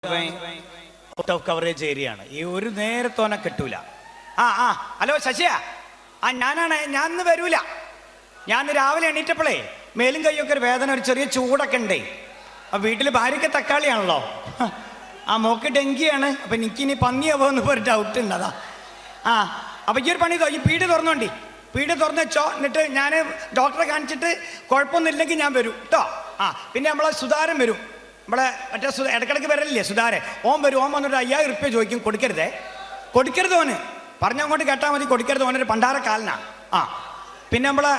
Out of coverage area ആണ്. ഈ ഒരു നേരത്തോനെ കിട്ടൂല. ഹലോ ശശിയാ, ഞാനാണ്. ഞാൻ ഇന്ന് വരൂല. ഞാൻ ഇന്ന് രാവിലെ എണീറ്റപ്പോഴേ മേലും കൈയൊക്കെ ഒരു വേദന, ഒരു ചെറിയ ചൂടൊക്കെ ഉണ്ടേ. അപ്പം വീട്ടിൽ ഭാര്യയ്ക്ക് തക്കാളിയാണല്ലോ, മോക്ക് ഡെങ്കിയാണ്. അപ്പം എനിക്കിനി പന്നിയാവോ എന്ന് ഒരു ഡൗട്ട് ഉണ്ട്. അതാ അപ്പം ഈ ഒരു പണി ഈ പീടി തുറന്നോണ്ടി, പീടി തുറന്ന് വെച്ചോ. എന്നിട്ട് ഞാൻ ഡോക്ടറെ കാണിച്ചിട്ട് കുഴപ്പമൊന്നും ഇല്ലെങ്കിൽ ഞാൻ വരും കേട്ടോ. പിന്നെ നമ്മളെ സുധാരൻ വരും, നമ്മളെ മറ്റേ ഇടക്കിടക്ക് വരലില്ലേ സുധാരൻ, ഓൻ വരും. ഓൻ വന്നിട്ട് 5000 ഉറുപ്പ്യ ചോദിക്കും. കൊടുക്കരുത് ഓന്, പറഞ്ഞങ്ങോട്ട് കേട്ടാൽ മതി. കൊടുക്കരുത്, ഓനൊരു പണ്ടാരക്കാലനാ. പിന്നെ നമ്മളെ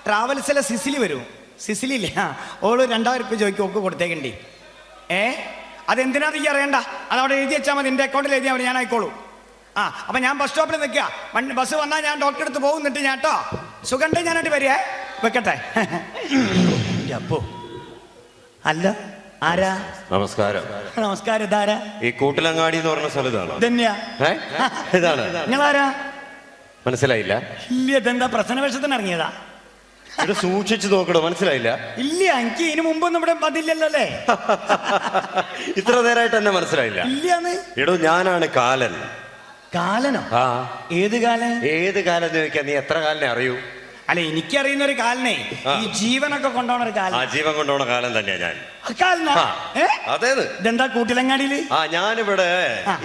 ട്രാവൽസിലെ സിസിലി വരും, സിസിലില്ലേ, ഓള് 2000 ഉറുപ്പ്യ ചോദിക്കും. ഓക്ക് കൊടുത്തേക്കണ്ടി. അതെന്തിനാ ഈ അറിയണ്ട, അതവിടെ എഴുതി വെച്ചാൽ മതി. എൻ്റെ അക്കൗണ്ടിൽ എഴുതിയാൽ മതി, ഞാൻ ആയിക്കോളൂ. അപ്പം ഞാൻ ബസ് സ്റ്റോപ്പിൽ നിൽക്കുക. ബസ് വന്നാൽ ഞാൻ ഡോക്ടറെ അടുത്ത് പോകുന്നിട്ട് ഞാൻ കേട്ടോ സുഖണ്ടേ ഞാനായിട്ട് വരികയെ. വെക്കട്ടെ. അപ്പോ അല്ല, ആരാ? നമസ്കാരം. നമസ്കാരം. ഇതാരാ? ഈ കൂട്ടിലങ്ങാടി എന്ന് പറഞ്ഞ സ്ഥലത്താണ്. ഇതാണ്. നിങ്ങളാരാ? മനസ്സിലായില്ല? ഇല്ല, ഇതെന്താ പ്രശ്നവേഷത്തിന് ഇറങ്ങിയതാ? ഇവിടെ സൂക്ഷിച്ചു നോക്കണോ? മനസ്സിലായില്ല? ഇല്ല, എനിക്ക് ഇതിനു മുമ്പൊന്നും ഇവിടെ പതില്ലല്ലോ അല്ലേ? ഇത്ര നേരമായിട്ട് എന്നെ മനസ്സിലായില്ല? ഇല്ലാന്ന്. എടോ, ഞാനാണ് കാലൻ. കാലനോ? ഏത് കാലൻ? ഏത് കാലം എന്ന് ചോദിക്കാൻ നീ എത്ര കാലിനെ അറിയൂ? അല്ല, എനിക്കറിയുന്ന ഒരു കാലനെ, ഈ ജീവനൊക്കെ കൊണ്ടുപോണ ഒരു കാലം. ജീവൻ കൊണ്ടുപോണ കാലം തന്നെയാ ഞാൻ. അതേത്? ഇതെന്താ കൂട്ടിലങ്ങാടിയില്? ഞാനിവിടെ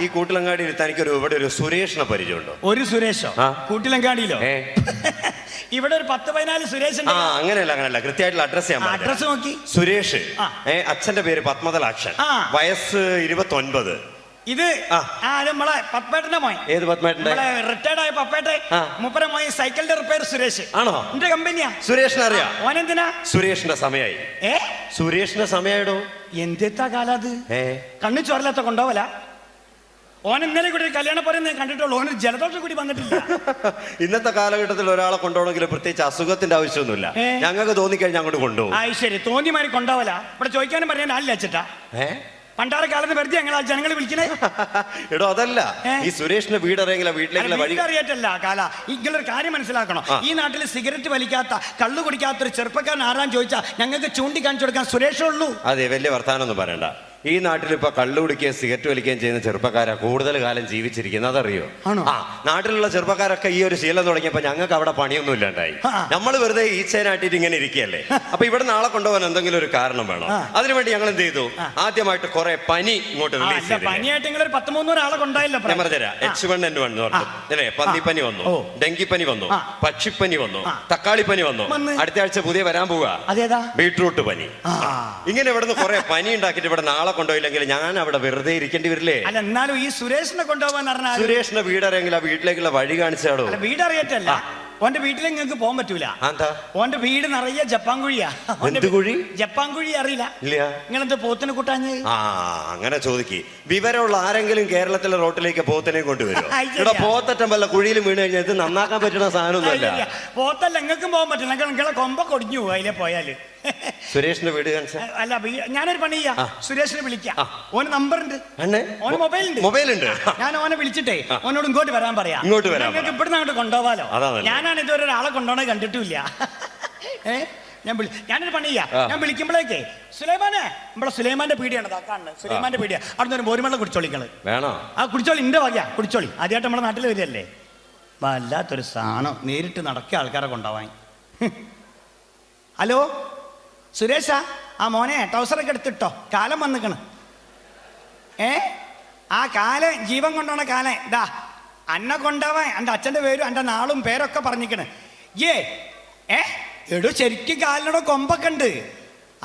ഈ കൂട്ടിലങ്ങാടിയിൽ തനിക്കൊരു ഇവിടെ ഒരു സുരേഷിനെ പരിചയമുണ്ടോ? ഒരു സുരേഷോ? കൂട്ടിലങ്ങാടിയിലോ? ഇവിടെ ഒരു 10-14 സുരേഷ്. അങ്ങനെയല്ല, കൃത്യമായിട്ടുള്ള അഡ്രസ് ചെയ്യാൻ. അഡ്രസ് നോക്കി. സുരേഷ്, അച്ഛന്റെ പേര് പത്മതലാക്ഷൻ, വയസ്സ് 29. ഇത് നമ്മളെ പപ്പേട്ടന്റെ മോൻ. ഏത് പത്മേട്ടന്റെ? റിട്ടയർഡ് ആയ പപ്പേട്ടെ മുപ്പര മോൻ. സൈക്കിളിന്റെ റിപ്പയർ സുരേഷ്. ആണോ? എന്റെ കമ്പനിയാ. സുരേഷിനെ അറിയാം. ഓനെന്തിനാ? സുരേഷിന്റെ സമയായി. സുരേഷിന്റെ സമയായിടോ. എന്തെത്താ കാലം അത്? കണ്ണു ചോരലാത്ത കൊണ്ടുപോവല. ഓൻ ഇന്നലെ കൂടി കല്യാണ പറയുന്നത് കണ്ടിട്ടുള്ളൂ. ഓന് ജലദോഷം കൂടി വന്നിട്ടില്ല. ഇന്നത്തെ കാലഘട്ടത്തിൽ ഒരാളെ കൊണ്ടുപോകണമെങ്കിൽ പ്രത്യേകിച്ച് അസുഖത്തിന്റെ ആവശ്യമൊന്നുമില്ല. ഞങ്ങൾക്ക് തോന്നിക്കഴിഞ്ഞാൽ അങ്ങോട്ട് കൊണ്ടുപോകും. ശരി, തോന്നിമാരി കൊണ്ടുപോവല. ഇവിടെ ചോദിക്കാനും പറയാൻ ആളില്ല അച്ഛട്ടാ. പണ്ടാരക്കാലത്ത് വെറുതെ ഞങ്ങൾ ജനങ്ങൾ വിളിക്കണേ. എടോ, അതല്ല, ഈ സുരേഷിന്റെ വീട് അറിയെങ്കില വീട്ടിലേക്കുള്ള വഴി അറിയട്ടല്ല കാല. ഇങ്ങളൊരു കാര്യം മനസ്സിലാക്കണം. ഈ നാട്ടിൽ സിഗരറ്റ് വലിക്കാത്ത, കള്ളു കുടിക്കാത്ത ഒരു ചെറുപ്പക്കാരൻ ആരാന്ന് ചോദിച്ചാൽ ഞങ്ങൾക്ക് ചൂണ്ടിക്കാണിച്ചു കൊടുക്കാൻ സുരേഷേ ഉള്ളൂ. അതെ, വലിയ വർത്താനം ഒന്നും പറയണ്ട. ഈ നാട്ടിൽ ഇപ്പൊ കള്ളു കുടിക്കുകയും സിഗരറ്റ് വലിക്കുകയും ചെയ്യുന്ന ചെറുപ്പക്കാരാ കൂടുതൽ കാലം ജീവിച്ചിരിക്കുന്നത്. അതറിയോ? നാട്ടിലുള്ള ചെറുപ്പക്കാരൊക്കെ ഈ ഒരു ശീലം തുടങ്ങിയപ്പോ ഞങ്ങൾക്ക് അവിടെ പണിയൊന്നും ഇല്ലാണ്ടായി. നമ്മൾ വെറുതെ ഈച്ചേനാട്ടിട്ട് ഇങ്ങനെ ഇരിക്കുകയല്ലേ. അപ്പൊ ഇവിടെ നാളെ കൊണ്ടുപോകാൻ എന്തെങ്കിലും ഒരു കാരണം വേണം. അതിനുവേണ്ടി ഞങ്ങൾ എന്ത് ചെയ്തു? ആദ്യമായിട്ട് കുറെ പനി ഇങ്ങോട്ട് റിലീസ് ചെയ്തു. പനിയായിട്ട് നിങ്ങൾ 13 ആളെ കൊണ്ടായില്ല. ഞാൻ പറഞ്ഞുതരാം. H1N1 അല്ലേ, പന്നിപ്പനി വന്നു, ഡെങ്കിപ്പനി വന്നു, പക്ഷിപ്പനി വന്നു, തക്കാളിപ്പനി വന്നു. അടുത്ത ആഴ്ച പുതിയ വരാൻ പോവുക ബീട്രൂട്ട് പനി. ഇങ്ങനെ ഇവിടുന്ന് കുറെ പനി ഉണ്ടാക്കിയിട്ട് ഇവിടെ നാളെ കൊണ്ടുപോയില്ലെങ്കിൽ ഞാൻ അവിടെ വെറുതെ ഇരിക്കേണ്ടി വരില്ലേ? അല്ല, എന്നാലും ഈ സുരേഷിനെ കൊണ്ടുപോകാൻ പറഞ്ഞാൽ സുരേഷിന്റെ വീടറിയെങ്കിൽ ആ വീട്ടിലേക്കുള്ള വഴി കാണിച്ചാടോ. വീടറിയറ്റല്ല, ഓന്റെ വീട്ടിലേക്ക് നിങ്ങൾക്ക് പോകാൻ പറ്റൂല. ഓന്റെ വീട് നിറയെ ജപ്പാൻകുഴിയാ. ജപ്പാൻകുഴി അറിയില്ല? നിങ്ങളെന്താ പോത്തിനെ കൂട്ടാഞ്ഞ്? അങ്ങനെ ചോദിക്ക്. വിവരമുള്ള ആരെങ്കിലും കേരളത്തിലെ റോട്ടിലേക്ക് പോത്തിനെ കൊണ്ടുവരും? ഇവിടെ പോത്തറ്റം വല്ല കുഴിയിലും വീണ് കഴിഞ്ഞാൽ ഇത് നന്നാക്കാൻ പറ്റുന്ന സാധനമൊന്നുമല്ല. പോത്തല്ല, നിങ്ങൾക്കും പോകാൻ പറ്റില്ല. നിങ്ങളെ കൊമ്പൊക്കെ ഒടിഞ്ഞു പോകും അതിലെ പോയാല്. സുരേഷിന്റെ വീട് അല്ല, ഞാനൊരു പണി ചെയ്യാം. സുരേഷിനെ വിളിക്കാം. ഓന് നമ്പർ ഉണ്ട്, ഓന് മൊബൈൽ ഉണ്ട്. ഞാൻ ഓനെ വിളിച്ചിട്ടേ ഓനോട് ഇങ്ങോട്ട് വരാൻ പറയാം. നിങ്ങൾക്ക് ഇവിടുന്ന് അങ്ങോട്ട് കൊണ്ടുപോവാലോ. ഞാനാണ് ഇതുവരെ ഒരാളെ കൊണ്ടുപോകണേ കണ്ടിട്ടില്ല. ഞാനൊരു പണി ചെയ്യാം. ഞാൻ വിളിക്കുമ്പോഴേക്കേ സുലൈമാനെ, നമ്മളെ സുലൈമാന്റെ പീടിയാണ് കാണുന്നത്. സുലൈമാന്റെ പീടിയ. അവിടെ നിന്ന് മോരുമെള്ളം കുടിച്ചോളിക്കള് വേണോ? കുടിച്ചോളി, ഇന്റെ വകയാ, കുടിച്ചോളി. ആദ്യമായിട്ട് നമ്മുടെ നാട്ടിൽ വരികയല്ലേ. വല്ലാത്തൊരു സാധനം, നേരിട്ട് നടക്കിയ ആൾക്കാരെ കൊണ്ടുപോവാൻ. ഹലോ സുരേഷാ, മോനെ ടൗസറൊക്കെ എടുത്തിട്ടോ, കാലം വന്നിക്കണ്. കാലം ജീവൻ കൊണ്ടോണ കാലം ഇതാ അന്നെ കൊണ്ടാവാൻ. എൻ്റെ അച്ഛൻ്റെ പേരും എൻ്റെ നാളും പേരൊക്കെ പറഞ്ഞിക്കണ്. എടോ, ശരിക്കും കാലിനോട് കൊമ്പൊക്കെ ഉണ്ട്.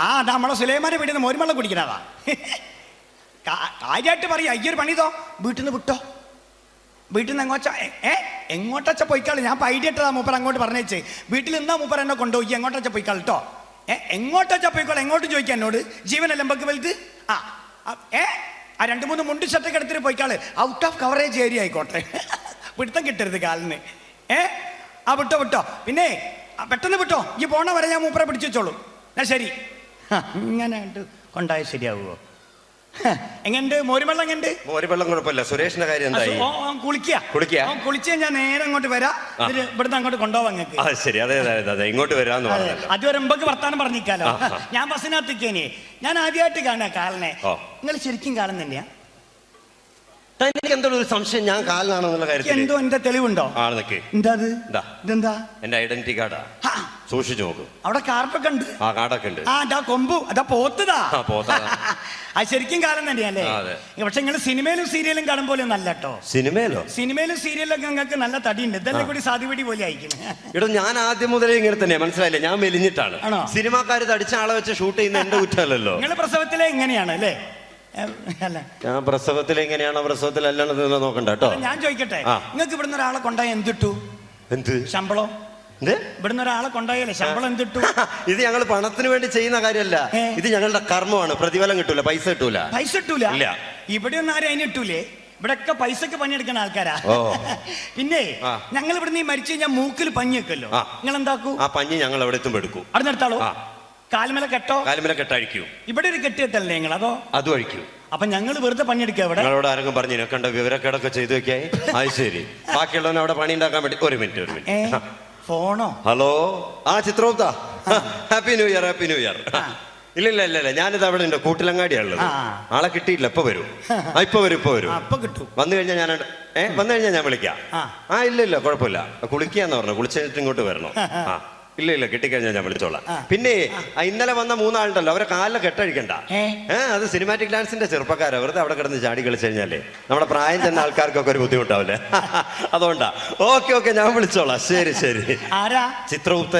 അതാ നമ്മളെ സുലൈമാനെ വീട്ടിൽ നിന്ന് മോരുമെള്ളം കുടിക്കണതാ. കാര്യമായിട്ട് പറയാ. അയ്യൊരു പണിതോ, വീട്ടിൽ നിന്ന് വിട്ടോ. വീട്ടിൽ നിന്ന് എങ്ങോട്ടച്ച പോയിക്കാളി. ഞാൻ ഐഡിയ ഇട്ടതാ മൂപ്പർ അങ്ങോട്ട് പറഞ്ഞേച്ച്. വീട്ടിൽ നിന്നാ മൂപ്പർ എന്നെ കൊണ്ടുപോയി. എങ്ങോട്ടച്ച പോയിക്കാൾ കേട്ടോ. എങ്ങോട്ടച്ച പോയിക്കോളെ, എങ്ങോട്ടും ചോദിക്കാൻ എന്നോട്. ജീവനല്ല എമ്പക്ക് വലുത്. 2-3 മുണ്ട് ഷർട്ടൊക്കെ എടുത്തിട്ട് പോയിക്കാള്. ഔട്ട് ഓഫ് കവറേജ് ഏരിയ ആയിക്കോട്ടെ. പിടുത്തം കിട്ടരുത് കാലിന്. വിട്ടോ. പിന്നെ പെട്ടെന്ന് വിട്ടോ. ഈ പോണ വരെ ഞാൻ മൂപ്പറെ പിടിച്ചു വെച്ചോളൂ. എന്നാ ശരി. ഇങ്ങനെ കൊണ്ടായാൽ ശരിയാവുമോ? എങ്ങനെയുണ്ട് മോരുവെള്ളം? എങ്ങനെയുണ്ട് മോരുവെള്ളം? കുഴപ്പമില്ല. സുരേഷിന്റെ കാര്യം എന്തായി? കുളിക്കുക ഞാൻ നേരെ അങ്ങോട്ട് വരാം. ഇവിടുന്ന് അങ്ങോട്ട് കൊണ്ടുപോവാം നിങ്ങൾക്ക്. ശരി, അതെ അതെ, ഇങ്ങോട്ട് വരാന്ന് പറഞ്ഞു. അതുവരെ മുമ്പൊക്കെ വർത്താനം പറഞ്ഞിക്കാലോ. ഞാൻ ബസ്സിനകത്തേക്കേനെ. ഞാൻ ആദ്യമായിട്ട് കാണാ കാലനെ. നിങ്ങൾ ശരിക്കും കാലം തന്നെയാ? തനിക്ക് എന്തോ ഒരു സംശയം ഞാൻ കാലിനാണെന്നുള്ള കാര്യത്തിൽ എന്തോ എന്റെ തെളിവുണ്ടോ? ആള് നിക്ക്. എന്താ അത്? ഇതാ ഇതെന്താ? എന്റെ ഐഡന്റിറ്റി കാർഡാ. സൂക്ഷിച്ചു നോക്കും. അവിടെ കാർഡൊക്കെ ഉണ്ട്. ആ കാർഡൊക്കെ ഉണ്ട്. അതാ കൊമ്പു, അതാ പോത്തതാ. പോത്താ. അത് ശരിക്കും കാലം തന്നെയല്ലേ? പക്ഷെ നിങ്ങൾ സിനിമയിലും സീരിയലും കാണും പോലെ ഒന്നല്ല കേട്ടോ. സിനിമയിലോ? സിനിമയിലും സീരിയലൊക്കെ നിങ്ങൾക്ക് നല്ല തടിയുണ്ട്. ഇതെല്ലാം കൂടി സാധ്യപടി പോലെ അയക്കുന്നു. ഇവിടെ ഞാൻ ആദ്യം മുതലേ ഇങ്ങനെ തന്നെ, മനസ്സിലായില്ലേ? ഞാൻ മെലിഞ്ഞിട്ടാണ്. സിനിമാക്കാര് തടിച്ച ആളെ വെച്ച് ഷൂട്ട് ചെയ്യുന്ന എന്റെ കുറ്റമല്ലല്ലോ. നിങ്ങൾ പ്രസവത്തിലെ ഇങ്ങനെയാണ് അല്ലേ? അല്ല, ഞാൻ പ്രസവത്തിൽ എങ്ങനെയാണോ പ്രസവത്തിലല്ലാണെന്ന് നോക്കണ്ട കേട്ടോ. ഞാൻ ചോദിക്കട്ടെ, നിങ്ങൾക്ക് ഇവിടുന്ന് ഒരാളെ കൊണ്ടായ എന്തിട്ടു? എന്ത് ശമ്പളം? ഇവിടുന്ന് ഒരാളെ കൊണ്ടായാലേ ശമ്പളം എന്തിട്ടു? ഇത് ഞങ്ങൾ പണത്തിന് വേണ്ടി ചെയ്യുന്ന കാര്യമല്ല, ഇത് ഞങ്ങളുടെ കർമ്മമാണ്. പ്രതിഫലം കിട്ടൂല, പൈസ കിട്ടൂല. പൈസ കിട്ടൂല? ഇല്ല. ഇവിടെ ഒന്നും ആരും അതിന് കിട്ടൂലേ? ഇവിടെയൊക്കെ പൈസക്ക് പണിയെടുക്കുന്ന ആൾക്കാരാ. പിന്നെ ഞങ്ങൾ ഇവിടുന്ന് മരിച്ചു കഴിഞ്ഞാൽ മൂക്കിൽ പഞ്ഞി വെക്കല്ലോ, നിങ്ങൾ എന്താക്കൂ? ആ പഞ്ഞി ഞങ്ങൾ എവിടെ എത്തുമ്പോ എടുക്കും. അവിടെ നിർത്താളൂ. കാൽമല കെട്ടോ? കാൽമല കെട്ടഴിക്കൂ. ഇവിടെ ഒരു കെട്ടി കെട്ടല്ലേ നിങ്ങൾ? അതോ അതും അഴിക്കൂ. അപ്പൊ ഞങ്ങൾ വെറുതെ പണിയെടുക്കുക. ഇവിടെ ഞങ്ങളോട് ആരെങ്കിലും പറഞ്ഞു നിനക്കണ്ട വിവരക്കേടൊക്കെ ചെയ്തു വെക്കായി? അത് ശരി. ബാക്കിയുള്ളവനെ അവിടെ പണി ഉണ്ടാക്കാൻ വേണ്ടി ഒരു മിനിറ്റ്. ഫോണോ? ഹലോ, ആ Chitragupta, happy new year. Happy new year. ഇല്ല, ഞാനിത് അവിടെ ഉണ്ട്, കൂട്ടിലങ്ങാടിയാണുള്ളത്. ആളെ കിട്ടിയില്ല. ഇപ്പൊ വരും. ഇപ്പൊ വരും. വന്നു കഴിഞ്ഞാൽ ഞാൻ വിളിക്കാം. ഇല്ല കുഴപ്പമില്ല. കുളിക്കാന്ന് പറഞ്ഞു. കുളിച്ചിട്ട് ഇങ്ങോട്ട് വരണം. ഇല്ല കിട്ടിക്കഴിഞ്ഞാൽ ഞാൻ വിളിച്ചോളാം. പിന്നെ ഇന്നലെ വന്ന 3 ആളുണ്ടല്ലോ, അവരെ കാലിലെ കെട്ടഴിക്കണ്ട. അത് സിനിമാറ്റിക് ഡാൻസിന്റെ ചെറുപ്പക്കാരാ. വെറുതെ അവിടെ കിടന്ന് ചാടി കളിച്ചു കഴിഞ്ഞാലേ നമ്മുടെ പ്രായം ചെന്ന ആൾക്കാർക്കൊക്കെ ഒരു ബുദ്ധിമുട്ടാവില്ലേ? അതുകൊണ്ടാ. ഓക്കെ, ഞാൻ വിളിച്ചോളാം. ശരി. ആരാ? ചിത്രഗുപ്ത.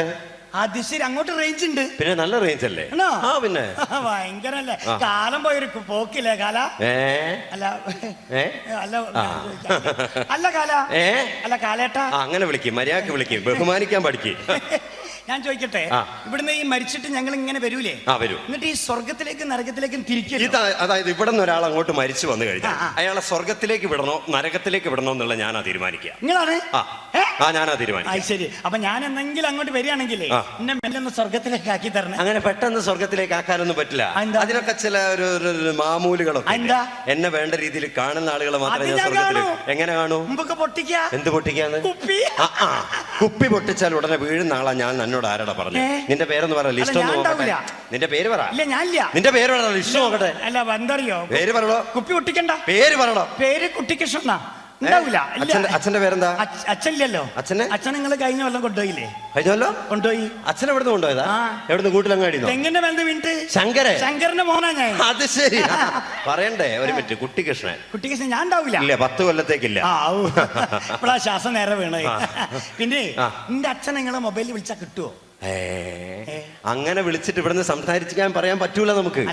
അത് ശരി. അങ്ങോട്ട് റേഞ്ച് ഉണ്ട്? പിന്നെ നല്ല റേഞ്ച് അല്ലേ? പിന്നെ ഭയങ്കരല്ലേ? കാലം പോയൊരു പോക്കില്ലേ കാല? അല്ല കാലേട്ടാ. അങ്ങനെ വിളിക്കും, മര്യാദക്ക് വിളിക്കും, ബഹുമാനിക്കാൻ പഠിക്കും. ഞാൻ ചോദിക്കട്ടെ, ഇവിടുന്ന് ഈ മരിച്ചിട്ട് ഞങ്ങൾ ഇങ്ങനെ വരൂലേ? വരും. എന്നിട്ട് ഈ സ്വർഗത്തിലേക്കും നരകത്തിലേക്കും തിരിക്കും. അതായത് ഇവിടെ നിന്ന് ഒരാൾ അങ്ങോട്ട് മരിച്ചു വന്നു കഴിഞ്ഞാൽ അയാളെ സ്വർഗത്തിലേക്ക് വിടണോ നരകത്തിലേക്ക് വിടണോ എന്നുള്ള ഞാനാ തീരുമാനിക്കുക. നിങ്ങളാണ്? ഞാനാ തീരുമാനിക്കുക. ശരി. അപ്പൊ ഞാൻ എന്തെങ്കിലും അങ്ങോട്ട് വരികയാണെങ്കിലേ എന്നെ മെല്ലൊന്ന് സ്വർഗത്തിലേക്ക് ആക്കി തരണം. അങ്ങനെ പെട്ടെന്ന് സ്വർഗത്തിലേക്ക് ആക്കാനൊന്നും പറ്റില്ല. അതിനൊക്കെ ചില ഒരു മാമൂലുകളൊക്കെ. എന്നെ വേണ്ട രീതിയിൽ കാണുന്ന ആളുകളെ മാത്രമേ ഞാൻ സ്വർഗത്തിലേക്ക്. എങ്ങനെ കാണൂ? പൊട്ടിക്കുക. എന്ത് പൊട്ടിക്കാന്ന്? കുപ്പി പൊട്ടിച്ചാൽ ഉടനെ വീഴുന്ന ആളാ ഞാൻ. എന്നോട് ആരാടാ പറഞ്ഞു? നിന്റെ പേരൊന്ന് പറ, ലിസ്റ്റ് ഒന്ന് നോക്കട്ടെ. നിന്റെ പേര് പറ. നിന്റെ പേര് പറ, ലിസ്റ്റ് നോക്കട്ടെ. അല്ല എന്തറിയോ? പേര് പറയണോ? കുപ്പി പൊട്ടിക്കണ്ട. പേര് പറയണോ? പേര് കുട്ടിക്കൃഷ്ണ. ഉണ്ടാവൂല. അച്ഛന്റെ പേരെന്താ? അച്ഛനില്ലല്ലോ. അച്ഛൻ നിങ്ങൾ കഴിഞ്ഞ കൊല്ലം കൊണ്ടുപോയില്ലേ? കഴിഞ്ഞല്ലോ കൊണ്ടുപോയി. അച്ഛൻ എവിടുന്ന് കൊണ്ടുപോയതാ? എവിടുന്ന്? കൂട്ടിലങ്ങാടി. തെങ്ങിന്റെ മേലെ വീണിട്ട്. ശങ്കരന്റെ മോനാ ഞാൻ. അത് ശരി. പറയണ്ടേ ഒരു മിനിറ്റ്. കുട്ടിക്കൃഷ്ണൻ ഞാൻ ഉണ്ടാവില്ല. ഇല്ല, 10 കൊല്ലത്തേക്കില്ല. ഇപ്പഴാ ശ്വാസം നേരെ വീണേ. പിന്നെ നിന്റെ അച്ഛൻ നിങ്ങളെ മൊബൈലിൽ വിളിച്ചാ കിട്ടുവോ? അങ്ങനെ വിളിച്ചിട്ട് ഇവിടുന്ന് സംസാരിക്കാൻ പറയാൻ പറ്റൂല നമുക്ക്.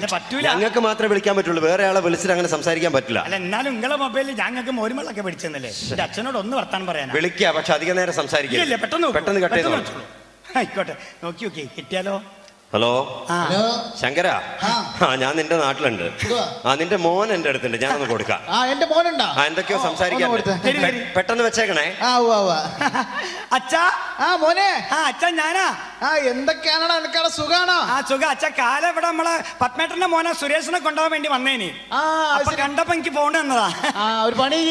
ഞങ്ങൾക്ക് മാത്രമേ വിളിക്കാൻ പറ്റുള്ളൂ. വേറെ ആളെ വിളിച്ചിട്ട് അങ്ങനെ സംസാരിക്കാൻ പറ്റില്ല. അല്ല, എന്നാലും നിങ്ങളെ മൊബൈലിൽ ഞങ്ങൾക്ക് മോരുമളൊക്കെ പിടിച്ചെന്നല്ലേ? അച്ഛനോട് ഒന്ന് വർത്താനം പറയാൻ വിളിക്കാം, പക്ഷെ അധികം നേരം സംസാരിക്കില്ല. പെട്ടെന്ന് കട്ട് ചെയ്തോ. ആയിക്കോട്ടെ, നോക്കി കിട്ടിയാലോ? ഹലോ ശങ്കര, ഞാൻ നിന്റെ നാട്ടിലുണ്ട്. നിന്റെ മോൻ എന്റെ അടുത്തുണ്ട്, ഞാനൊന്ന് കൊടുക്കാം. എന്റെ മോനുണ്ടോ? എന്തൊക്കെയോ സംസാരിക്കാൻ. പെട്ടെന്ന് വെച്ചേക്കണേ. അച്ഛാ. മോനെ. അച്ഛാ ഞാനാ. എന്തൊക്കെയാണോ എനിക്കവിടെ? സുഖാണോ? സുഖം അച്ഛാ. കാലം ഇവിടെ നമ്മളെ പത്മേട്ടന്റെ മോനെ സുരേഷിനെ കൊണ്ടുപോകാൻ വേണ്ടി വന്നേനി. കണ്ടപ്പോ എനിക്ക് പോകേണ്ടി വന്നതാ. ഒരു പണി.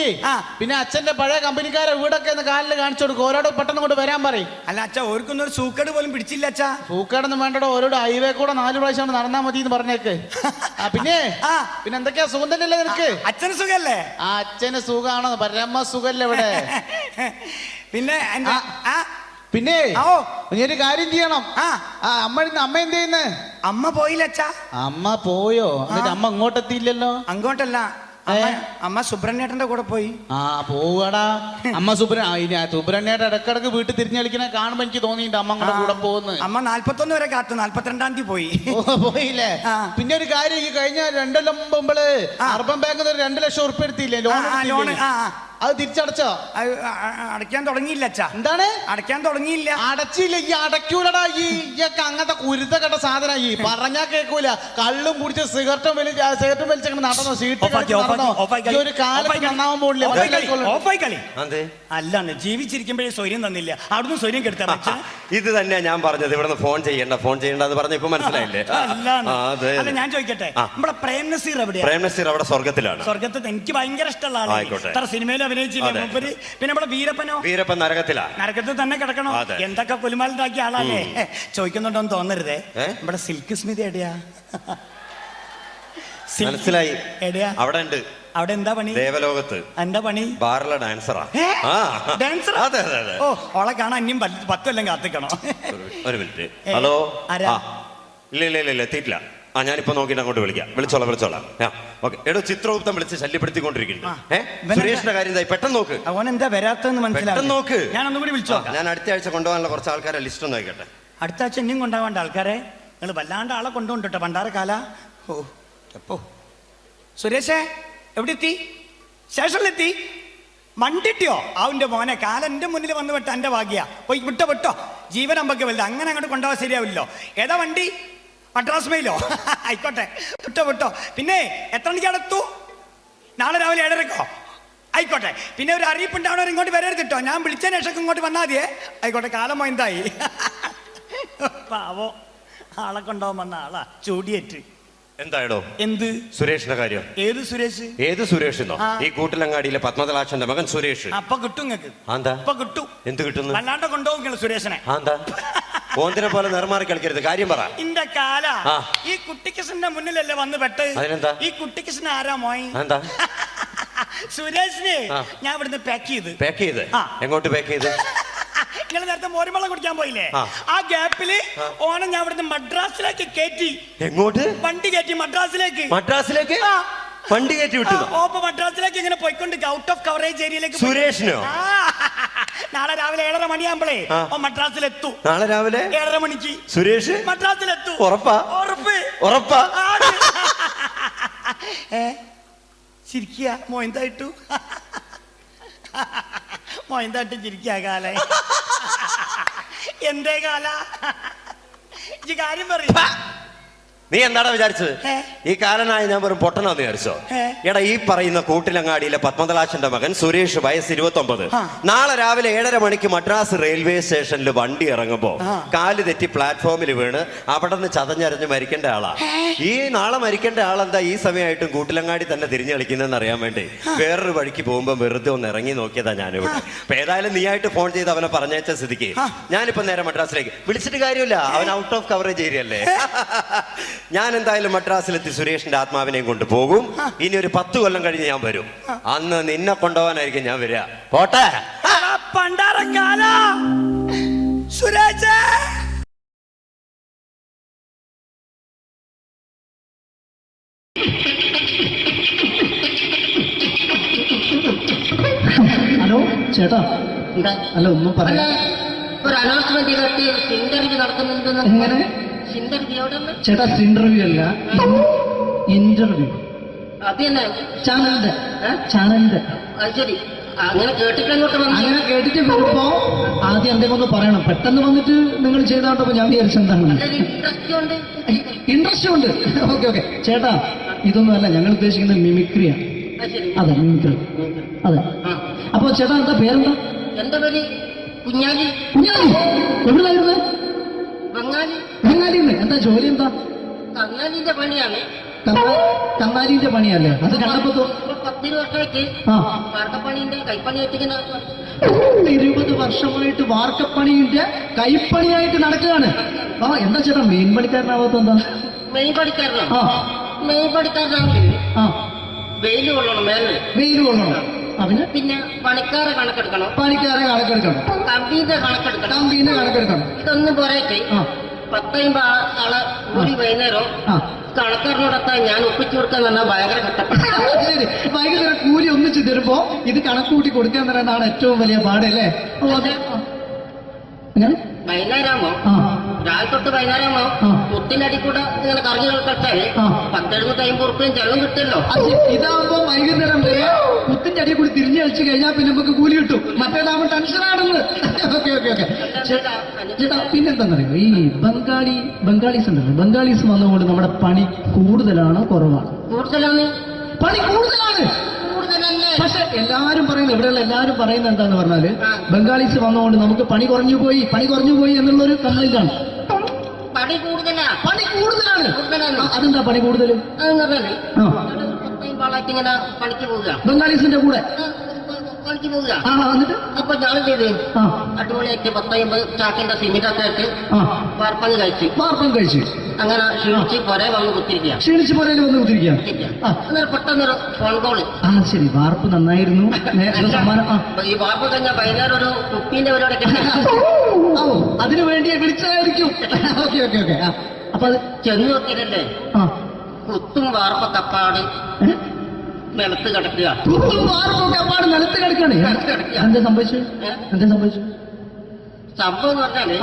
പിന്നെ അച്ഛന്റെ പഴയ കമ്പനിക്കാരെ വീടൊക്കെ ഒന്ന് കാലിൽ കാണിച്ചു കൊടുക്കും. ഓരോട് പെട്ടെന്ന് കൊണ്ട് വരാൻ പറയും. അല്ല അച്ഛാ, ഓർക്കൊന്നും ഒരു സൂക്കേട് പോലും പിടിച്ചില്ല അച്ഛാ. സൂക്കേടൊന്നും വേണ്ടോ, ഓരോ ഹൈവേ കൂടെ 4 പ്രാവശ്യം നടന്നാ മതി എന്ന് പറഞ്ഞേക്ക്. പിന്നെ എന്തൊക്കെയാ? സുഖം തന്നെയല്ലേ നിനക്ക്? അച്ഛന് സുഖല്ലേ? അച്ഛന് സുഖാണോ? പരമ സുഖല്ലേ ഇവിടെ? പിന്നെ നീ ഒരു കാര്യം ചെയ്യണം. അമ്മ എന്ത് ചെയ്യുന്നു? അമ്മ പോയില്ല അച്ഛാ. അമ്മ പോയോ? എന്നിട്ട് അമ്മ ഇങ്ങോട്ടെത്തിയില്ലല്ലോ. അങ്ങോട്ടല്ല, അമ്മ സുബ്രഹ്മണ്യേട്ടന്റെ കൂടെ പോയി. പോവാടാ. അമ്മ സുബ്രഹ്മണ്യേട്ടൻ ഇടക്കിടക്ക് വീട്ടിൽ തിരിഞ്ഞു കളിക്കണ കാണുമ്പോ എനിക്ക് തോന്നിയിട്ട് അമ്മ കൂടെ കൂടെ പോകുന്നു. അമ്മ 41 വരെ കാത്തു, 42-ാം തീയതി പോയി. പോയില്ലേ? പിന്നെ ഒരു കാര്യം, ഈ കഴിഞ്ഞ 2 കൊല്ലം മുമ്പ് അർബൻ ബാങ്കിൽ 2 ലക്ഷം ഉറുപ്പിക എടുത്തില്ലേ ലോൺ? അത് തിരിച്ചടച്ചോ? അടയ്ക്കാൻ തുടങ്ങിയില്ല അച്ഛാ. എന്താണ്? അടയ്ക്കാൻ തുടങ്ങിയില്ല. അടച്ചില്ല. ഈ അടയ്ക്കൂലടാ. ഈ അങ്ങനത്തെ കുരുത്ത കെട്ട സാധനം ഈ പറഞ്ഞാ കേൾക്കൂല. കള്ളും കുടിച്ച് സിഗരറ്റും വലിച്ചങ്ങനെ നടന്നോ? സീറ്റ് ഒരു കാലം നന്നാവാൻ പോകില്ല. അല്ലാണ്ട് ജീവിച്ചിരിക്കുമ്പോഴേ സ്വര്യം തന്നില്ല, അവിടുന്ന് സ്വര്യം കെടുത്താ. ഇത് തന്നെയാ ഞാൻ പറഞ്ഞത്. ഇവിടെ ഫോൺ ചെയ്യണ്ട എന്ന് പറഞ്ഞ ഇപ്പൊ മനസ്സിലായില്ലേ? അല്ല ഞാൻ ചോദിക്കട്ടെ, നമ്മുടെ പ്രേം നസീർ എവിടെയാ? പ്രേം നസീർ അവിടെ സ്വർഗത്തിലാണ്. സ്വർഗത്തിൽ എനിക്ക് ഭയങ്കര ഇഷ്ടമുള്ള ആളാണ്. സിനിമയിൽ അഭിനയിച്ചില്ലേ മൂപ്പര്? പിന്നെ നമ്മുടെ വീരപ്പൻ നരകത്തിൽ തന്നെ കിടക്കണോ? എന്തൊക്കെ കുലുമാലുണ്ടാക്കിയ ആളല്ലേ? ചോദിക്കുന്നുണ്ടോന്ന് തോന്നരുതേ. നമ്മുടെ സിൽക്ക് സ്മിത എവിടെയാ? മനസ്സിലായി. എവിടെയാ? അവിടെ ഉണ്ട്. അവിടെ എന്താ പണി? ദേവലോകത്ത്. എന്താ പണി? ബാറിലെ ഡാൻസറാ. ഡാൻസർ? അതെ അതെ അതെ. ഓ, ഓളെ കാണാൻ ഇനിയും 10 കൊല്ലം കാത്തിക്കണോ? ഒരു മിനിറ്റ്. ഹലോ. ആരാ? ഇല്ല ഇല്ല ഇല്ല എത്തിയിട്ടില്ല. ഞാനിപ്പോ നോക്കിയിട്ട് അങ്ങോട്ട് വിളിക്കാം. വിളിച്ചോളാം. ഓക്കെ. എടോ, ചിത്രഗുപ്തം വിളിച്ച് ശല്യപ്പെടുത്തിക്കൊണ്ടിരിക്കുന്നു. സുരേഷിന്റെ കാര്യം എന്തായി? പെട്ടെന്ന് നോക്ക്. അവൻ എന്താ വരാത്തെന്ന് മനസ്സിലാവും. നോക്ക്. ഞാൻ ഒന്നുകൂടി വിളിച്ചോ. ഞാൻ അടുത്ത ആഴ്ച കൊണ്ടുപോകാനുള്ള കുറച്ച് ആൾക്കാരെ ലിസ്റ്റ് ഒന്ന് ആയിക്കട്ടെ. അടുത്ത ആഴ്ച ഇനിയും കൊണ്ടുപോകേണ്ട ആൾക്കാരെ നിങ്ങൾ വല്ലാണ്ട് ആളെ കൊണ്ടുകൊണ്ടിട്ടോ പണ്ടാരക്കാല. ഓ എപ്പോ സുരേഷേ എവിടെ എത്തി? സ്റ്റേഷനിലെത്തി? മണ്ടിട്ടിയോ? അവന്റെ മോനെ കാലം എന്റെ മുന്നിൽ വന്ന് വിട്ട എന്റെ ഭാഗ്യ. പോയി വിട്ടോ ജീവൻ അമ്പക്ക് വലുത്. അങ്ങനെ അങ്ങോട്ട് കൊണ്ടുപോകാൻ ശരിയാവില്ലോ. ഏതാ വണ്ടി? മദ്രാസ് മെയിലോ? ആയിക്കോട്ടെ, വിട്ടോ. പിന്നെ എത്ര മണിക്ക് അടുത്തു? നാളെ രാവിലെ 7:30. ആയിക്കോട്ടെ. പിന്നെ ഒരു അറിയിപ്പുണ്ടാവണവർ ഇങ്ങോട്ട് വരരുതിട്ടോ. ഞാൻ വിളിച്ചതിന് ശേഷം ഇങ്ങോട്ട് വന്നാൽ മതിയേ. ആയിക്കോട്ടെ. കാലം മൊയന്തായി. പാവോ, ആളെ കൊണ്ടുപോകാൻ വന്ന ആളാ ചൂടിയേറ്റ്. എന്തായിടോ? എന്ത് സുരേഷിന്റെ കാര്യം? ഏത് സുരേഷ്? ഏത് സുരേഷ് എന്നോ? ഈ കൂട്ടിലങ്ങാടിയിലെ പത്മതലാക്ഷന്റെ മകൻ സുരേഷ്. അപ്പൊ കിട്ടും നിങ്ങൾക്ക്. എന്താ അപ്പൊ കിട്ടും? എന്ത് കിട്ടുന്നു? വല്ലാണ്ട് കൊണ്ടുപോകും സുരേഷിനെ. എന്താ ഓന്തിനെ പോലെ നിർമാറി കളിക്കരുത്, കാര്യം പറ. ഇന്റെ കാല ഈ കുട്ടിക്കൃഷ്ണന്റെ മുന്നിലല്ലേ വന്ന് പെട്ട്. അതിനെന്താ? ഈ കുട്ടിക്കൃഷ്ണൻ ആരാ മോയി? എന്താ? സുരേഷിനെ ഞാൻ ഇവിടുന്ന് പാക്ക് ചെയ്ത്. എങ്ങോട്ട് പാക്ക് ചെയ്ത്? നിങ്ങൾ നേരത്തെ മോരുമളം കുടിക്കാൻ പോയില്ലേ? ആ ഗ്യാപ്പില് ഓണം ഞാൻ ഇവിടുന്ന് മദ്രാസിലേക്ക് കയറ്റി. എങ്ങോട്ട്? വണ്ടി കയറ്റി മദ്രാസിലേക്ക്. വണ്ടി കയറ്റി വിട്ടു? ഓപ്പ മദ്രാസിലേക്ക് ഇങ്ങനെ പോയിക്കൊണ്ട് ഔട്ട് ഓഫ് കവറേജ് ഏരിയയിലേക്ക്. സുരേഷിനോ? നാളെ രാവിലെ 7:30 മണിയാകുമ്പോഴേ മദ്രാസിലെത്തു. നാളെ രാവിലെ 7:30 മണിക്ക് സുരേഷ് മദ്രാസിലെത്തു. ഉറപ്പാ? ചിരിക്കുക മോയന്തായിട്ടു. മോയന്തായിട്ട് ചിരിക്കുക കാല. എന്തേ കാല ഈ കാര്യം പറയും. നീ എന്താടാ വിചാരിച്ചത്? ഈ കാലനായ ഞാൻ വെറും പൊട്ടനാന്ന് വിചാരിച്ചോ? എടാ, ഈ പറയുന്ന കൂട്ടിലങ്ങാടിയിലെ പത്മതലാക്ഷന്റെ മകൻ സുരേഷ്, വയസ്സ് 29. നാളെ രാവിലെ 7:30 മണിക്ക് മദ്രാസ് റെയിൽവേ സ്റ്റേഷനിൽ വണ്ടി ഇറങ്ങുമ്പോ കാല് തെറ്റി പ്ലാറ്റ്ഫോമിൽ വീണ് അവിടെ നിന്ന് ചതഞ്ഞരഞ്ഞ് മരിക്കേണ്ട ആളാ. ഈ നാളെ മരിക്കേണ്ട ആളെന്താ ഈ സമയമായിട്ടും കൂട്ടിലങ്ങാടി തന്നെ തിരിഞ്ഞു കളിക്കുന്നതെന്ന് അറിയാൻ വേണ്ടി വേറൊരു വഴിക്ക് പോകുമ്പോ വെറുതെ ഒന്ന് ഇറങ്ങി നോക്കിയതാ ഞാനിവിടെ. അപ്പൊ ഏതായാലും നീ ആയിട്ട് ഫോൺ ചെയ്ത് അവനെ പറഞ്ഞയച്ച സ്ഥിതിക്ക് ഞാനിപ്പോ നേരെ മദ്രാസിലേക്ക് വിളിച്ചിട്ട് കാര്യമില്ല. അവൻ ഔട്ട് ഓഫ് കവറേജ് ഏരിയ അല്ലേ. ഞാൻ എന്തായാലും മദ്രാസിലെത്തി സുരേഷിന്റെ ആത്മാവിനെയും കൊണ്ട് പോകും. ഇനി ഒരു 10 കൊല്ലം കഴിഞ്ഞ് ഞാൻ വരും. അന്ന് നിന്നെ കൊണ്ടുപോകാനായിരിക്കും ഞാൻ വരിക. പോട്ടെ. സുരേഷ് ഹലോ ചേട്ടാ. അല്ല ഒന്നും പറയാ. ഒരു അനൗൺസ്മെന്റ് നടത്തി ഇന്റർവ്യൂ നടക്കുന്നുണ്ടെന്ന്. എങ്ങനെ? ചേട്ടാ, ഇന്റർവ്യൂ അല്ല, ഇന്റർവ്യൂ. അത് തന്നെ ചാനലിന്റെ. ശരി, അങ്ങനെ കേട്ടിട്ട് അങ്ങനെ കേട്ടിട്ട് വരുമ്പോ ആദ്യം എന്തെങ്കിലും ഒന്ന് പറയണം. പെട്ടെന്ന് വന്നിട്ട് നിങ്ങൾ ചെയ്താട്ടപ്പോ ഞാൻ വിചാരിച്ചെന്താണ് ഇൻട്രസ്റ്റ് ഉണ്ട്. ഓക്കെ. ചേട്ടാ, ഇതൊന്നും അല്ല, ഞങ്ങൾ ഉദ്ദേശിക്കുന്നത് മിമിക്രിയാണ്. അതെ, മിമിക്രി. അതെ. അപ്പൊ ചേട്ടാ, എന്താ പേരെന്താ? എന്റെ പേര് കുഞ്ഞാലി. എവിടെയായിരുന്നു? ബംഗാളിന്ന്. എന്താ ജോലി? എന്താ? കങ്ങാലിന്റെ പണിയാണ്. കങ്ങാലിന്റെ പണിയല്ലേ? അത് കണ്ടപ്പോ 10 വർഷമായിട്ട് വാർക്കപ്പണിന്റെ കൈപ്പണിയായിട്ട് 20 വർഷമായിട്ട് വാർക്കപ്പണിന്റെ കൈപ്പണിയായിട്ട് നടക്കുകയാണ്. എന്താ ചേട്ടാ മെയിൻ പണിക്കാരനാവാത്ത? എന്താ മെയിൻ പണിക്കാരനാണെങ്കിൽ വെയിൽ കൊള്ളണം. വെയിൽ കൊള്ളണം. അവന് പിന്നെ പണിക്കാരെ കണക്കെടുക്കണം. കമ്പീന്റെ കണക്കെടുക്കണം. ഇതൊന്നും പോരേക്ക് 10-50 ആളെ കൂടി വൈകുന്നേരം കണക്കാരനോടൊക്കെ ഞാൻ ഒപ്പിച്ചു കൊടുക്കാൻ പറഞ്ഞാൽ ഭയങ്കര കഷ്ടപ്പെട്ടു. വൈകുന്നേരം കൂലി ഒന്നിച്ച് തരുമ്പോ ഇത് കണക്കൂട്ടി കൊടുക്കാൻ തരാനാണ് ഏറ്റവും വലിയ പാടല്ലേ? വൈകുന്നേരമാകുമ്പോ രാവിലെ തൊട്ട് വൈകുന്നേരമാകുമ്പോ മുത്തിനടി കൂടെ ഇങ്ങനെ കറങ്ങി കളിച്ചാല് 10-70-50 ഉറുപ്പിയും ചെലവും കിട്ടുമല്ലോ. ഇതാകുമ്പോ വൈകുന്നേരം വരെ മുത്തിന്റെ അടി കൂടി തിരിഞ്ഞു കളിച്ചു കഴിഞ്ഞാൽ പിന്നെ നമുക്ക് കൂലി കിട്ടും. മറ്റേതാകുമ്പോ ടെൻഷനാണെന്ന്. ഓക്കെ. ചേട്ടാ, പിന്നെന്താന്നറിയോ, ഈ ബംഗാളീസ് ഉണ്ടല്ലോ, ബംഗാളീസ് വന്നുകൊണ്ട് നമ്മുടെ പണി കൂടുതലാണോ കുറവാണ്? പണി കൂടുതലാണ്. പക്ഷെ എല്ലാരും പറയുന്നത്, ഇവിടെയുള്ള എല്ലാരും പറയുന്നത് എന്താന്ന് പറഞ്ഞാല് ബംഗാളീസ് വന്നുകൊണ്ട് നമുക്ക് പണി കുറഞ്ഞു പോയി എന്നുള്ളൊരു കംപ്ലൈന്റ് ആണ്. പണി കൂടുതലാണ്. അതെന്താ പണി കൂടുതൽ? പണിക്ക് പോവുക ബംഗാളീസിന്റെ കൂടെ. പണിക്ക് പോവുക. എന്നിട്ട് അപ്പൊ ഞാൻ ചെയ്ത് ആ അടിപൊളിയായിട്ട് 10-50 ചാക്കിന്റെ സിമെന്റൊക്കെ ഇട്ട് ആ വാർപ്പങ്ങ് കഴിച്ചു. വാർപ്പം കഴിച്ചു അങ്ങനെ ക്ഷീണിച്ച് പുറേ വന്ന് കുത്തിരിക്കുക. ക്ഷീണിച്ച് പുറയിൽ വന്ന് കുത്തിരിക്കുക. അന്നേരം പെട്ടെന്നൊരു ഫോൺ കോള്. ശരി, വാർപ്പ് നന്നായിരുന്നു. സമ്മാനം ഈ വാർപ്പ് കഴിഞ്ഞ വൈകുന്നേരം ഒരു കുപ്പീന്റെ പരിപാടി അതിനു വേണ്ടി വിളിച്ചതായിരിക്കും. Okay okay okay. അപ്പൊ അത് ചെന്ന് നോക്കിയതല്ലേ കുത്തും വാർപ്പ കപ്പാട് നിലത്ത് കിടക്കുക. കുത്തും വാർപ്പൊക്കെ അപ്പാട് നിലത്ത് കിടക്കാണ്. എന്താ സംഭവിച്ചു? എന്താ സംഭവിച്ചു? സംഭവം എന്ന് പറഞ്ഞാല്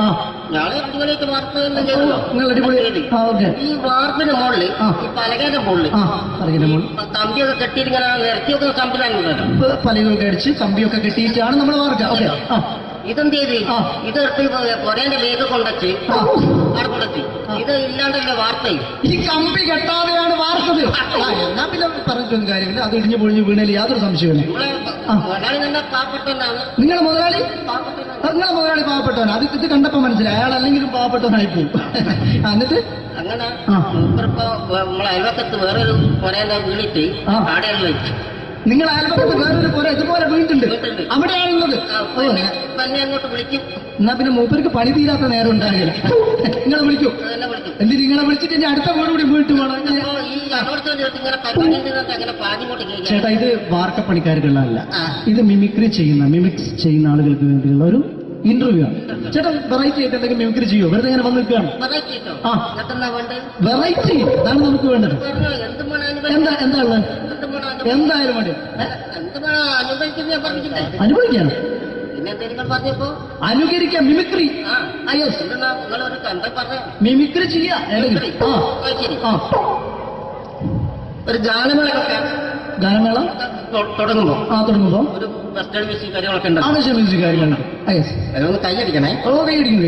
ഞാള് അടിപൊളിയായിട്ട് വാർപ്പ് എല്ലാം ചെയ്തല്ലോ. ഈ വാർപ്പിന്റെ മുകളില് ഈ പലകേന്റെ മുകളില് കമ്പിയൊക്കെ കെട്ടിയിങ്ങനെ നിരത്തിയൊക്കെ സംവിധാനം പലകൊക്കെ അടിച്ച് കമ്പിയൊക്കെ കെട്ടിയിട്ടാണ് നമ്മൾ വാർക്കുക. ഓക്കെ. ഇതെന്ത് ചെയ്ത് ഇതെടുത്ത് പൊരേന്റെ വേഗം കൊണ്ടച്ച് അവിടെ കൊണ്ടെത്തി. ഇത് ഇല്ലാണ്ടല്ലേ വാർത്തയും. ഈ കമ്പി കെട്ടാതെയാണ് വാർത്തത്. എന്നാ പിന്നെ പറഞ്ഞിട്ടൊന്നും കാര്യമില്ല. അത് ഇടിഞ്ഞു പൊളിഞ്ഞു വീണേൽ യാതൊരു സംശയമില്ല. മുതലാളി തന്നെ പാവപ്പെട്ടവനാണ്. നിങ്ങളെ മുതലാളി പാവപ്പെട്ടവനാണ്. അത് ഇത് കണ്ടപ്പോ മനസ്സിലായി. അയാൾ അല്ലെങ്കിലും പാവപ്പെട്ടവനായി പോകും. എന്നിട്ട് അങ്ങനെ ഇപ്പൊ നമ്മളെ അയൽവക്കത്ത് വേറൊരു പൊരേന്റെ വീണിട്ട് ആടെയാണ് വെച്ചു. നിങ്ങൾ അയൽപക്കത്ത് വേറൊരു പോലെ ഇതുപോലെ വീട്ടുണ്ട്, അവിടെയാണുള്ളത്. അങ്ങോട്ട് വിളിക്കും. എന്നാ പിന്നെ മൂപ്പർക്ക് പണി തീരാത്ത നേരം ഉണ്ടാകില്ല. നിങ്ങളെ വിളിക്കും. എന്തിന് നിങ്ങളെ വിളിച്ചിട്ട് ഇനി അടുത്ത വീട് കൂടി വീട്ടു പോകണം. ചേട്ടാ, ഇത് വാർക്കപ്പണിക്കാർക്കുള്ളതല്ല. ഇത് മിമിക്സ് ചെയ്യുന്ന ആളുകൾക്ക് വേണ്ടിയുള്ള ഒരു ഇന്റർവ്യൂ ആണ്. ചേട്ടാ, വെറൈറ്റി ആയിട്ട് എന്തെങ്കിലും മിമിക്രി ചെയ്യുമോ? വെറുതെ ഇങ്ങനെ വന്ന് നിൽക്കുകയാണ്. വെറൈറ്റി അതാണ് നമുക്ക് വേണ്ടത്. എന്താ ഉള്ളത്? എന്തായാലും മതി. അനുഭവിക്കാണ്, അനുകരിക്കാം. മിമിക്രി മിമിക്രി ചെയ്യാം. ഒരു ഗാനമേള തുടങ്ങുമ്പോ ഒരു വെസ്റ്റേൺ മ്യൂസിക് കാര്യങ്ങളൊക്കെ ഉണ്ട്. മ്യൂസിക് കാര്യങ്ങളുണ്ട്. അതൊന്ന് കൈയടിക്കണേ. കൈയടിക്കും.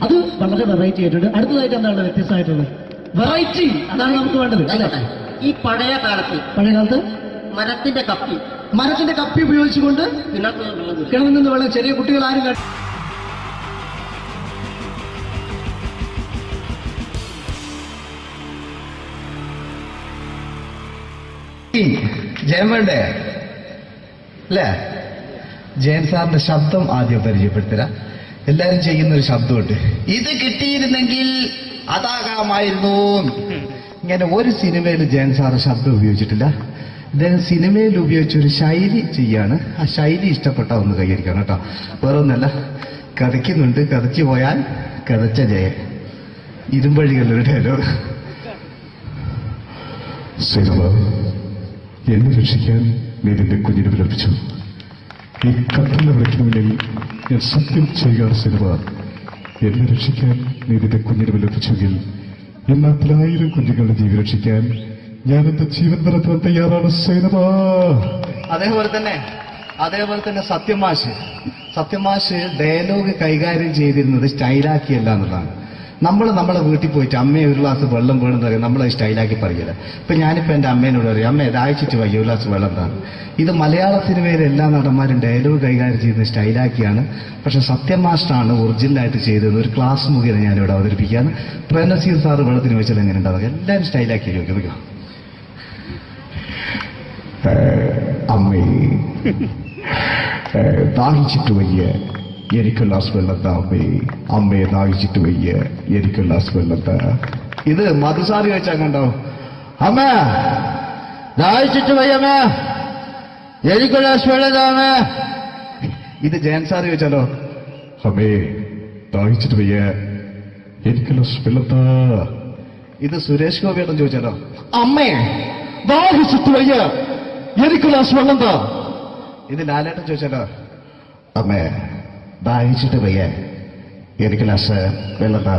അത് വളരെ വെറൈറ്റി ആയിട്ടുണ്ട്. അടുത്തതായിട്ട് എന്താണ് വ്യത്യസ്തമായിട്ടുള്ളത്? വെറൈറ്റി അതാണ് നമുക്ക് വേണ്ടത്. ഈ പഴയ കാലത്ത് മരത്തിന്റെ കപ്പി ഉപയോഗിച്ചുകൊണ്ട് കിണറിൽ നിന്ന് വെള്ളം ചെറിയ കുട്ടികൾ ആരും ജയമണ്ടേ അല്ലേ? ജയൻ സാറിന്റെ ശബ്ദം ആദ്യം പരിചയപ്പെടുത്തല. എല്ലാരും ചെയ്യുന്ന ഒരു ശബ്ദമുണ്ട്. ഇത് കിട്ടിയിരുന്നെങ്കിൽ അതാകാമായിരുന്നു. ഇങ്ങനെ ഒരു സിനിമയിൽ ജയൻ സാറ് ശബ്ദം ഉപയോഗിച്ചിട്ടില്ല. ഇദ്ദേഹം സിനിമയിൽ ഉപയോഗിച്ച ഒരു ശൈലി ചെയ്യാണ്. ആ ശൈലി ഇഷ്ടപ്പെട്ട ഒന്ന് കൈകരിക്കണം കേട്ടോ. വേറൊന്നല്ല, കഥയ്ക്കുന്നുണ്ട്. കഥച്ചു പോയാൽ കഥച്ച ജയൻ. ഇരുമ്പഴികളുടെ ഡയലോഗ്. സിനിമ എന്നെ രക്ഷിക്കാൻ നീ നിന്റെ കുഞ്ഞിനെ വിലപിച്ചു. ഈ കത്തുന്ന വിളക്കിന് മുന്നിൽ ഞാൻ സത്യം ചെയ്യുകയാണ് സിനിമ. എന്നെ രക്ഷിക്കാൻ നീ നിന്റെ കുഞ്ഞിനെ വിലപിച്ചെങ്കിൽ എന്നാൽ 1000 കുഞ്ഞുങ്ങളുടെ ജീവൻ രക്ഷിക്കാൻ ഞാൻ എന്റെ ജീവൻ നടത്താൻ തയ്യാറാണ് സിനിമ. അതേപോലെ തന്നെ സത്യമാഷ് ഡയലോഗ് കൈകാര്യം ചെയ്തിരുന്നത് സ്റ്റൈലാക്കിയല്ല എന്നുള്ളതാണ്. നമ്മളെ വീട്ടിൽ പോയിട്ട് അമ്മയെ ഒരു ഗ്ലാസ് വെള്ളം വേണമെന്ന് പറയും. നമ്മളത് സ്റ്റൈലാക്കി പറയില്ല. ഇപ്പൊ ഞാനിപ്പോ എന്റെ അമ്മേനോട് പറയും, അമ്മ ദാഹിച്ചിട്ട് വയ്യ ഒരു ഗ്ലാസ് വെള്ളം എന്താണ്. ഇത് മലയാള സിനിമയിലെ എല്ലാ നടന്മാരും ഡയലോഗ് കൈകാര്യം ചെയ്യുന്നത് സ്റ്റൈലാക്കിയാണ്. പക്ഷെ സത്യം മാസ്റ്ററാണ് ഒറിജിനലായിട്ട് ചെയ്തത്. ഒരു ക്ലാസ് മുഖേന ഞാനിവിടെ അവതരിപ്പിക്കുകയാണ്. പ്രേംനസീർ സാറ് വെള്ളത്തിന് വെച്ചാൽ എങ്ങനെ ഉണ്ടാവുക? എല്ലാവരും സ്റ്റൈലാക്കി ചോദിക്കുക. അമ്മേ ദാഹിച്ചിട്ട് വയ്യ എനിക്ക് ഗ്ലാസ് വെള്ളം താ. അമ്മയെ ദാഹിച്ചിട്ട് വയ്യ എനിക്ക് ഗ്ലാസ് വെള്ളം താ. ഇത് മധുസാരി വെച്ചാൽ കണ്ടോ? അമ്മ ദാഹിച്ചിട്ട് വയ്യമ്മ എനിക്ക് ഗ്ലാസ് വെള്ളം താമ. ഇത് ജയൻ സാറി വെച്ചാലോ? അമ്മേ ദാഹിച്ചിട്ട് വയ്യ എനിക്ക് ഗ്ലാസ് വെള്ളം താ. ഇത് സുരേഷ് ഗോപിയോടും ചോദിച്ചാലോ? അമ്മേ ദാഹിച്ചിട്ട് വയ്യ എനിക്ക് ഗ്ലാസ് വെള്ളം താ. ഇത് ലാലേട്ടൻ ചോദിച്ചാലോ? അമ്മേ ദാഹിച്ചിട്ട് വയ്യ എനിക്ക് ഗ്ലാസ് വെള്ളം താ.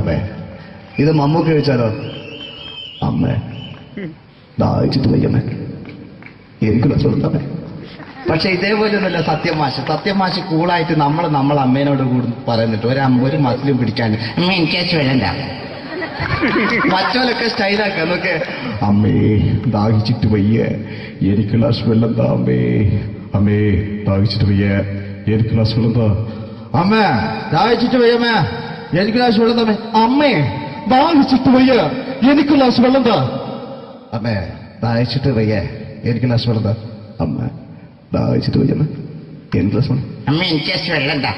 ഇത് മമ്മൂക്ക് ചോദിച്ചാലോ? അമ്മ ദാഹിച്ചിട്ട് വയ്യമ്മേ എനിക്കുള്ള സുഹൃത്തമ്മേ. പക്ഷെ ഇതേപോലെ ഒന്നല്ല സത്യമാശ് കൂളായിട്ട് നമ്മളെ അമ്മേനോട് കൂടി പറയുന്നിട്ട് ഒരു മസിലും പിടിക്കാൻ അമ്മ എനിക്ക് വേണ്ട മറ്റോലൊക്കെ സ്റ്റൈലാക്കാം എന്നൊക്കെ. അമ്മേ ദാഹിച്ചിട്ട് വയ്യ എനിക്ക് ഗ്ലാസ് വെള്ളം താ അമ്മേ ദാഹിച്ചിട്ട് വയ്യ എനിക്ക് ഗ്ലാസ് വെള്ളം താ അമ്മേ ദാഹിച്ചിട്ട് വയ്യമ്മേ എനിക്ക് ഗ്ലാസ് വെള്ളം താ അമ്മേ ദാഹിച്ചിട്ട് വയ്യ എനിക്ക് ഗ്ലാസ് വെള്ളം താ അമ്മേ ദാഹിച്ചിട്ട് വയ്യ എനിക്ക് ഗ്ലാസ് വെള്ളം താ അമ്മ ദാഹിച്ചിട്ട് വയ്യമ്മ എനിക്ക് ഗ്ലാസ് വെള്ളം അമ്മ എനിക്ക് വെള്ളം താ.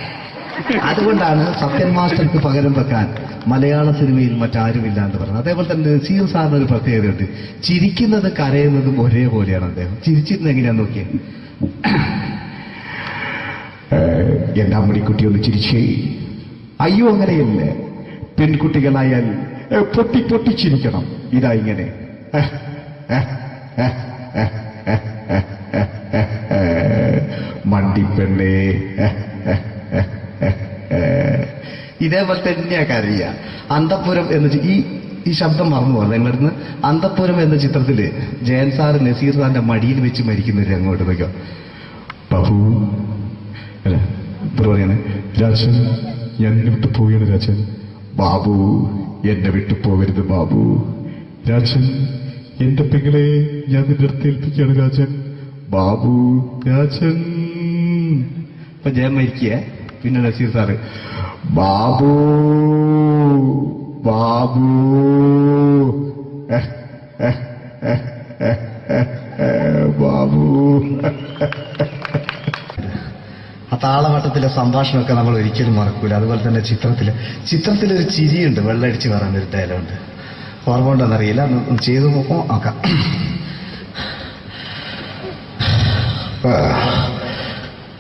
അതുകൊണ്ടാണ് സത്യൻ മാസ്റ്റർക്ക് പകരം വെക്കാൻ മലയാള സിനിമയിൽ മറ്റാരുമില്ല എന്ന് പറയുന്നത്. അതേപോലെ തന്നെ നസീർ സാറിന് ഒരു പ്രത്യേകതയുണ്ട്. ചിരിക്കുന്നത് കരയുന്നതും ഒരേപോലെയാണ് അദ്ദേഹം. ചിരിച്ചിരുന്ന എങ്ങനെയാന്ന് നോക്കിയേ. എന്റെ അമ്മടിക്കുട്ടി ഒന്ന് ചിരിച്ചേ. അയ്യോ അങ്ങനെയല്ലേ, പെൺകുട്ടികളായാൽ പൊട്ടി പൊട്ടിച്ചിരിക്കണം. ഇതാ ഇങ്ങനെ മണ്ടിപ്പെണ്ണേ. ഇതേപോലെ തന്നെയാ കരയ. അന്തപ്പുരം എന്ന ഈ ശബ്ദം മറന്നു പോകുന്നത് നിങ്ങളിരുന്ന്. അന്തപ്പുരം എന്ന ചിത്രത്തില് ജയൻ സാർ നസീർ സാറിന്റെ മടിയിൽ വെച്ച് മരിക്കുന്നവര് അങ്ങോട്ട് നോക്കോ. ബാബു അല്ല പറയാണ് രാജൻ ഞാൻ എന്നെ വിട്ടു പോവുകയാണ് രാജൻ. ബാബു എന്നെ വിട്ടു പോകരുത് ബാബു. രാജൻ എന്റെ പെങ്ങളെ ഞാൻ നിന്റെ അടുത്ത് ഏൽപ്പിക്കുകയാണ് രാജൻ. ബാബു രാജൻ ഇപ്പൊ ജയൻ മരിക്കുക. പിന്നെ നസീർ സാറ് ബാബു ബാബു ബാബു. ആ താളവട്ടത്തിലെ സംഭാഷണമൊക്കെ നമ്മൾ ഒരിക്കലും മറക്കൂല. അതുപോലെ തന്നെ ചിത്രത്തിലൊരു ചിരിയുണ്ട്, വെള്ളടിച്ച് പറയാനൊരു ഡയലോഗുണ്ട്. ഓർമ്മ ഉണ്ടെന്നറിയില്ല, ചെയ്തു നോക്കാം.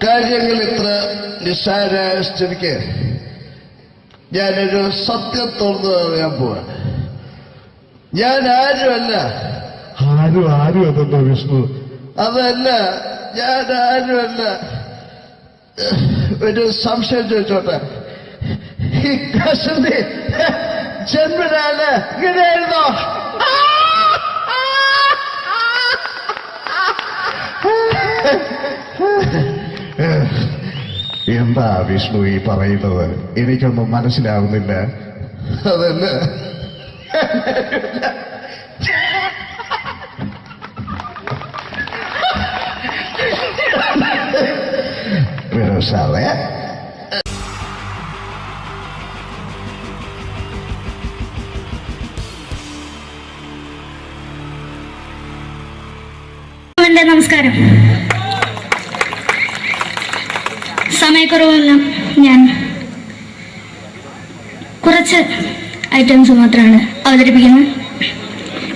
കാര്യങ്ങൾ ഇത്ര നിസ്സാരമായ സ്ഥിതിക്ക് ഞാനൊരു സത്യം തുറന്നു പറയാൻ പോവാണ്. ഞാൻ ആരുമല്ല. ആരും അതല്ലോ വിഷ്ണു. അതല്ല, ഞാൻ ആരുമല്ല. ഒരു സംശയം ചോദിച്ചോട്ടെ, ഈ കസന്തി ജന്മനാണ് ഇങ്ങനെയായിരുന്നോ? എന്താ വിഷ്ണു ഈ പറയുന്നത്? എനിക്കൊന്നും മനസ്സിലാവുന്നില്ല. അതല്ല, സാറേ നമസ്കാരം. സമയക്കുറവെല്ലാം ഞാൻ കുറച്ച് ഐറ്റംസ് മാത്രമാണ് അവതരിപ്പിക്കുന്നത്.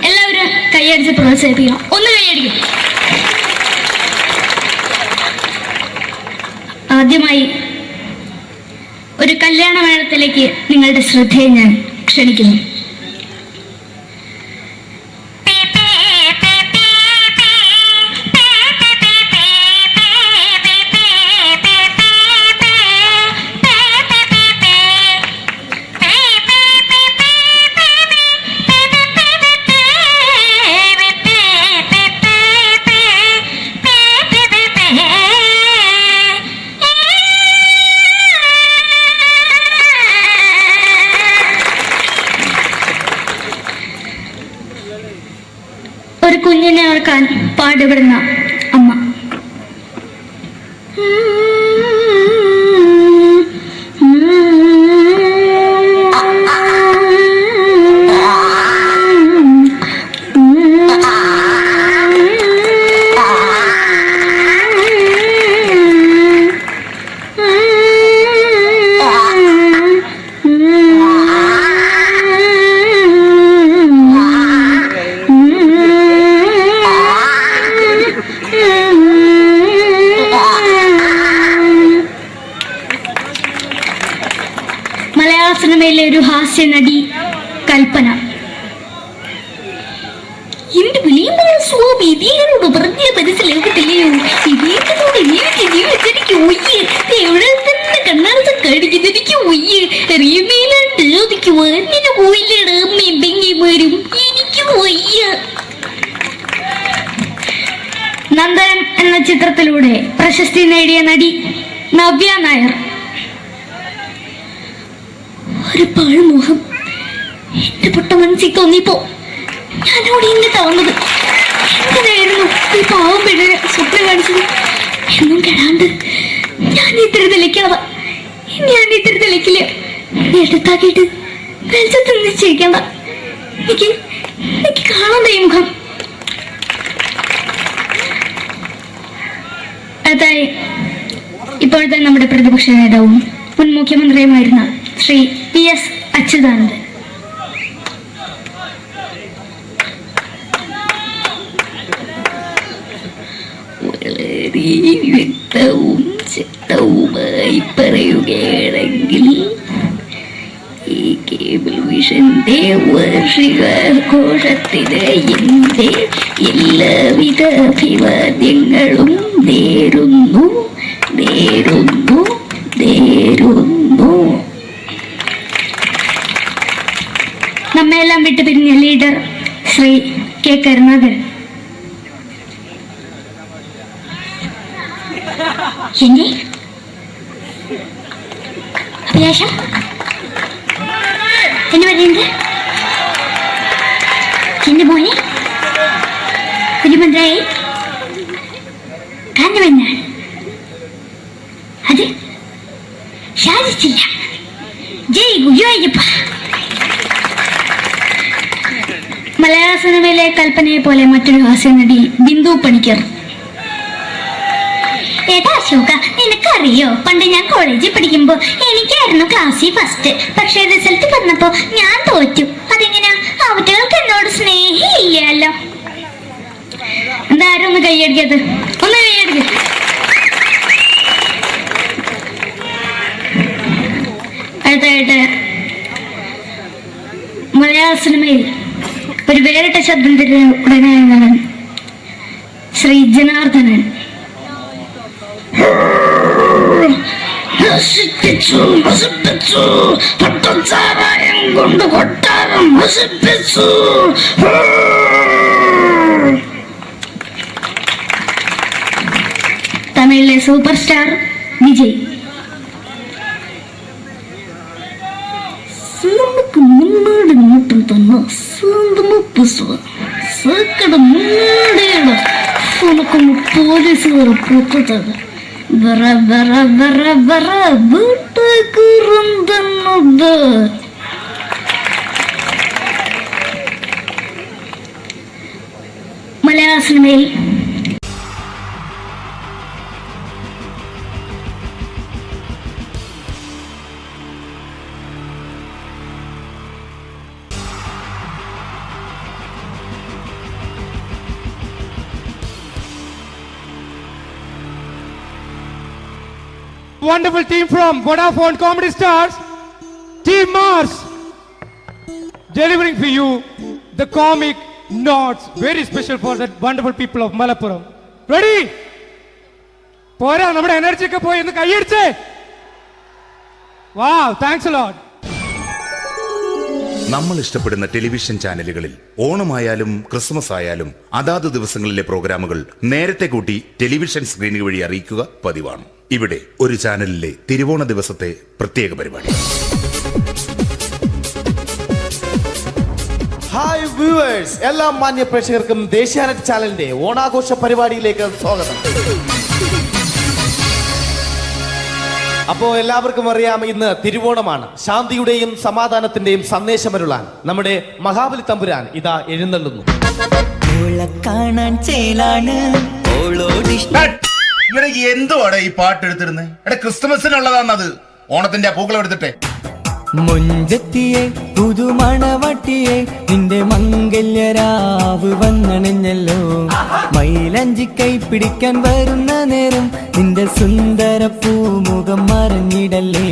എല്ലാവരും കൈയടിച്ച് പ്രോത്സാഹിപ്പിക്കണം. ഒന്ന് കൈയടിക്കും. ആദ്യമായി ഒരു കല്യാണ മേളത്തിലേക്ക് നിങ്ങളുടെ ശ്രദ്ധയെ ഞാൻ ക്ഷണിക്കുന്നു. ഒരു കുഞ്ഞിനെ ഓർക്കാൻ പാടുപെടുന്ന അമ്മ. മലയാള സിനിമയിലെ ഒരു ഹാസ്യ നടി കൽപ്പന. എന്റെ വിളിയുമ്പോൾ സ്വാമി ഇതിനോട് പറഞ്ഞ മനസ്സിലാക്കത്തില്ലയോ? ഇതിനോട് എനിക്ക് ജീവിച്ചിരിക്കും ഒയ്യ്. എവിടെ തന്നെ കണ്ണാടത്ത് കടിക്കുന്നതിരിക്കും ഒയ്യ്. റിയമയിലാണ്ട് ചോദിക്കുവാൻ നിന്നെ പോയില്ലേടാ അമ്മയും പെങ്ങന്മാരും. എനിക്ക് ചിത്രത്തിലൂടെ പ്രശസ്തി നേടിയ നടി നവ്യ നായർ. ഒരു പാഴ്മോഹം എന്റെ പൊട്ട മനസ്സിൽ തോന്നിയപ്പോ ഞാനോട് ഇന്നിട്ടാ വന്നത്. എന്തിനായിരുന്നു ഈ പാവം പെണ്ണിനെ സ്വപ്നം കാണിച്ചത്? എന്നും കെടാണ്ട് ഞാൻ ഇത്തിരി തെളിക്കാതെ ഞാൻ ഇത്തിരി തെളിക്കില്ല. എടുത്താക്കിയിട്ട് വെളിച്ചത്തിൽ നിശ്ചയിക്കണ്ട. എനിക്ക് കാണാൻ ഈ മുഖം. അതായി ഇപ്പോഴത്തെ നമ്മുടെ പ്രതിപക്ഷ നേതാവും മുൻ മുഖ്യമന്ത്രിയുമായിരുന്ന ശ്രീ PS അച്യുതാനന്ദൻ. വളരെ വ്യക്തവും ശക്തവുമായി പറയുകയാണെങ്കിൽ ഈ കേബിൾ വിഷന്റെ വാർഷികാഘോഷത്തിന് എന്റെ എല്ലാവിധ അഭിവാദ്യങ്ങളും നേരുന്നു. നമ്മെല്ലാം വിട്ടുപിരിഞ്ഞ ലീഡർ ശ്രീ K. കരുണാകരൻ. എന്റെ അഭിലാഷം എന്ന് പറയുന്നത് എന്റെ മോനെ കുഞ്ഞുമന്ത്രായി കാണുമെന്നാണ്. അത് സാധിച്ചില്ല. ജയ് ഗുരുവായൂരപ്പ. മലയാള സിനിമയിലെ കൽപ്പനയെ പോലെ മറ്റൊരു ഹാസ്യ നടി ബിന്ദു പണിക്കർ. ഏട്ടാ അശോക, നിനക്കറിയോ പണ്ട് ഞാൻ കോളേജിൽ പഠിക്കുമ്പോ എനിക്കായിരുന്നു ക്ലാസ്സിൽ ഫസ്റ്റ്. പക്ഷെ റിസൾട്ട് വന്നപ്പോ ഞാൻ തോറ്റു. അതെങ്ങനെയാ? അവറ്റകൾക്ക് എന്നോട് സ്നേഹമില്ലല്ലോ. എന്താരും ഒന്ന് കൈയടിക്കത്? ഒന്ന് കൈയടിക്ക. അടുത്തായിട്ട് മലയാള സിനിമയിൽ ഒരു വേറിട്ട ശബ്ദത്തിന്റെ ഉടനായ ശ്രീ ജനാർദ്ദനൻ. കൊണ്ട് കൊട്ടാരം നശിപ്പിച്ചു. തമിഴിലെ സൂപ്പർ സ്റ്റാർ വിജയ്. നമുക്ക് മുന്നോടി നോട്ടം തന്നെ സ്വന്തമാ പുസ്തകം സക്കട മുന്നോടിയാണ്. നമുക്കൊന്ന് പോലീസുകാർ പൊത്തത് ബറ ബറ ബറ ബറ വീട്ടുകുറുന്നത്. മലയാള സിനിമയിൽ wonderful team from Vodafone Comedy Stars, Team Mars, delivering for you the comic notes, very special for the wonderful people of Malappuram. Ready? Pora, nammade energy ke poi ennu kai ediche. Wow, thanks a lot. നമ്മൾ ഇഷ്ടപ്പെടുന്ന television ചാനലുകളിൽ ഓണമായാലും Christmas ആയാലും അതാത് ദിവസങ്ങളിലെ പ്രോഗ്രാമുകൾ നേരത്തെ കൂട്ടി television സ്ക്രീനുകൾ വഴി അറിയിക്കുക പതിവാണ്. ഇവിടെ ഒരു ചാനലിലെ തിരുവോണ ദിവസത്തെ പ്രത്യേക പരിപാടി. ഹായ് വ്യൂവേഴ്സ്, എല്ലാ മാന്യ പ്രേക്ഷകർക്കും ദേശീയാനെറ്റ് ചാനലിന്റെ ഓണാഘോഷ പരിപാടിയിലേക്ക് സ്വാഗതം. അപ്പോ എല്ലാവർക്കും അറിയാം, ഇന്ന് തിരുവോണമാണ്. ശാന്തിയുടെയും സമാധാനത്തിന്റെയും സന്ദേശമരുളാൻ നമ്മുടെ മഹാബലി തമ്പുരാൻ ഇതാ എഴുന്നള്ളുന്നു. എന്തുവാടെ ഈ പാട്ട് എടുത്തിരുന്നത്? ക്രിസ്മസിനുള്ളതാണത്. ഓണത്തിന്റെ പൂക്കളം എടുത്തിട്ടെ. മുഞ്ചത്തിയെ പുതുമണവട്ടിയെ നിന്റെ മംഗല്യരാവ് വന്നണഞ്ഞല്ലോ. മൈലഞ്ചി കൈ പിടിക്കാൻ വരുന്ന നേരം നിന്റെ സുന്ദര പൂമുഖം മറിഞ്ഞിടല്ലേ.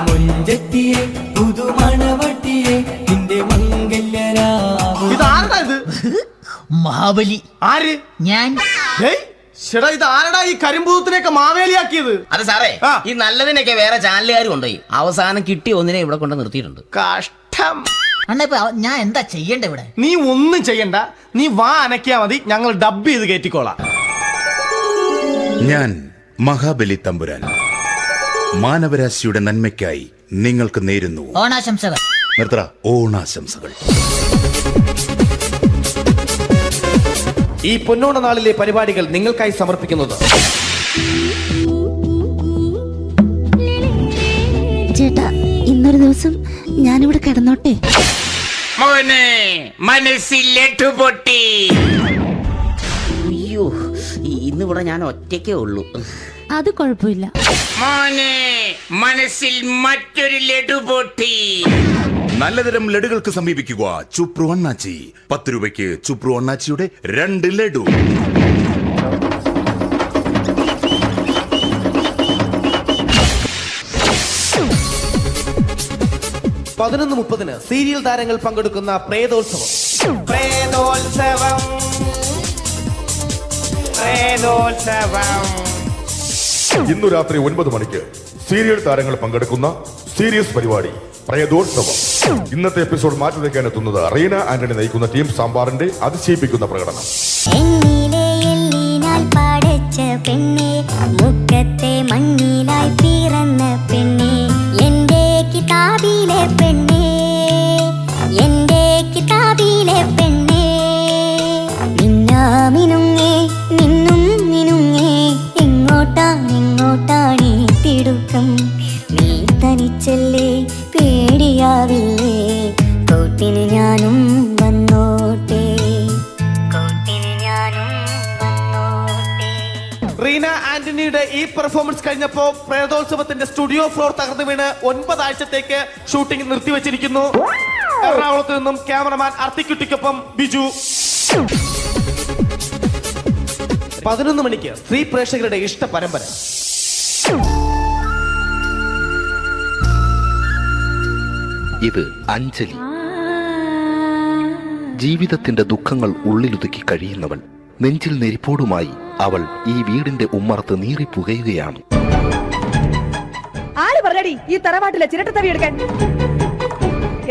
മുഞ്ചത്തിയെ പുതുമണവട്ടിയെ നിന്റെ മംഗല്യരാവ്. ഇതാരടാ ഇത്? മഹാബലി. ആര്? ഞാൻ. ചേട്ടാ, ഇത് ആരടാ ഈ കരിമ്പൂത്തിനെയൊക്കെ മാവേലിയാക്കിയത്? അത് സാറേ, ഈ നല്ലതിനൊക്കെ വേറെ ചാനലുകാർ കൊണ്ടുപോയി അവസാനം കിട്ടി ഒന്നിനെ ഇവിടെ കൊണ്ട് നിർത്തിയിട്ടുണ്ട്. കഷ്ടം. അണ്ണ ഇപ്പൊ ഞാൻ എന്താ ചെയ്യണ്ട ഇവിടെ? നീ ഒന്നും ചെയ്യണ്ട, നീ വാ അനക്കിയാ മതി, ഞങ്ങൾ ഡബ് ചെയ്ത് കയറ്റിക്കോളാം. ഞാൻ മഹാബലി തമ്പുരാൻ മാനവരാശിയുടെ നന്മയ്ക്കായി നിങ്ങൾക്ക് നേരുന്നു ഓണാശംസകൾ. നിർത്തറ ഓണാശംസകൾ. ഈ പൊന്നോണ നാളിലെ പരിപാടികൾ നിങ്ങൾക്കായി സമർപ്പിക്കുന്നത് ചേട്ടാ, ഇന്നൊരു ദിവസം ഞാനിവിടെ കിടന്നോട്ടെ? മോനെ മനസ്സിൽ പൊട്ടി. അയ്യോ, ഇന്നിവിടെ ഞാൻ ഒറ്റയ്ക്കേ ഉള്ളൂ. അത് കുഴപ്പമില്ല. മോനെ മനസ്സിൽ മറ്റൊരു ലഡു പൊട്ടി. നല്ലതരം ലഡുകൾക്ക് സമീപിക്കുക ചുപ്രു അണ്ണാച്ചി. 10 രൂപയ്ക്ക് ചുപ്രു അണ്ണാച്ചിയുടെ 2 ലഡു. പതിനൊന്ന് 30 സീരിയൽ താരങ്ങൾ പങ്കെടുക്കുന്ന പ്രേതോത്സവം. ഇന്നു രാത്രി 9 മണിക്ക് സീരിയൽ താരങ്ങൾ പങ്കെടുക്കുന്ന സീരിയസ് പരിപാടി പ്രേതോത്സവം. ഇന്നത്തെ എപ്പിസോഡ് മാറ്റി വയ്ക്കാൻ എത്തുന്നത് റീന ആന്റണി നയിക്കുന്ന ടീം സാമ്പാറിന്റെ അതിശയിപ്പിക്കുന്ന പ്രകടനം. മുക്കത്തെ മണ്ണിലായി പിറന്ന പെണ്ണേ, എന്റെ കിതാബിലെ പെണ്ണേ, എന്റെ കിതാബിലെ പെണ്ണേ, മിന്നാമിനുങ്ങേ നിന്നും മിനുങ്ങേ, എങ്ങോട്ടാണെങ്ങോട്ടാണീ തിടുക്കം, നീ തനിച്ചല്ലേ പേടിയാവില്ലേ, കൂട്ടിന് ഞാനും വന്നോട്ടെ, കൂട്ടിന് ഞാനും വന്നോട്ടെ. റീന ആന്റണിയുടെ ഈ പെർഫോമൻസ് കഴിഞ്ഞപ്പോ പ്രേതോത്സവത്തിന്റെ സ്റ്റുഡിയോ ഫ്ലോർ തകർന്നു വീണ് 9 ആഴ്ചത്തേക്ക് ഷൂട്ടിംഗ് നിർത്തിവെച്ചിരിക്കുന്നു. എറണാകുളത്ത് നിന്നും ക്യാമറമാൻ അർത്തിക്കുട്ടിക്കൊപ്പം ബിജു. 11 മണിക്ക് സ്ത്രീ പ്രേക്ഷകരുടെ ഇഷ്ട പരമ്പര. ഇത് അഞ്ജലി. ജീവിതത്തിന്റെ ദുഃഖങ്ങൾ ഉള്ളിലൊതുക്കി കഴിയുന്നവൾ. നെഞ്ചിൽ നെരിപ്പോടുമായി അവൾ ഈ വീടിന്റെ ഉമ്മറത്ത് നീറിപ്പുകയുകയാണ്. ആര് പറഞ്ഞടി ഈ തറവാട്ടിലെ ചിരട്ട തവി എടുക്കാൻ?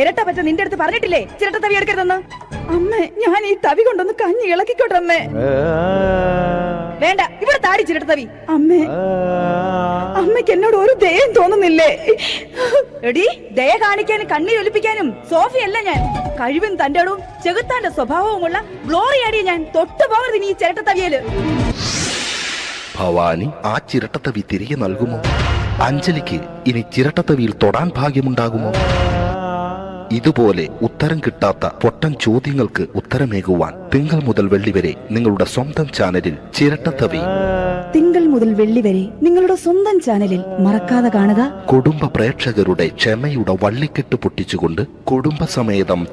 ഇരട്ട പറ്റ നിന്റെ അടുത്ത് പറഞ്ഞിട്ടില്ലേ ചിരട്ട തവി എടുക്കരുതെന്ന്? അമ്മേ, ഞാൻ ഈ തവി കൊണ്ടൊന്ന് കഞ്ഞി ഇളക്കിക്കോട്ടെ അമ്മേ. വേണ്ട, ഇവിടെ താടി ചിരട്ട തവി. അമ്മേ, അമ്മയ്ക്ക് എന്നോട് ഒരു ദയം തോന്നുന്നില്ലേ? എടി, ദയ കാണിക്കാനും കണ്ണീരൊലിപ്പിക്കാനും സോഫിയല്ല ഞാൻ. കഴിവും തന്റെ ഇടവും ചെകുത്താന്റെ സ്വഭാവവുമുള്ള ഗ്ലോറിയാടിയ ഞാൻ. തൊട്ടു പോകരുത് നീ ചിരട്ട തവിയല്. ഭവാനി ആ ചിരട്ടത്തവി തിരികെ നൽകുമോ? അഞ്ജലിക്ക് ഇനി ചിരട്ടത്തവിയിൽ തൊടാൻ ഭാഗ്യമുണ്ടാകുമോ? ഇതുപോലെ ഉത്തരം കിട്ടാത്ത പൊട്ടൻ ചോദ്യങ്ങൾക്ക് ഉത്തരമേകുവാൻ തിങ്കൾ മുതൽ വെള്ളി വരെ നിങ്ങളുടെ സ്വന്തം ചാനലിൽ ചിരട്ടത്തവി. തിങ്കൾ മുതൽ വെള്ളി വരെ നിങ്ങളുടെ സ്വന്തം ചാനലിൽ മറക്കാതെ കാണുക. കുടുംബ പ്രേക്ഷകരുടെ ക്ഷമയുടെ വള്ളിക്കെട്ട് പൊട്ടിച്ചുകൊണ്ട് കുടുംബസമേതം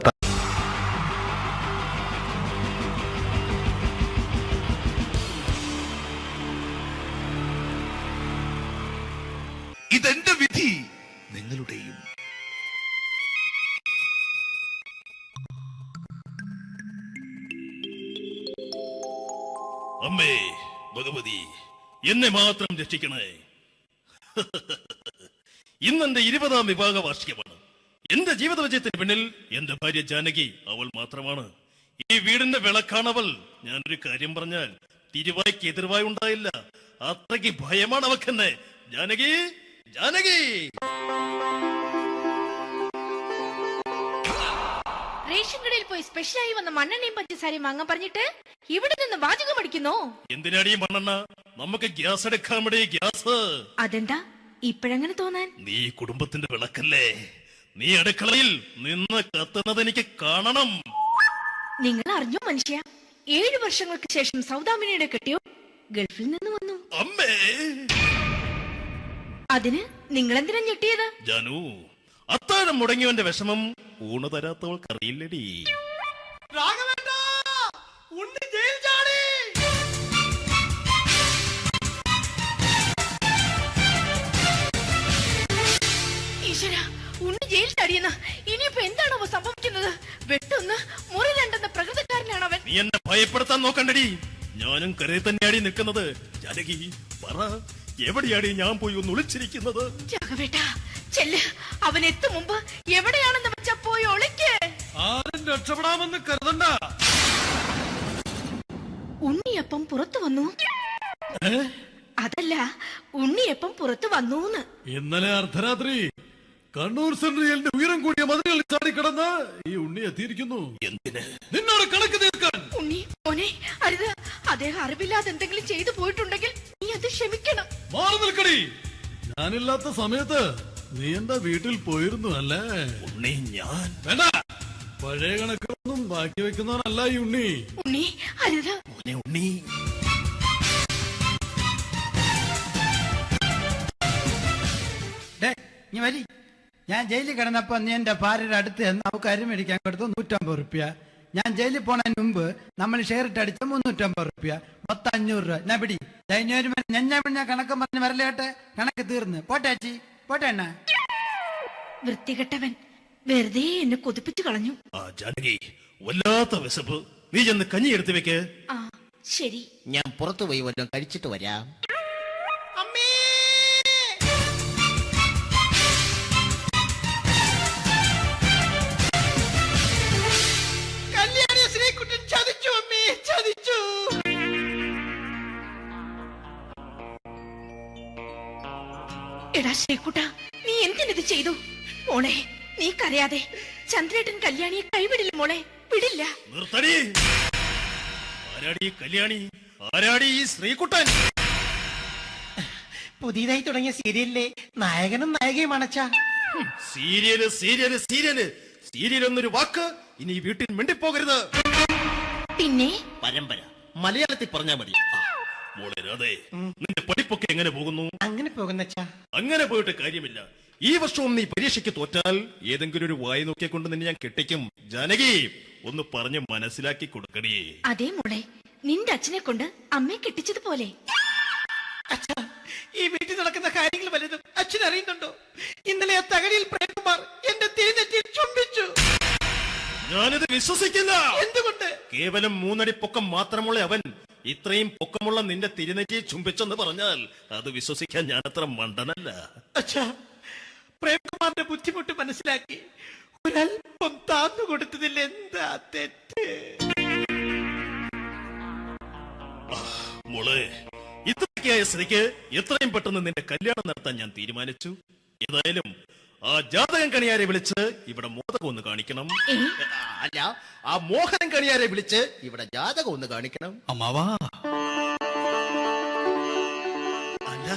ഇതെന്റെ വിധി, നിങ്ങളുടെയും. അമ്മേ ഭഗവതി, എന്നെ മാത്രം രക്ഷിക്കണേ. ഇന്നെന്റെ 20ാം വിവാഹ വാർഷികമാണ്. എന്റെ ജീവിത വിജയത്തിന് പിന്നിൽ എന്റെ ഭാര്യ ജാനകി അവൾ മാത്രമാണ്. ഈ വീടിന്റെ വിളക്കാണവൾ. ഞാനൊരു കാര്യം പറഞ്ഞാൽ തിരുവായ്ക്ക് എതിർവായി ഉണ്ടായില്ല. അത്രയ്ക്ക് ഭയമാണ് അവക്കെന്നെ. ജാനകി, ജാനകി. റേഷൻ കടയിൽ പോയി സ്പെഷ്യലായി വന്ന മണ്ണെണ്ണയും പഞ്ചസാരയും വാങ്ങാൻ പറഞ്ഞിട്ട് ഇവിടെ നിന്ന് വാചകം അടിക്കുന്നോ? എന്തിനാടി മണ്ണെണ്ണ? നമുക്ക് ഗ്യാസ് എടുക്കാൻ വേണ്ടി ഗ്യാസ്. അതെന്താ ഇപ്പഴങ്ങനെ തോന്നാൻ? നീ കുടുംബത്തിന്റെ വിളക്കല്ലേ. നീ അടുക്കളയിൽ നിന്ന് കത്തുന്നത് എനിക്ക് കാണണം. നിങ്ങൾ അറിഞ്ഞോ മനുഷ്യ, 7 വർഷങ്ങൾക്ക് ശേഷം സൗദാമിനിയുടെ കെട്ടിയോ ഗൾഫിൽ നിന്ന് വന്നു. അമ്മേ, അതിന് നിങ്ങൾ എന്തിനാ ഞെട്ടിയത്? ജാനു, അത്താഴം മുടങ്ങിയവന്റെ വിഷമം ഊണ് തരാത്തവൾക്ക് അറിയില്ലടി. ഈശ്വര, ഉണ്ണി ജയിൽ ചാടിയെന്ന്. ഇനിയിപ്പോ എന്താണോ സംഭവിക്കുന്നത്? വെട്ടൊന്ന് മുറി രണ്ടെന്ന പ്രകൃതക്കാരനാണ് അവൻ. നീ എന്നെ ഭയപ്പെടുത്താൻ നോക്കണ്ടടി. ഞാനും കരയിൽ തന്നെയാടി നിൽക്കുന്നത്. ജാനകി, പറ, എവിടെയാടി ഞാൻ പോയി ഒന്ന് ഒളിച്ചിരിക്കുന്നത്? രാഘവേട്ടാ, ചെല്ല്. അവൻ എത്തും മുമ്പ് എവിടെയാണെന്ന് വെച്ചാ പോയി ഒളിക്ക്. ആരും രക്ഷപ്പെടാമെന്ന് കരുതണ്ട. ഉണ്ണിയപ്പം പുറത്തു വന്നു. അതല്ല, ഉണ്ണിയപ്പം പുറത്തു വന്നൂന്ന്. ഇന്നലെ അർദ്ധരാത്രി കണ്ണൂർ സെൻട്രലിന്റെ ഉയരം കൂടിയ മതിലുകളിൽ ചാടിക്കിടന്ന് ഈ ഉണ്ണി എത്തിയിരിക്കുന്നു. എന്തിന്? നിന്നോട് കണക്ക് തീർക്കാൻ. ഉണ്ണി മോനെ, അരുത്. അദ്ദേഹം അറിവില്ലാതെ എന്തെങ്കിലും ചെയ്തു പോയിട്ടുണ്ടെങ്കിൽ നീ അത് ക്ഷമിക്കണം. മാറി നിൽക്കടി. ഞാനില്ലാത്ത സമയത്ത് നീ എന്റെ വീട്ടിൽ പോയിരുന്നു അല്ലേ? ഉണ്ണി ഞാൻ വേണ്ട. പഴയ കണക്കൊന്നും ബാക്കി വെക്കുന്നവനല്ല ഈ ഉണ്ണി. ഉണ്ണി അരുത്. ഉണ്ണി നീ വരി. ഞാൻ ജയിലിൽ കിടന്നപ്പോ നീ എന്റെ ഭാര്യയുടെ അടുത്ത് നമുക്ക് അരി മേടിക്കാൻ കൊടുത്തു 150 റുപ്യ. ഞാൻ ജയിലിൽ പോണതിന് മുമ്പ് നമ്മൾ ഷെയർ ഇട്ട് അടിച്ച 350 റുപ്യ, മൊത്തം 500 രൂപ. ഞാൻ പിടി. ഞാൻ കണക്ക് പറഞ്ഞ് വരലേട്ടെ. കണക്ക് തീർന്ന്. പോട്ടെ അച്ചി, പോട്ടെ അണ്ണ. വൃത്തികെട്ടവൻ വെറുതെ എന്നെ കൊതിപ്പിച്ചു കളഞ്ഞു. ജാനകി, വല്ലാത്ത വിശപ്പ്. നീ ചെന്ന് കഞ്ഞി എടുത്തു വെക്ക്. ആ ശരി. ഞാൻ പുറത്തു പോയി വല്ലതും കഴിച്ചിട്ട് വരാം. എടാ ശ്രീകുട്ട, നീ എന്തിനിത് ചെയ്തു? മോളെ, നീ കരയാതെ. ചന്ദ്രേട്ടൻ കല്യാണിയെ കൈവിടില്ല മോളെ, വിടില്ല. നിർത്തടി. ആരാടി കല്യാണി? ആരാടി ഈ ശ്രീകുട്ടൻ? പുതിയതായി തുടങ്ങിയ സീരിയലിലെ നായകനും നായികയും അണച്ചാ. സീരിയല് സീരിയല് സീരിയല് സീരിയൽ എന്നൊരു വാക്ക് ഇനി വീട്ടിൽ മിണ്ടിപ്പോകരുത്. പിന്നെ പരമ്പര മലയാളത്തിൽ പറഞ്ഞാ മതി. മോളെ രാധേ, നിന്റെ പഠിപ്പൊക്കെ എങ്ങനെ പോകുന്നു? അങ്ങനെ പോകുന്ന അങ്ങനെ പോയിട്ട് കാര്യമില്ല. ഈ വർഷവും നീ പരീക്ഷയ്ക്ക് തോറ്റാൽ ഏതെങ്കിലും ഒരു വായി നോക്കിയെ കൊണ്ട് നിന്നെ ഞാൻ കെട്ടിക്കും. ജാനകി, ഒന്ന് പറഞ്ഞ് മനസ്സിലാക്കി കൊടുക്കണേ. അതേ മോളെ, നിന്റെ അച്ഛനെ കൊണ്ട് അമ്മയെ കെട്ടിച്ചതുപോലെ. ഈ വീട്ടിൽ നടക്കുന്ന കാര്യങ്ങൾ വലുതും അച്ഛൻ അറിയുന്നുണ്ടോ? ഇന്നലെ ആ തകഴിയിൽ പ്രേംകുമാർ എന്റെ തിരുനെറ്റിയിൽ ചുംബിച്ചു. ഞാനിത് വിശ്വസിക്കില്ല. എന്തുകൊണ്ട്? കേവലം 3 അടി പൊക്കം മാത്രമുള്ള അവൻ ഇത്രയും പൊക്കമുള്ള നിന്റെ തിരുനെറ്റിയെ ചുംബിച്ചെന്ന് പറഞ്ഞാൽ അത് വിശ്വസിക്കാൻ ഞാൻ അത്ര മണ്ടനല്ല. അച്ഛാ, പ്രേംകുമാറിന്റെ ബുദ്ധിമുട്ട് മനസ്സിലാക്കി ഒരല്പം താന്നു കൊടുത്തതിൽ എന്താ തെറ്റ്? മോളെ, ഇത്രയ്ക്കായ സ്ഥിതിക്ക് എത്രയും പെട്ടെന്ന് നിന്റെ കല്യാണം നടത്താൻ ഞാൻ തീരുമാനിച്ചു. ഏതായാലും ആ ജാതകം കണിയാരെ വിളിച്ച് ഇവിടെ മോദകം ഒന്ന് കാണിക്കണം. അല്ല, ആ മോഹനം കണിയാരെ വിളിച്ച് ഇവിടെ ജാതകം ഒന്ന് കാണിക്കണം. അമ്മാവാ, അല്ല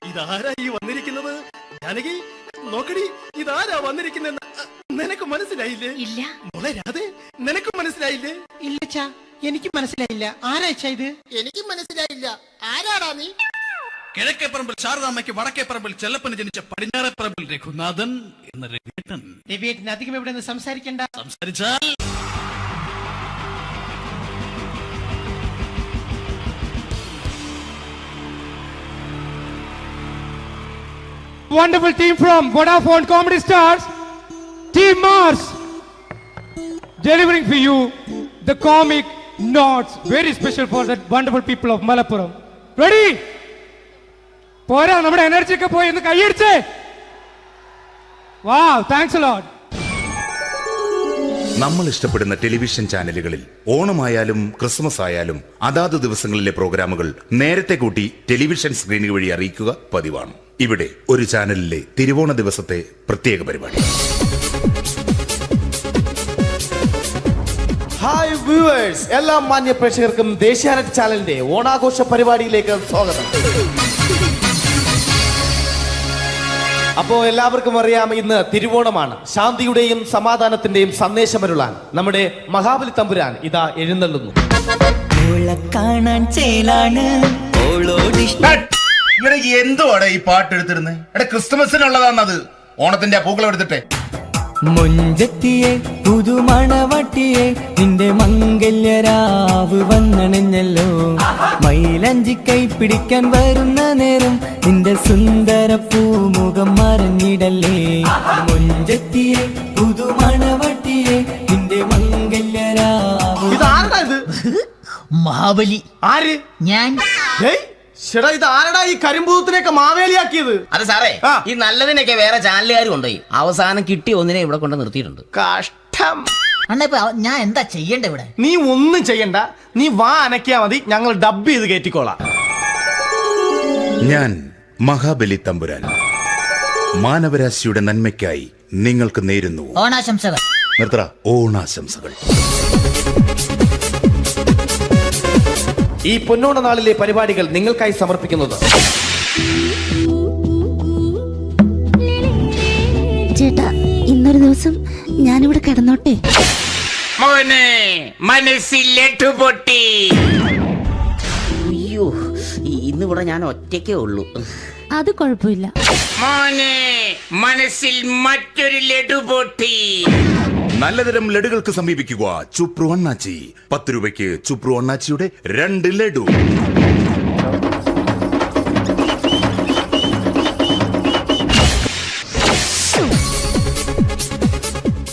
ഇതാരാ ഈ വന്നിരിക്കുന്നത്? ജാനകി നോക്കടി, ഇതാരാ വന്നിരിക്കുന്നെന്ന് നിനക്ക് മനസ്സിലായില്ലേ? ഇല്ല. മോളെ രാധേ, നിനക്ക് മനസ്സിലായില്ലേ? ഇല്ലച്ചാ, എനിക്ക് മനസ്സിലായില്ല. ആരാച്ചാ ഇത്? എനിക്ക് മനസ്സിലായില്ല. ആരാടാ നീ? കിഴക്കേപ്പറമ്പിൽ ശാരദാമ്മയ്ക്ക് വടക്കേപ്പറമ്പിൽ ചെല്ലപ്പന് ജനിച്ച പടിഞ്ഞാറേപ്പറമ്പിൽ രഘുനാഥൻ എന്ന രവിയേട്ടൻ. രവിയേട്ടൻ അധികം ഇവിടെ നിന്ന് സംസാരിക്കണ്ട. സംസാരിച്ചാൽ Wonderful team from Vodafone Comedy Stars, Team Mars, delivering for you the comic notes, very special for the wonderful people of Malappuram. Ready? പോരാ, നമ്മുടെ എനർജി ഒക്കെ പോയി ഒന്ന് കൈയടിച്ചേ. Wow, thanks a lot. നമ്മൾ ഇഷ്ടപ്പെടുന്ന ടെലിവിഷൻ ചാനലുകളിൽ ഓണമായാലും ക്രിസ്മസ് ആയാലും അതാത് ദിവസങ്ങളിലെ പ്രോഗ്രാമുകൾ നേരത്തെ കൂട്ടി ടെലിവിഷൻ സ്ക്രീനുകൾ വഴി അറിയിക്കുക പതിവാണ്. ഇവിടെ ഒരു ചാനലിലെ തിരുവോണ ദിവസത്തെ പ്രത്യേക പരിപാടി. ഹായ് വ്യൂവേഴ്സ്, എല്ലാ മാന്യ പ്രേക്ഷകർക്കും ദേശീയാനെറ്റ് ചാനലിന്റെ ഓണാഘോഷ പരിപാടിയിലേക്ക് സ്വാഗതം. അപ്പോ എല്ലാവർക്കും അറിയാം, ഇന്ന് തിരുവോണമാണ്. ശാന്തിയുടെയും സമാധാനത്തിന്റെയും സന്ദേശമരുളാൻ നമ്മുടെ മഹാബലി തമ്പുരാൻ ഇതാ എഴുന്നള്ളുന്നു. കാണാൻ ചേലാണ് എന്തുവാടെ ഈ പാട്ട് എടുത്തിരുന്നത്? എടാ, ക്രിസ്തുമസിനുള്ളതാണത്. ഓണത്തിന്റെ പൂക്കളം എടുത്തിട്ടെ. മുഞ്ചത്തിയെ പുതുമണവട്ടിയെ നിന്റെ മംഗല്യരാവ് വന്നണഞ്ഞല്ലോ. മൈലഞ്ചി കൈ പിടിക്കാൻ വരുന്ന നേരം നിന്റെ സുന്ദര പൂമുഖം മറഞ്ഞിടല്ലേ. മുഞ്ചത്തിയെ പുതുമണവട്ടിയെ നിന്റെ മംഗല്യരാവ്. ഇതാരടാ ഇത്? മഹാബലി. ആര്? ഞാൻ. ചേട്ടാ, ഇത് ആരടാ ഈ കരിമ്പൂത്തിനെയൊക്കെ മാവേലിയാക്കിയത്? അത് സാറേ, ഈ നല്ലതിനൊക്കെ വേറെ ചാനലുകാർ കൊണ്ടുപോയി അവസാനം കിട്ടി ഒന്നിനെ ഇവിടെ കൊണ്ട് നിർത്തിയിട്ടുണ്ട്. കഷ്ടം. അണ്ണ ഇപ്പൊ ഞാൻ എന്താ ചെയ്യണ്ട ഇവിടെ? നീ ഒന്നും ചെയ്യണ്ട, നീ വാ അനക്കിയാ മതി, ഞങ്ങൾ ഡബ് ചെയ്ത് കയറ്റിക്കോളാം. ഞാൻ മഹാബലി തമ്പുരാൻ മാനവരാശിയുടെ നന്മയ്ക്കായി നിങ്ങൾക്ക് നേരുന്നു ഓണാശംസകൾ. നിർത്തറ ഓണാശംസകൾ. ഈ പൊന്നോണ നാളിലെ പരിപാടികൾ നിങ്ങൾക്കായി സമർപ്പിക്കുന്നത് ചേട്ടാ, ഇന്നൊരു ദിവസം ഞാനിവിടെ കിടന്നോട്ടെ? മോനെ മനസ്സിലെട്ടു പൊട്ടി. അയ്യോ, ഇന്നിവിടെ ഞാൻ ഒറ്റയ്ക്കേ ഉള്ളൂ. അത് കുഴപ്പമില്ല. മോനെ മനസ്സിൽ മറ്റൊരു ലഡു പൊട്ടി. നല്ലതരം ലഡുകൾക്ക് സമീപിക്കുക ചുപ്രു അണ്ണാച്ചി. 10 രൂപയ്ക്ക് ചുപ്രു അണ്ണാച്ചിയുടെ 2 ലഡു.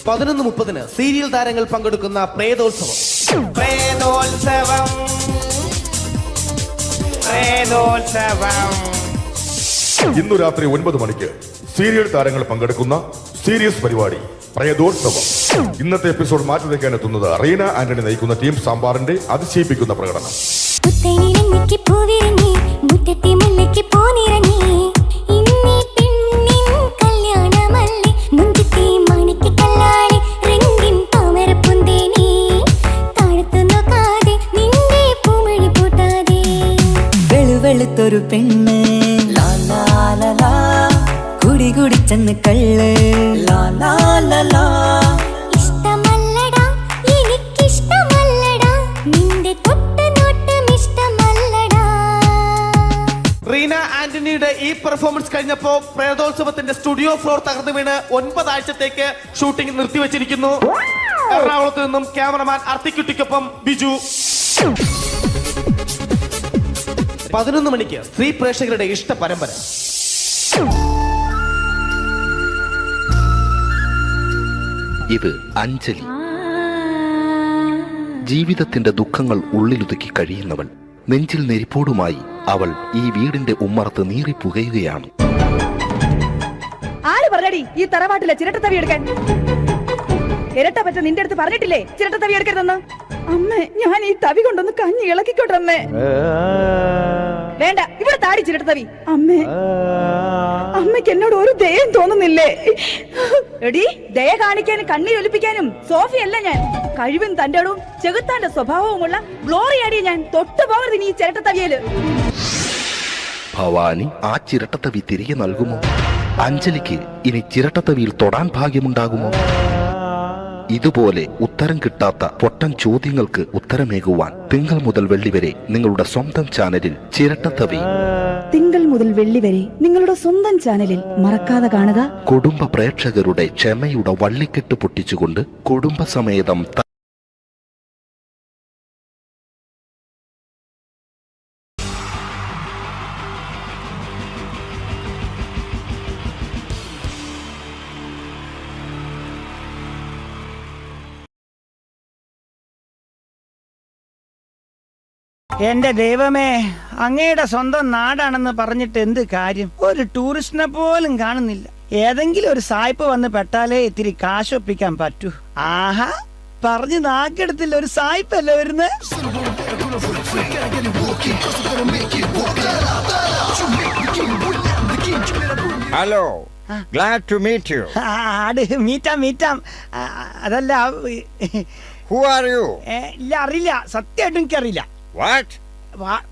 പതിനൊന്ന് 30 സീരിയൽ താരങ്ങൾ പങ്കെടുക്കുന്ന പ്രേതോത്സവം. ഇന്നു രാത്രി 9 മണിക്ക് സീരിയൽ താരങ്ങൾ പങ്കെടുക്കുന്ന സീരിയസ് പരിപാടി പ്രേതോത്സവം. ഇന്നത്തെ എപ്പിസോഡ് മാറ്റി വയ്ക്കാൻ എത്തുന്നത് റീന ആന്റണി നയിക്കുന്ന ടീം സാമ്പാറിന്റെ അതിശയിപ്പിക്കുന്ന പ്രകടനം. വെളുത്തൊരു പെണ്ണ് കുടി കുടിച്ചെന്ന് കള്ള് ഇഷ്ടമല്ലടാ, എനിക്കിഷ്ടമല്ലടാ, നിന്റെ തൊട്ടനോട്ടം ഇഷ്ടമല്ലടാ. റീന ആന്റണിയുടെ ഈ പെർഫോമൻസ് കഴിഞ്ഞപ്പോ പ്രേതോത്സവത്തിന്റെ സ്റ്റുഡിയോ ഫ്ലോർ തകർന്നു വീണ് 9 ആഴ്ചത്തേക്ക് ഷൂട്ടിംഗ് നിർത്തിവെച്ചിരിക്കുന്നു. എറണാകുളത്ത് നിന്നും ക്യാമറമാൻ അർത്തിക്കുട്ടിക്കൊപ്പം ബിജു. 11 മണിക്ക് സ്ത്രീ പ്രേക്ഷകരുടെ ഇഷ്ട പരമ്പര. ഇത് അഞ്ജലി. ജീവിതത്തിന്റെ ദുഃഖങ്ങൾ ഉള്ളിലൊതുക്കി കഴിയുന്നവൾ. നെഞ്ചിൽ നെരിപ്പോടുമായി അവൾ ഈ വീടിന്റെ ഉമ്മറത്ത് നീറിപ്പുകയുകയാണ്. ആര് പറഞ്ഞടി ഈ തറവാട്ടിലെ ചിരട്ടത്തവി എടുക്കാൻ? ഇരട്ട പറ്റ നിന്റെ അടുത്ത് പറഞ്ഞിട്ടില്ലേ ചിരട്ടത്തവി എടുക്കരുതെന്ന്? അമ്മേ, ഞാൻ ഈ തവി കൊണ്ടൊന്ന് കഞ്ഞി ഇളക്കിക്കോട്ടെ അമ്മേ. വേണ്ട, ഇവിടെ താടി ചിരട്ടത്തവി. അമ്മേ, അമ്മയ്ക്ക് എന്നോട് ഒരു ദയം തോന്നുന്നില്ലേ? എടി, ദയ കാണിക്കാനും കണ്ണീരൊലിപ്പിക്കാനും സോഫിയല്ല ഞാൻ. കഴിവും തന്റെ ഇടവും ചെകുത്താന്റെ സ്വഭാവവുമുള്ള ഗ്ലോറിയാടി ഞാൻ. തൊട്ടുപോകരുത് നീ ചിരട്ടത്തവിയല്. ഭവാനി ആ ചിരട്ടത്തവി തിരികെ നൽകുമോ? അഞ്ജലിക്ക് ഇനി ചിരട്ടത്തവിയിൽ തൊടാൻ ഭാഗ്യമുണ്ടാകുമോ? ഇതുപോലെ ഉത്തരം കിട്ടാത്ത പൊട്ടൻ ചോദ്യങ്ങൾക്ക് ഉത്തരമേകുവാൻ തിങ്കൾ മുതൽ വെള്ളി വരെ നിങ്ങളുടെ സ്വന്തം ചാനലിൽ ചിരട്ടത്തവി. തിങ്കൾ മുതൽ വെള്ളി വരെ നിങ്ങളുടെ സ്വന്തം ചാനലിൽ മറക്കാതെ കാണുക. കുടുംബ പ്രേക്ഷകരുടെ ക്ഷമയുടെ വള്ളിക്കെട്ട് പൊട്ടിച്ചുകൊണ്ട് കുടുംബസമേതം എന്റെ ദൈവമേ, അങ്ങയുടെ സ്വന്തം നാടാണെന്ന് പറഞ്ഞിട്ട് എന്ത് കാര്യം? ഒരു ടൂറിസ്റ്റിനെ പോലും കാണുന്നില്ല. ഏതെങ്കിലും ഒരു സായിപ്പ് വന്ന് പെട്ടാലേ ഇത്തിരി കാശൊപ്പിക്കാൻ പറ്റൂ. ആഹാ, പറഞ്ഞു നാക്കെടുത്തില്ല, ഒരു സായിപ്പല്ലേ വരുന്നത്? Hello, glad to meet you. മീറ്റാം. അതല്ല, Who are you? ഇല്ല, അറിയില്ല, സത്യമായിട്ടും എനിക്കറിയില്ല. What?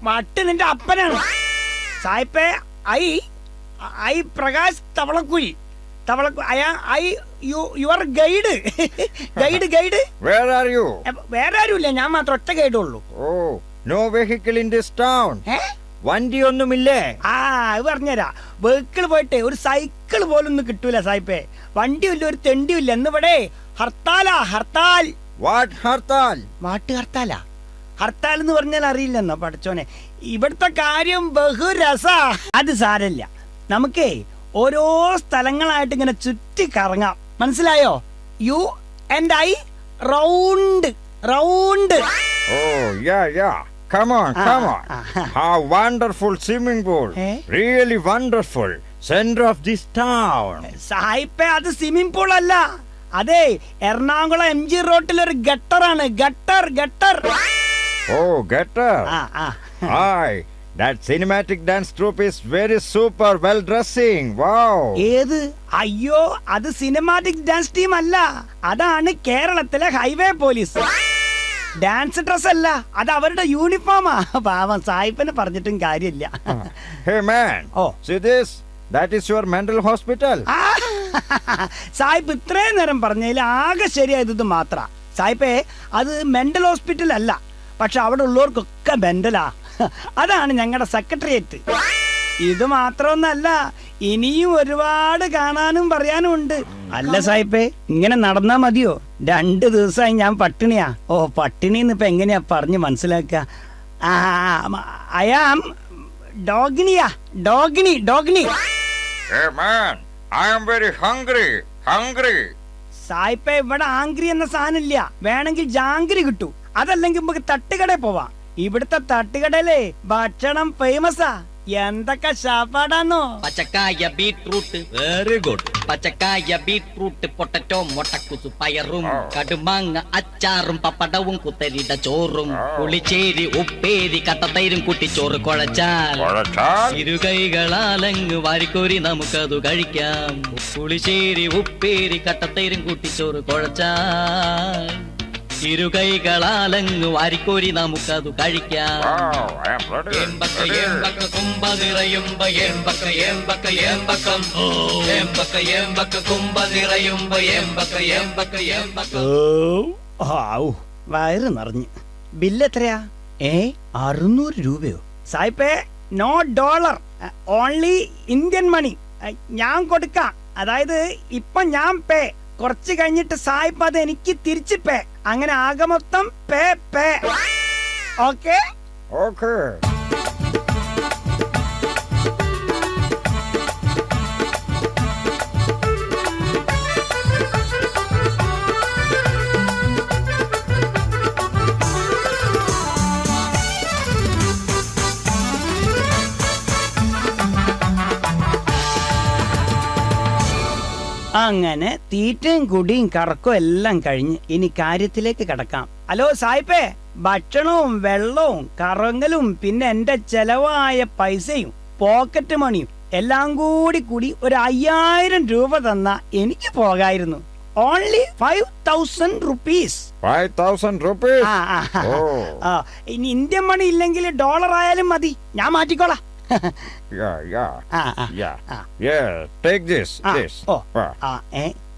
വട്ട് നിന്റെ അപ്പനാണ് സായിപ്പേ. I Prakash Thavalakuzhi. Your guide. Guide. Where are you? വേറെ ആരുമില്ല, ഞാൻ മാത്രം ഒറ്റ ഗൈഡേ ഉള്ളൂ. Oh, no vehicle in this town. വണ്ടി ഒന്നുമില്ലേ? അത് പറഞ്ഞുതരാ. വെഹിക്കിൾ പോയിട്ട് ഒരു സൈക്കിൾ പോലും ഒന്നും കിട്ടൂല സായിപ്പേ. വണ്ടിയില്ല, ഒരു തെണ്ടിയില്ല. എന്നിവിടെ ഹർത്താലാ, ഹർത്താൽ. What ഹർത്താൽ? ഹർത്താലാ? ഹർത്താൽ എന്ന് പറഞ്ഞാൽ അറിയില്ലെന്നോ പഠിച്ചോനെ? ഇവിടുത്തെ കാര്യം ബഹുരസാ. അത് സാരല്ല, നമുക്കേ ഓരോ സ്ഥലങ്ങളായിട്ട് ഇങ്ങനെ ചുറ്റി കറങ്ങാം. മനസ്സിലായോ? You and I round. Oh, yeah. Come on. How wonderful swimming pool. Really wonderful. Center of this town. സായിപ്പേ, അത് സ്വിമ്മിംഗ് പൂൾ അല്ല. അതെ, എറണാകുളം MG റോട്ടിൽ ഒരു ഗട്ടറാണ്. Gutter. Oh, gutter. Hi, That cinematic dance troupe is very super well dressing. Wow. ഏത്? അയ്യോ, അത് cinematic dance team അല്ല, അതാണ് കേരളത്തിലെ ഹൈവേ പോലീസ്. ഡാൻസ് ഡ്രസ് അല്ല, അത് അവരുടെ യൂണിഫോമാ. പാവം സായിപ്പിനെ പറഞ്ഞിട്ടും കാര്യമില്ല. Hey man. Oh. See this? That is your mental hospital. സായിപ്പ് ഇത്രയും നേരം പറഞ്ഞതിൽ ആകെ ശരിയായത് മാത്ര. സായിപ്പേ, അത് മെന്റൽ ഹോസ്പിറ്റൽ അല്ല, പക്ഷെ അവിടെ ഉള്ളവർക്കൊക്കെ മെന്റലാ. അതാണ് ഞങ്ങളുടെ സെക്രട്ടേറിയറ്റ്. ഇത് മാത്രമൊന്നല്ല, ഇനിയും ഒരുപാട് കാണാനും പറയാനും ഉണ്ട്. അല്ല സായിപ്പേ, ഇങ്ങനെ നടന്നാ മതിയോ? 2 ദിവസമായി ഞാൻ പട്ടിണിയാ. ഓ, പട്ടിണിന്ന് ഇപ്പൊ എങ്ങനെയാ പറഞ്ഞ് മനസ്സിലാക്കുക? ഐ ആം ഡോഗിനിയാ. Dogini. Hey man, I am very hungry. സായിപ്പേ, ഇവിടെ ആംഗ്രി എന്ന സാധനം ഇല്ല. വേണമെങ്കിൽ ജാങ്കിരി കിട്ടൂ. അതല്ലെങ്കിൽ നമുക്ക് തട്ടുകടയിൽ പോവാം. ഇവിടുത്തെ തട്ടുകടയിലെ ഭക്ഷണം ഫേമസാ. എന്തൊക്കെ ശാപ്പാടാന്നോ. പച്ചക്കായ ബീട്രൂട്ട്, വെരി ഗുഡ്. പച്ചക്കായ ബീട്രൂട്ട്, പൊട്ടറ്റോ, മുട്ടക്കുസു, പയറും, കടുമാങ്ങ അച്ചാറും, പപ്പടവും, കുത്തരിട ചോറും, പുളിച്ചേരി, ഉപ്പേരി, കട്ടത്തൈരും കുട്ടിച്ചോറ് കുഴച്ചാൽ ഇരുകൈകളാലങ്ങ് വാരിക്കോരി നമുക്കതു കഴിക്കാം. പുളിശ്ശേരി, ഉപ്പേരി, കട്ടത്തൈരും കുട്ടിച്ചോറ് കുഴച്ചാൽ ഇരുകൈകളാലങ്ങ് വാരിക്കോരി നമുക്കതു കഴിക്കാം. വയറ് നിറഞ്ഞ്. ബില്ല് എത്രയാ? 600 രൂപയോ? സായിപ്പേ, no dollar, only Indian money. ഞാൻ കൊടുക്കാം. അതായത് ഇപ്പൊ ഞാൻ പേ, കുറച്ച് കഴിഞ്ഞിട്ട് സായിപ്പ് അത് എനിക്ക് തിരിച്ച് പേ. അങ്ങനെ ആകെ മൊത്തം പേ. ഓക്കെ. അങ്ങനെ തീറ്റയും കുടിയും കറക്കും എല്ലാം കഴിഞ്ഞ് ഇനി കാര്യത്തിലേക്ക് കടക്കാം. ഹലോ സായിപ്പേ, ഭക്ഷണവും വെള്ളവും കറങ്ങലും പിന്നെ എന്റെ ചെലവായ പൈസയും പോക്കറ്റ് മണിയും എല്ലാം കൂടി ഒരു 5000 രൂപ തന്നാ എനിക്ക് പോകായിരുന്നു. Only 5000 rupees. 5000 rupees. ഇനി ഇന്ത്യൻ മണി ഇല്ലെങ്കിൽ ഡോളർ ആയാലും മതി, ഞാൻ മാറ്റിക്കോളാം. Yeah, take this.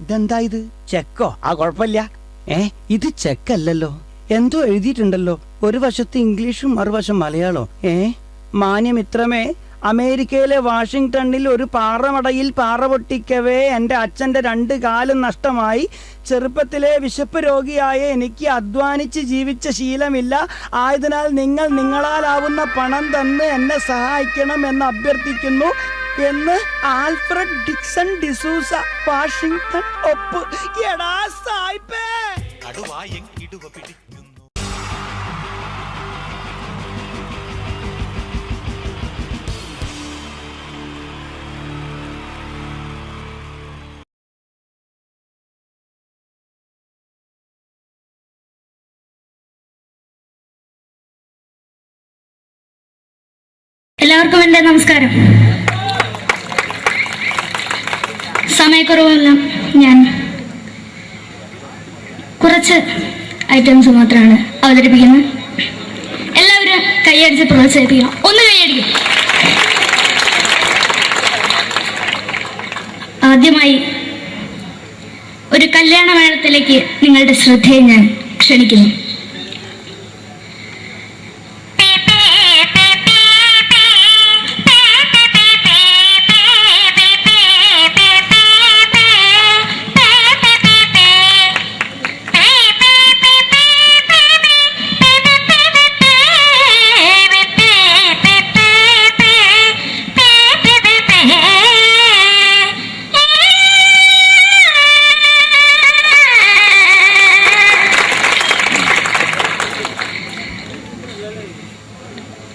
ഇതെന്താ ഇത്? ചെക്കോ? കുഴപ്പമില്ല. ഇത് ചെക്കല്ലല്ലോ, എന്തോ എഴുതിയിട്ടുണ്ടല്ലോ. ഒരു വശത്ത് ഇംഗ്ലീഷും മറുവശം മലയാളം. മാന്യമിത്രമേ, അമേരിക്കയിലെ വാഷിംഗ്ടണിൽ ഒരു പാറമടയിൽ പാറ പൊട്ടിക്കവേ എന്റെ അച്ഛന്റെ 2 കാലും നഷ്ടമായി. ചെറുപ്പത്തിലെ വിശപ്പ് രോഗിയായ എനിക്ക് അധ്വാനിച്ച് ജീവിച്ച ശീലമില്ല. ആയതിനാൽ നിങ്ങൾ നിങ്ങളാലാവുന്ന പണം തന്ന് എന്നെ സഹായിക്കണം എന്ന് അഭ്യർത്ഥിക്കുന്നു എന്ന് ആൽഫ്രഡ് ഡിക്സൺ ഡിസൂസ, വാഷിംഗ്ടൺ. ഒപ്പ്. എടാ സായിപ്പേ. എല്ലാവർക്കും എൻ്റെ നമസ്കാരം. സമയക്കുറവെല്ലാം ഞാൻ കുറച്ച് ഐറ്റംസ് മാത്രമാണ് അവതരിപ്പിക്കുന്നത്. എല്ലാവരും കൈയടിച്ച് പ്രോത്സാഹിപ്പിക്കണം. ഒന്ന് കൈയടിക്കും. ആദ്യമായി ഒരു കല്യാണമേളത്തിലേക്ക് നിങ്ങളുടെ ശ്രദ്ധയെ ഞാൻ ക്ഷണിക്കുന്നു.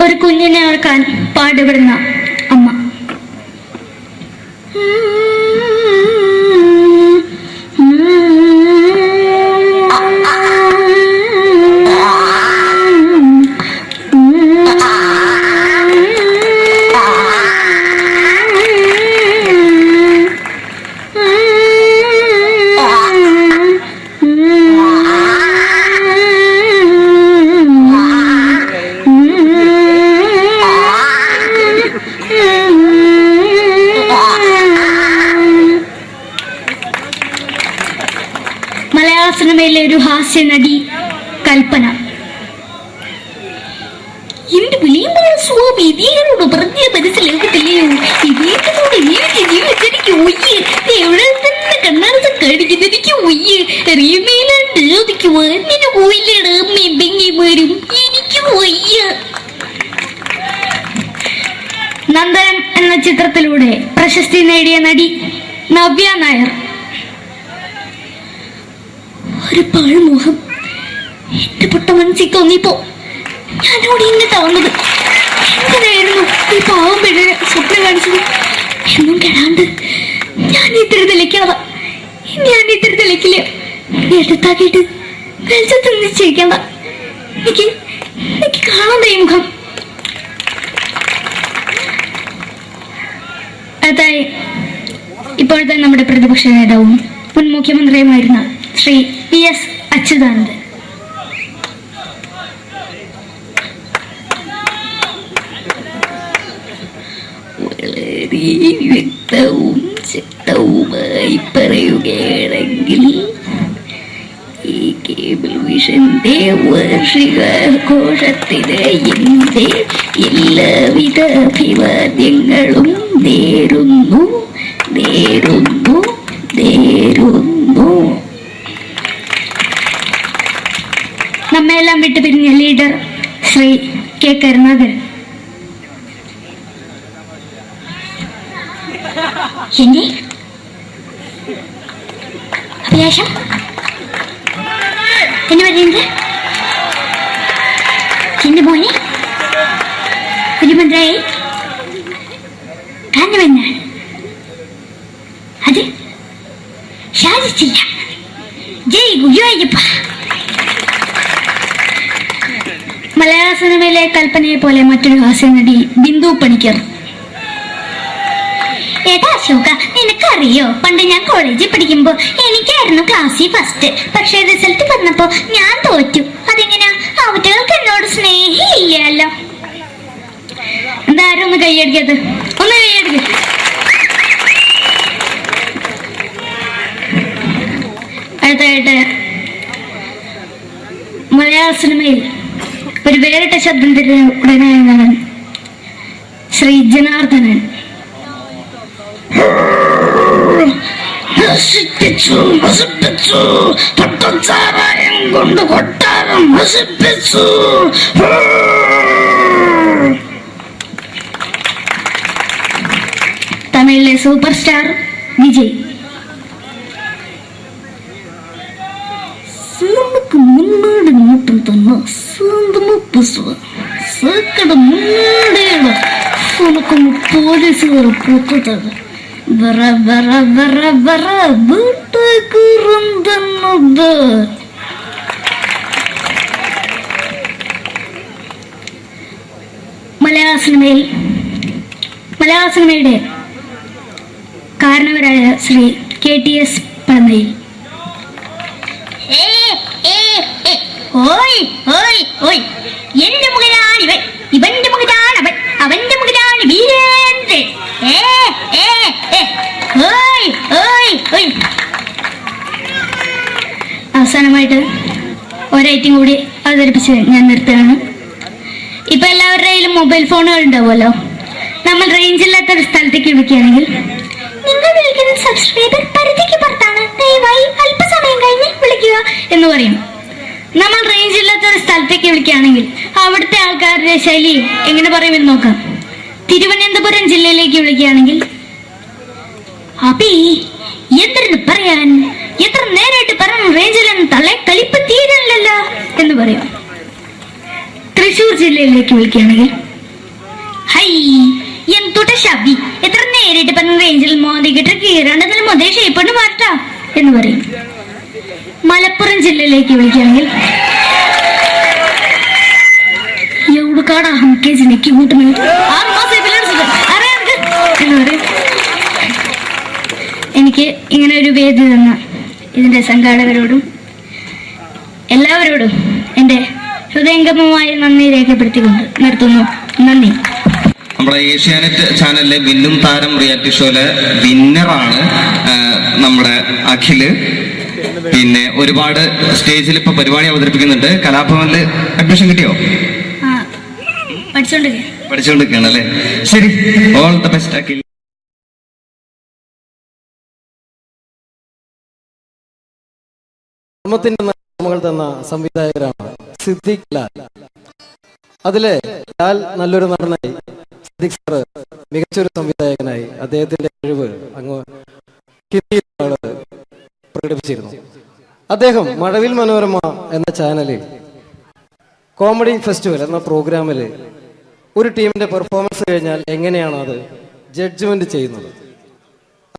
ഒരു കുഞ്ഞിനെ ഓർക്കാൻ പാടുപെടുന്ന അമ്മ. സിനിമയിലെ ഒരു ഹാസ്യ നടി കൽപ്പന. എന്റെ വിളിയുമ്പോൾ സ്വാമി ഇതിനോട് പറഞ്ഞ മനസ്സിലാക്കത്തില്ലയോ? ഇതിനോട് ജീവിച്ചെനിക്ക് ഒയ്യ്, എവിടെ തന്നെ കണ്ണാടത്ത് കാണിക്കുന്നത് എനിക്ക് ഒയ്യ്. അറിയുമേലാണ്ട് ചോദിക്കുവാ നിന്നെ പോയില്ലേടാ മെമ്പെങ്കിമാരും, എനിക്ക് ഒയ്യ. നന്ദനം എന്ന ചിത്രത്തിലൂടെ പ്രശസ്തി നേടിയ നടി നവ്യ നായർ. ഒരു പാഴ്മോഹം എന്റെ പൊട്ട മനസ്സിൽ തോന്നിയപ്പോ ഞാനോട് ഇന്നിട്ടാ വന്നത്. എങ്ങനെയായിരുന്നു ഈ പാവം പെണ്ണിനെ സ്വപ്നം കാണിച്ചത്? എന്നും കെടാണ്ട് ഞാൻ ഇത്തിരി തെളിക്കാതാ, ഞാൻ ഇത്തിരി തെളിക്കില്ല. എടുത്താക്കിയിട്ട് വെളിച്ചത്ത് നിശ്ചയിക്കണ്ട. എനിക്ക് കാണാൻ ഈ മുഖം. അതായി ഇപ്പോഴത്തെ നമ്മുടെ പ്രതിപക്ഷ നേതാവും മുൻ മുഖ്യമന്ത്രിയുമായിരുന്ന ശ്രീ PS അച്യുതാനന്ദൻ. വളരെ വ്യക്തവും ശക്തവുമായി പറയുകയാണെങ്കിൽ ഈ കേബിൾ വിഷന്റെ വാർഷികാഘോഷത്തിന് എന്റെ എല്ലാവിധ അഭിവാദ്യങ്ങളും നേരുന്നു. നമ്മെല്ലാം വിട്ടുപിരിഞ്ഞ ലീഡർ ശ്രീ K. കരുണാകരൻ. എന്റെ അഭിലാഷം എന്ന് പറയുന്നത് എന്റെ മോനെ മുഖ്യമന്ത്രിയായി കാരണമെന്നാണ്. അത് സാധിച്ചില്ല. ജയ് ഗുരുവായൂരപ്പ. മലയാള സിനിമയിലെ കൽപ്പനയെ പോലെ മറ്റൊരു ഹാസ്യ നടി ബിന്ദു പണിക്കർ. ഏട്ടാ അശോക, നിനക്കറിയോ പണ്ട് ഞാൻ കോളേജിൽ പഠിക്കുമ്പോ എനിക്കായിരുന്നു ക്ലാസ്സിൽ ഫസ്റ്റ്. പക്ഷെ റിസൾട്ട് വന്നപ്പോ ഞാൻ തോറ്റു. അതെങ്ങനെയാ? അവറ്റകൾക്ക് എന്നോട് സ്നേഹമില്ലല്ലോ. എന്താരും ഒന്ന് കൈയടിക്കത്, ഒന്ന് കൈയടിക്ക. അടുത്തായിട്ട് മലയാള സിനിമയിൽ ഒരു വേറിട്ട ശബ്ദം ഉടനായ ശ്രീ ജനാർദ്ദനൻ. പട്ടച്ചാരായം കൊണ്ട് കൊട്ടാരം നശിപ്പിച്ചു. തമിഴിലെ സൂപ്പർ സ്റ്റാർ വിജയ്. നമുക്ക് മുന്നാടി നോട്ടം തന്ന സ്വന്തം സേക്കട മുന്നാടിയാണ് ഉനക്കൊന്ന് പോലീസുകാർ പൂത്തത്. വറ വറ വറ വറ വീട്ടുകുറുന്നത്. മലയാള സിനിമയുടെ കാരണവരായ ശ്രീ KTS പഴമയിൽ. എന്റെ മകനാണ് ഇവൻ, ഇവന്റെ മകനാണ് അവൻ, അവന്റെ മകനാണ് വീരേന്ദ്രൻ. അവസാനമായിട്ട് ഒരൈറ്റം കൂടി അവതരിപ്പിച്ച് ഞാൻ നിർത്തുകയാണ്. ഇപ്പൊ എല്ലാവരുടെ കയ്യിലും മൊബൈൽ ഫോണുകൾ ഉണ്ടാവുമല്ലോ. നമ്മൾ റേഞ്ച് ഇല്ലാത്ത ഒരു സ്ഥലത്തേക്ക് വിളിക്കുകയാണെങ്കിൽ നിങ്ങൾ വിളിക്കുന്ന സബ്സ്ക്രൈബർ പരിധിക്ക് പുറത്താണ്, ദയവായി അല്പസമയം കഴിഞ്ഞ് വിളിക്കുക എന്ന് പറയും. നമ്മൾ റേഞ്ച് ഇല്ലാത്ത ഒരു സ്ഥലത്തേക്ക് വിളിക്കുകയാണെങ്കിൽ അവിടുത്തെ ആൾക്കാരുടെ ശൈലി എങ്ങനെ പറയുമെന്ന് നോക്കാം. തിരുവനന്തപുരം ജില്ലയിലേക്ക് വിളിക്കുകയാണെങ്കിൽ അപ്പി എന്തിനു പറയാൻ, എത്ര നേരമായിട്ട് പറഞ്ഞു റേഞ്ചിലെന്ന് തള്ളെ കളിപ്പ് തീരല്ലോ എന്ന് പറയും. തൃശൂർ ജില്ലയിലേക്ക് വിളിക്കുകയാണെങ്കിൽ ഹൈ എന്തുട്ട ശബി, എത്ര നേരിട്ട് പറഞ്ഞ റേഞ്ചിൽ മോദിക്കിട്ട് കീറാണ്ടതിന് മുതൽ ഷേപ്പണ്ട് മാറ്റാ എന്ന് പറയും. മലപ്പുറം ജില്ലയിലേക്ക് വിളിക്കുകയാണെങ്കിൽ എവിടുക്കാടാ ഹംകേജിലേക്ക് കൂട്ടുന്നത് എന്ന് പറയും. എനിക്ക് ഇങ്ങനെ ഒരു വേദി തന്ന ഇതിന്റെ സംഘാടകരോടും എല്ലാവരോടും എൻ്റെ ഹൃദയംഗമമായ നന്ദി രേഖപ്പെടുത്തിക്കൊണ്ട് നിർത്തുന്നു. നന്ദി. നമ്മുടെ ഏഷ്യാനെറ്റ് ചാനലിലെ വില്ലും താരം റിയാലിറ്റി ഷോയിലെ വിന്നറാണ് നമ്മുടെ അഖില്. പിന്നെ ഒരുപാട് സ്റ്റേജിൽ ഇപ്പൊ പരിപാടി അവതരിപ്പിക്കുന്നുണ്ട്. കലാഭവനില് അഡ്മിഷൻ കിട്ടിയോ? പഠിച്ചുകൊണ്ടിരിക്കുകയാണ് അല്ലേ? ശരി, ഓൾ ദ ബെസ്റ്റ് അഖിൽ. നമ്മൾ തന്ന സംവിധായകരാണ് സിദ്ദിഖ് ലാൽ. അതിലെ ലാൽ നല്ലൊരു നടനായി, സിദ്ദിഖ് സാറ് മികച്ചൊരു സംവിധായകനായി അദ്ദേഹത്തിന്റെ കഴിവ് അങ്ങ് ഹിന്ദിയിലാണ് പ്രകടിപ്പിച്ചിരുന്നു. അദ്ദേഹം മഴവിൽ മനോരമ എന്ന ചാനലിൽ കോമഡി ഫെസ്റ്റിവൽ എന്ന പ്രോഗ്രാമിൽ ഒരു ടീമിന്റെ പെർഫോമൻസ് കഴിഞ്ഞാൽ എങ്ങനെയാണ് അത് ജഡ്ജ്മെന്റ് ചെയ്യുന്നത്,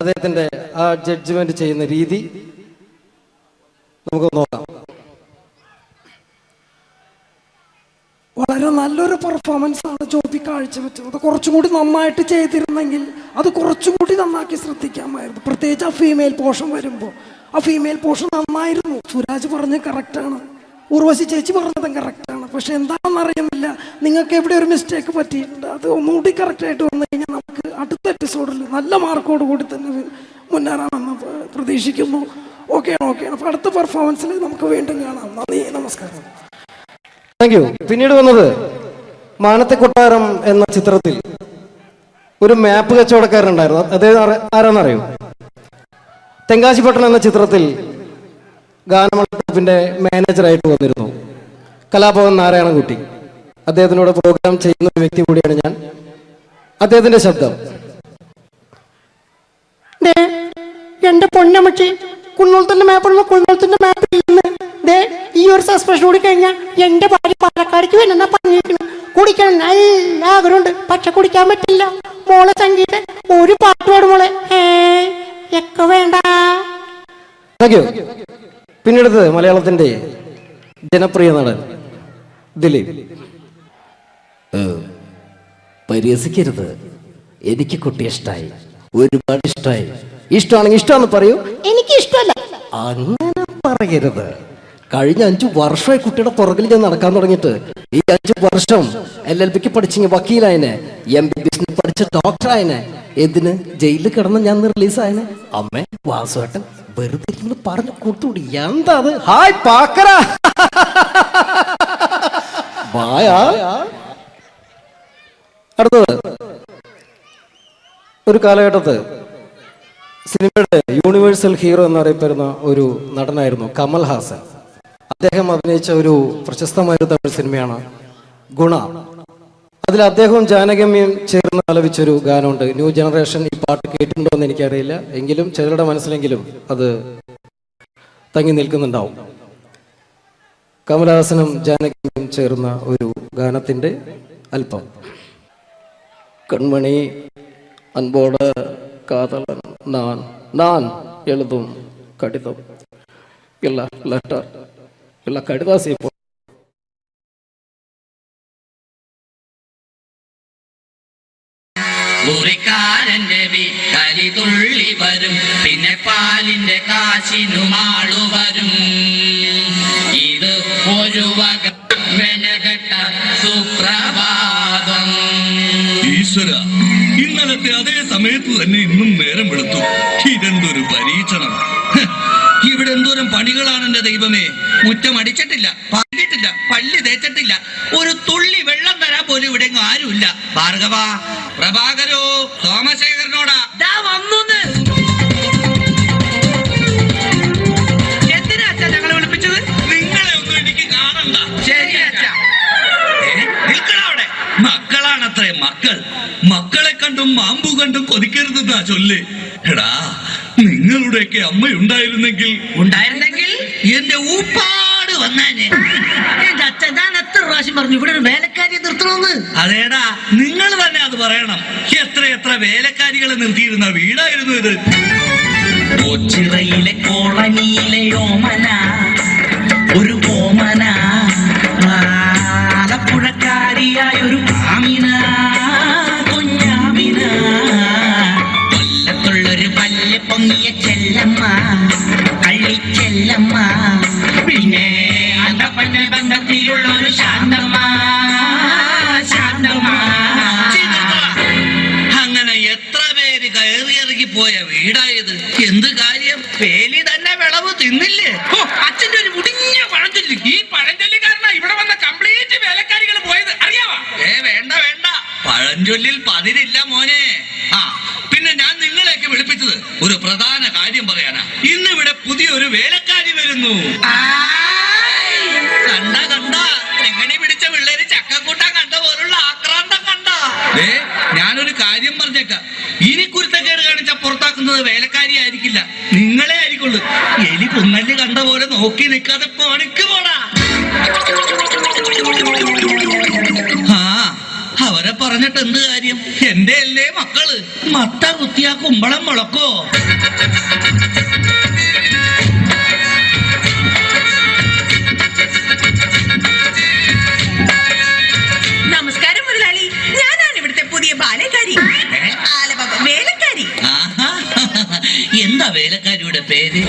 അദ്ദേഹത്തിന്റെ ആ ജഡ്ജ്മെന്റ് ചെയ്യുന്ന രീതി നമുക്ക് നോക്കാം. വളരെ നല്ലൊരു പെർഫോമൻസ് ആണ് ജോബി കാഴ്ചവെച്ചത്. കുറച്ചും കൂടി നന്നായിട്ട് ചെയ്തിരുന്നെങ്കിൽ അത് കുറച്ചും കൂടി നന്നാക്കി ശ്രദ്ധിക്കാമായിരുന്നു. പ്രത്യേകിച്ച് ആ ഫീമെയിൽ പോർഷൻ വരുമ്പോൾ ആ ഫീമെയിൽ പോർഷൻ നന്നായിരുന്നു. സുരാജ് പറഞ്ഞ് കറക്റ്റാണ്, ഉർവശി ചേച്ചി പറഞ്ഞതും കറക്റ്റാണ്. പക്ഷെ എന്താണെന്ന് അറിയുന്നില്ല, നിങ്ങൾക്ക് എവിടെ ഒരു മിസ്റ്റേക്ക് പറ്റിയിട്ടുണ്ട്. അത് ഒന്നുകൂടി കറക്റ്റായിട്ട് വന്നു കഴിഞ്ഞാൽ നമുക്ക് അടുത്ത എപ്പിസോഡിൽ നല്ല മാർക്കോട് കൂടി തന്നെ മുന്നേറാമെന്ന് പ്രതീക്ഷിക്കുന്നു. ഓക്കെയാണ്. അപ്പോൾ അടുത്ത പെർഫോമൻസിൽ നമുക്ക് വീണ്ടും കാണാം. നന്ദി, നമസ്കാരം. Thank you. പിന്നീട് വന്നത് മാനത്തെ കൊട്ടാരം എന്ന ചിത്രത്തിൽ ഒരു മാപ്പ് കച്ചവടക്കാരനുണ്ടായിരുന്നു. അദ്ദേഹം ആരാന്നറിയോ? തെങ്കാശിപട്ടണം എന്ന ചിത്രത്തിൽ ഗാനമണ്ഡലത്തിന്റെ മാനേജറായിട്ട് വന്നിരുന്നു കലാഭവൻ നാരായണൻകുട്ടി. അദ്ദേഹത്തിനോട് പ്രോഗ്രാം ചെയ്യുന്ന ഒരു വ്യക്തി കൂടിയാണ് ഞാൻ. അദ്ദേഹത്തിന്റെ ശബ്ദം. എന്റെ പൊന്നമ്മച്ചി, കുന്നോളത്തിന്റെ മാപ്പ് കുന്നോളത്തിന്റെ മാപ്പ് ഈ ഒരു സസ്പെൻഷൻ കൂടി കഴിഞ്ഞാൽ എന്റെ ഭാര്യ പാലക്കാടിക്ക് വേണമെന്നാ പറഞ്ഞിരിക്കുന്നു. കുടിക്കണം നല്ല ആഗ്രഹമുണ്ട്, പക്ഷെ കുടിക്കാൻ പറ്റില്ല. മോളെ സംഗീത ഒരു പാട്ട് പാടും മോളെ. ഒക്കെ വേണ്ട. Thank you. പിന്നീട് മലയാളത്തിന്റെ ജനപ്രിയ നടൻ ദിലീപ്. പരിഹസിക്കരുത്, എനിക്ക് കുട്ടി ഇഷ്ടമായി, ഒരുപാട് ഇഷ്ടമായി. ഇഷ്ടമാണെങ്കിൽ ഇഷ്ടമാണെന്ന് പറയൂ, എനിക്ക് ഇഷ്ടമല്ല അങ്ങനെ പറയരുത്. കഴിഞ്ഞ 5 വർഷമായി കുട്ടിയുടെ പുറകിൽ ഞാൻ നടക്കാൻ തുടങ്ങിയിട്ട്. ഈ 5 വർഷം LLBക്ക് പഠിച്ച വക്കീലായനെ, MBBS പഠിച്ച ഡോക്ടറായനെ, എന്തിന് ജയിലിൽ കിടന്ന് ഞാൻ റിലീസായനെ. അമ്മേ വാസുവേട്ടൻ വെറുതെ ഇരുന്ന് പറഞ്ഞു കൊടുത്തുകൂടി. എന്താ അത്? ഹായ് പാക്കറ, വായാ. അടുത്തത് ഒരു കാലഘട്ടത്ത് സിനിമയുടെ യൂണിവേഴ്സൽ ഹീറോ എന്നറിയപ്പെടുന്ന ഒരു നടനായിരുന്നു കമൽ ഹാസൻ. അദ്ദേഹം അഭിനയിച്ച ഒരു പ്രശസ്തമായ തമിഴ് സിനിമയാണ് ഗുണ. അതിൽ അദ്ദേഹവും ജാനകമ്യയും ചേർന്ന് ആലപിച്ചൊരു ഗാനമുണ്ട്. ന്യൂ ജനറേഷൻ ഈ പാട്ട് കേട്ടിട്ടുണ്ടോ എന്ന് എനിക്കറിയില്ല, എങ്കിലും ചിലരുടെ മനസ്സിലെങ്കിലും അത് തങ്ങി നിൽക്കുന്നുണ്ടാവും. കമലഹാസനും ജാനകിയും ചേർന്ന ഒരു ഗാനത്തിന്റെ അല്പം. കൺമണി അൻപോട് കാതലൻ நான் எழுதும் கடிதம் இல்ல லெட்டர் இல்ல கடிதாசி മുറിക്കാരന്റെ വീട്ടരി തുള്ളി വരും, പിന്നെ പാലിന്റെ കാശിനുമാളു വരും. ഇത് ഒരു വക വെനകെട്ട സുപ്രഭാതം. ഈശ്വര, ഇന്നലത്തെ അതേ സമയത്ത് തന്നെ ഇന്നും നേരം വെളുത്തു. ഇതെന്തൊരു പരീക്ഷണം! ഇവിടെ എന്തോരം പണികളാണ് എന്റെ ദൈവമേ. മുറ്റം അടിച്ചിട്ടില്ല, പാടിയിട്ടില്ല, പള്ളി തേച്ചിട്ടില്ല, ഒരു തുള്ളി വെള്ളം തരാൻ പോലും ഇവിടെ ആരുമില്ല. ഭാർഗവ, പ്രഭാകരോ, സോമശേഖരനോടാ വന്നൂന്ന്. എന്തിനാ അച്ഛാ ഞങ്ങളെ വിളിപ്പിച്ചത്? നിങ്ങളെ ഒന്നും എനിക്ക് കാണണ്ട. ശരി അച്ഛാ. നിൽക്കണവിടെ. മക്കളാണത്രേ മക്കൾ. മക്കളെ കണ്ടും മാമ്പു കണ്ടും കൊതിക്കരുതെന്നാ ചൊല്ല്. എടാ, നിങ്ങളുടെയൊക്കെ അമ്മയുണ്ടായിരുന്നെങ്കിൽ എന്റെ ഊപ്പാട് വന്നേനെ. എന്റെ അച്ഛൻ ഞാൻ എത്ര പ്രാവശ്യം പറഞ്ഞു ഇവിടെ ഒരു വേലക്കാരിയെ നിർത്തണമെന്ന്. അതേടാ, നിങ്ങൾ തന്നെ അത് പറയണം. എത്ര വേലക്കാരികളെ നിർത്തിയിരുന്ന വീടായിരുന്നു ഇത്. കൊച്ചിറയിലെ കോളനിയിലെ ഓമന, ഒരു ഓമന, ആലപ്പുഴക്കാരിയായ ഒരു ആമിന, കുഞ്ഞാമിന, കൊല്ലത്തുള്ളൊരു പല്ല് പൊങ്ങിയ ചെല്ലമ്മ, കള്ളിച്ചെല്ലമ്മ, പിന്നെ അന്തപ്പന്ന ബന്ധത്തിലുള്ള ഒരു ശാന്തമ്മ, ശാന്തമ്മ. അങ്ങനെ എത്ര പേര് കയറിയിറങ്ങി പോയ വീടായത്. എന്ത് കാര്യം? വേലി തന്നെ വിളവ് തിന്നില്ലേ? അച്ഛന്റെ ഒരു മുടിഞ്ഞ പഴഞ്ചൊല്ലി. ഈ പഴഞ്ചൊല്ലി കാരണം ഇവിടെ വന്ന കംപ്ലീറ്റ് വേലക്കാരികൾ പോയത് അറിയാവാ? വേണ്ട വേണ്ട, പഴഞ്ചൊല്ലിൽ പതിരില്ല മോനെ. ആ പിന്നെ ഞാൻ നിങ്ങളെയൊക്കെ വിളിപ്പിച്ചത് ഒരു പ്രധാന കാര്യം പറയാനാ. ഇന്നിവിടെ പുതിയൊരു വേലക്കാരി വരുന്നു. കണ്ട കണ്ട എങ്ങനെ പിടിച്ച പിള്ളേര് ചക്കക്കൂട്ടാൻ കണ്ട പോലുള്ള ആക്രാന്തം കണ്ട. ഞാനൊരു കാര്യം പറഞ്ഞേക്കാം, ഇനി കുരുത്തക്കേട് കാണിച്ച പുറത്താക്കുന്നത് വേലക്കാരി ആയിരിക്കില്ല, നിങ്ങളെ ആയിരിക്കുള്ളൂ. എലി പുന്നല്ലി കണ്ട പോലെ നോക്കി നിൽക്കാതെ പണിക്ക് പോടാ. അവരെ പറഞ്ഞിട്ട് എന്ത് കാര്യം? എന്റെ അല്ലേ മക്കള്. മത്ത കുത്തിയാ കുമ്പളം മുളക്കോ? നമസ്കാരം മുതലാളി, ഞാനാണ് ഇവിടുത്തെ പുതിയ ബാലക്കാരി, വേലക്കാരി. എന്താ വേലക്കാരിയുടെ പേര്?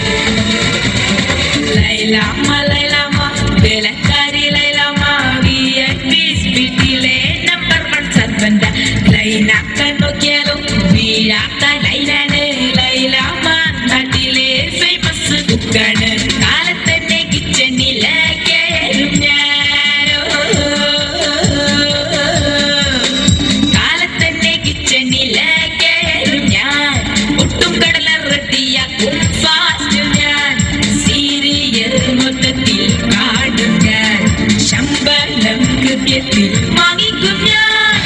ലൈലാമ്മ ലൈലാമ്മ വേലക്കാരി ലൈലാമ്മ വീട്ടിലെ നമ്പർ 1 സർവന്റ. ലൈനാക്കാൻ നോക്കിയാലും വീഴാത്ത ലൈലാണ് ലൈലാമ്മ. നാട്ടിലെ ഫേമസ് കുക്കാണ്. കാലത്തന്നെ കിച്ചണിലെ കയറും ഞാനോ, കാലത്തന്നെ കിച്ചണിലെ കയറും ഞാൻ. ഒട്ടും കടല റെഡിയാക്കും ഫാസ്റ്റ് ഞാൻ. സീരിയൽ മൊത്തത്തിൽ കാണും ഞാൻ. ശമ്പളം കൃത്യത്തിൽ വാങ്ങിക്കും ഞാൻ.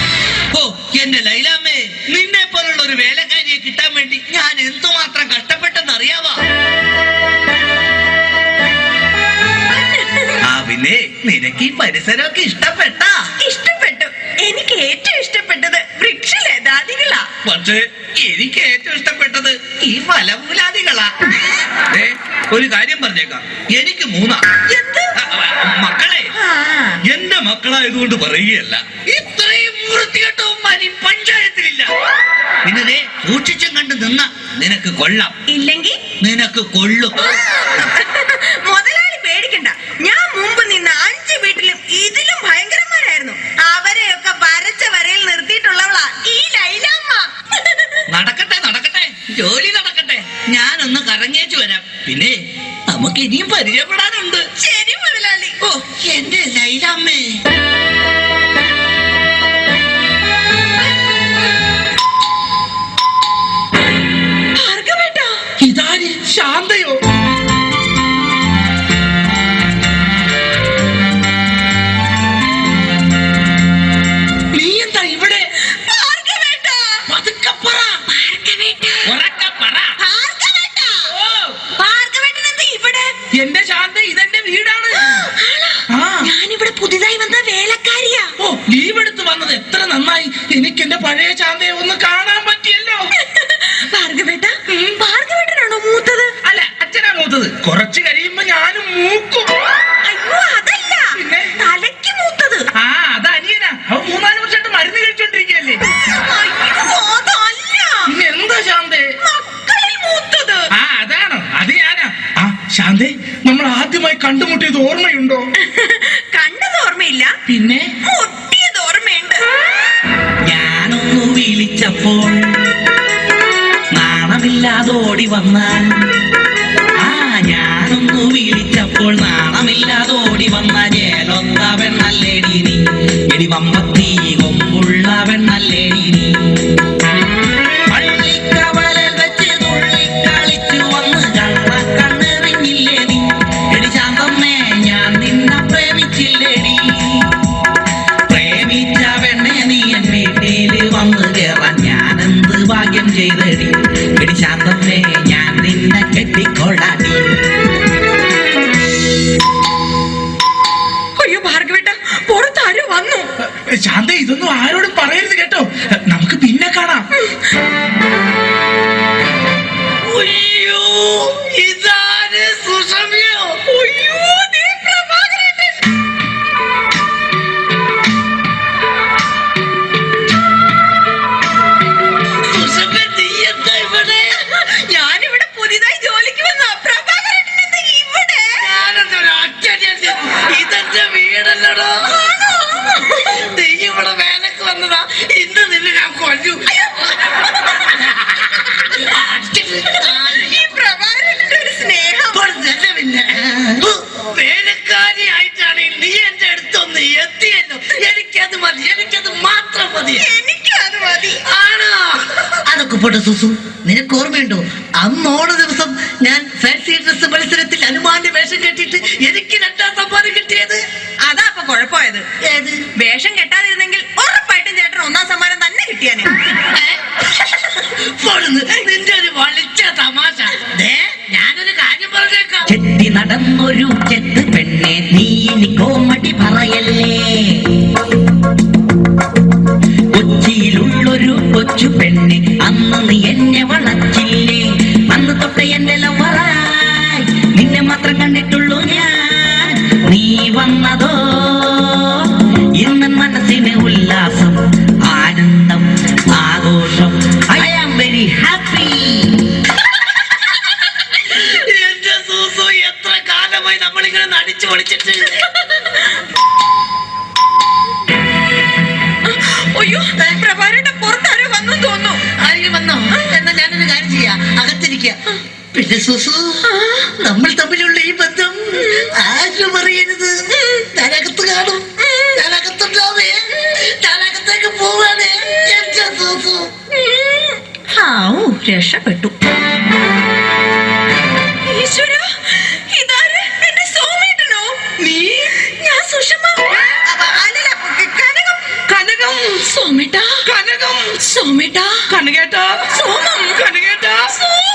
ഓ എന്റെ ലൈലാമ്മേ, നിന്നെ പോലുള്ള ഒരു വേലക്കാരിയെ കിട്ടാൻ വേണ്ടി ഞാൻ എന്തുമാത്രം കഷ്ടപ്പെട്ടെന്ന് അറിയാവാ? പിന്നെ നിനക്ക് ഈ പരിസരമൊക്കെ ഇഷ്ടപ്പെട്ടാ? ഇഷ്ടപ്പെട്ടു. എനിക്ക് ഏറ്റവും ഇഷ്ടപ്പെട്ടത് വൃക്ഷലതാദികളാ. പക്ഷേ എനിക്ക് ഏറ്റവും ഇഷ്ടപ്പെട്ടത് ഈ ഫലമൂലാദികളാ. ഒരു കാര്യം പറഞ്ഞേക്കാം, എനിക്ക് 3 മക്കളെ. എന്റെ മക്കളായതുകൊണ്ട് പറയുകയല്ല, ഇത്രയും വൃത്തികെട്ടവന്മാർ ഈ പഞ്ചായത്തിലില്ല. പിന്നെ സൂക്ഷിച്ചും കണ്ട് നിന്ന നിനക്ക് കൊള്ളാം, ഇല്ലെങ്കിൽ നിനക്ക് കൊള്ളും. മുതലാളി പേടിക്കണ്ട, ഞാൻ മുമ്പ് നിന്ന 5 വീട്ടിലും ഇതിലും ഭയങ്കരന്മാരായിരുന്നു. അവരെയൊക്കെ വരച്ച വരയിൽ നിർത്തിയിട്ടുള്ളവളാ ഈ ലൈലാമ്മ. നടക്കട്ടെ നടക്കട്ടെ, ജോലി നടക്കട്ടെ. ഞാനൊന്ന് കറങ്ങേച്ചു വരാം. പിന്നെ നമുക്ക് ഇനിയും പരിചയപ്പെടാനുണ്ട്. ശരി മുതലാളി. ഓ എന്റെ ലൈലാമ്മേ. ഇതാര്? ശാന്തയോ? നീ എന്താ ഇവിടെ? എന്റെ ശാന്ത, ഇതെന്റെ വീടാണ്. ഞാനിവിടെ പുതിയതായി വന്ന വേലക്കാരിയാ. ഓ ലീവ് എടുത്ത് വന്നത് എത്ര നന്നായി. എനിക്ക് എന്റെ പഴയ ശാന്തയെ ഒന്ന് കാണാൻ പറ്റിയല്ലോ. ഭാർഗവേട്ടനാണോ മൂത്തത്? അല്ല, അച്ഛനാ മൂത്തത്. കുറച്ച് കഴിയുമ്പോ ഞാനും മൂക്കും. അയ്യോ അതല്ല, തലയ്ക്ക് മൂത്തത്. ആ അത് അനിയനാ. അവൻ 3-4 വർഷമായിട്ട് മരുന്ന് കഴിച്ചോണ്ടിരിക്കല്ലേ. പിന്നെ എന്താ ശാന്തേ? മക്കളിൽ മൂത്തത്. ആ അതാണോ? അത് ഞാനാ. ആ ശാന്തേ, നമ്മൾ ആദ്യമായി കണ്ടുമുട്ടിയത് ഓർമ്മയുണ്ടോ? കണ്ടത് ഓർമ്മയില്ല, പിന്നെ മുട്ടിയത് ഓർമ്മയുണ്ട്. ഞാനൊന്നു വിളിച്ചപ്പോൾ നാണമില്ലാതോടി വന്നാൽ, ഞാനൊന്നു വിളിച്ചപ്പോൾ നാണമില്ലാതോടി വന്നാൽ ഏലൊന്ന പെണ്ണല്ലേടി നീ. എടി വമ്പത്തി കൊമ്പുള്ള പെണ്ണല്ലേടി നീ. പള്ളിക്കവലൽ വെച്ച് തുള്ളിക്കളിച്ചു വന്ന് കണ്ണെറിഞ്ഞില്ലേ നീ. എടി ശാന്തമ്മേ, ഞാൻ നിന്നെ പ്രേമിച്ചില്ലേടി. പ്രേമിച്ച പെണ്ണെ നീ എൻ വീട്ടില് വന്ന് കേറാൻ ഞാനെന്ത് ഭാഗ്യം ചെയ്തടി. എടി ശാന്തമ്മേ, ഞാൻ നിന്നെ കെട്ടിക്കൊള്ളാടി. അയ്യോ ഭാർഗവേട്ട, പുറത്താരോ വന്നു. ശാന്ത, ഇതൊന്നും ആരോടും പറയരുത് കേട്ടോ. നമുക്ക് പിന്നെ കാണാം. അയ്യോ, ഇതാര്? സുഷമ്യോ? അയ്യോ പ്രഭാകരേട്ടൻ. സുഷമ്യ, നീ എന്താ ഇവിടെ? ഞാനിവിടെ പുതിയതായി ജോലിക്ക് വന്ന പ്രഭാകരേട്ടൻ എന്താ ഇവിടെ? ഇതെന്റെ വീടല്ലടോ. നീ ഇവിടെ വേലക്ക് വന്നതാ. ഇന്ന് നിന്നെ ഞാൻ കൊല്ലു. ഈ പ്രഭാകരേട്ടന്റെ ഒരു സ്നേഹം. സുസു, നിനക്ക് ഓർമ്മയുണ്ടോ അന്ന് ഓണ ദിവസം ഞാൻ ഫാൻസി ഡ്രസ് മത്സരത്തിൽ ഹനുമാന്റെ വേഷം കെട്ടിയിട്ട് എനിക്ക് 2ാം സമ്മാനം കിട്ടിയത്? അതാ അപ്പൊ കുഴപ്പമായത്. ഏത്? വേഷം കെട്ടാതിരുന്നെങ്കിൽ ഉറപ്പായിട്ടും ചേട്ടൻ 1ാം സമ്മാനം തന്നെ കിട്ടിയാനെ. നിന്റെ ഒരു വളിച്ച തമാശ. ഞാനൊരു കാര്യം പറഞ്ഞേക്കാം. ചെത്തി നടന്നൊരു ചെത്ത് പെണ്ണെ, നീ ഇനി കോമഡി പറയല്ലേ. കൊച്ചിയിലുള്ളൊരു കൊച്ചു പെണ്ണെ, അന്ന് നീ എന്നെ വളച്ചില്ലേ. അന്ന് തൊട്ട് എന്റെ ലവറായി നിന്നെ മാത്രം കണ്ടിട്ടുള്ളൂ ഞാൻ. നീ വന്നതോ ഇന്ന് മനസ്സിന് ഉല്ലാസം, ആനന്ദം, ആഘോഷം. I am very happy. എന്റെ സൂസു, എത്ര കാലമായി നമ്മളിങ്ങനെ നടിച്ചു പൊളിച്ചിട്ട്. അയ്യോ, പ്രഭാകരന്റെ പുറത്താരോ വന്നു തോന്നുന്നു. ആരെങ്കിലും വന്നോ? എന്നാ ഞാനൊരു കാര്യം ചെയ്യാം, അകത്തിരിക്കുക. പിന്നെ സൂസു, നമ്മൾ തമ്മിലുള്ള ഈ ബന്ധം ആരും അറിയരുത്. ഞാനകത്ത് കാണും, ഞാനകത്തുണ്ടാവേ, ഞാനകത്തേക്ക് പോവാണേ എന്റെ സൂസു. രക്ഷപ്പെട്ടു. ഈശ്വര, ഇതാര്? എന്റെ സോമേട്ടനോ? നീ? ഞാൻ സുഷമ. അല്ലല്ല, കനകം. കനകം. സോമേട്ടാ. കനകം. സോമേട്ടാ. കനകേട്ടാ. സോമം. കനകേട്ടാ. സോമം.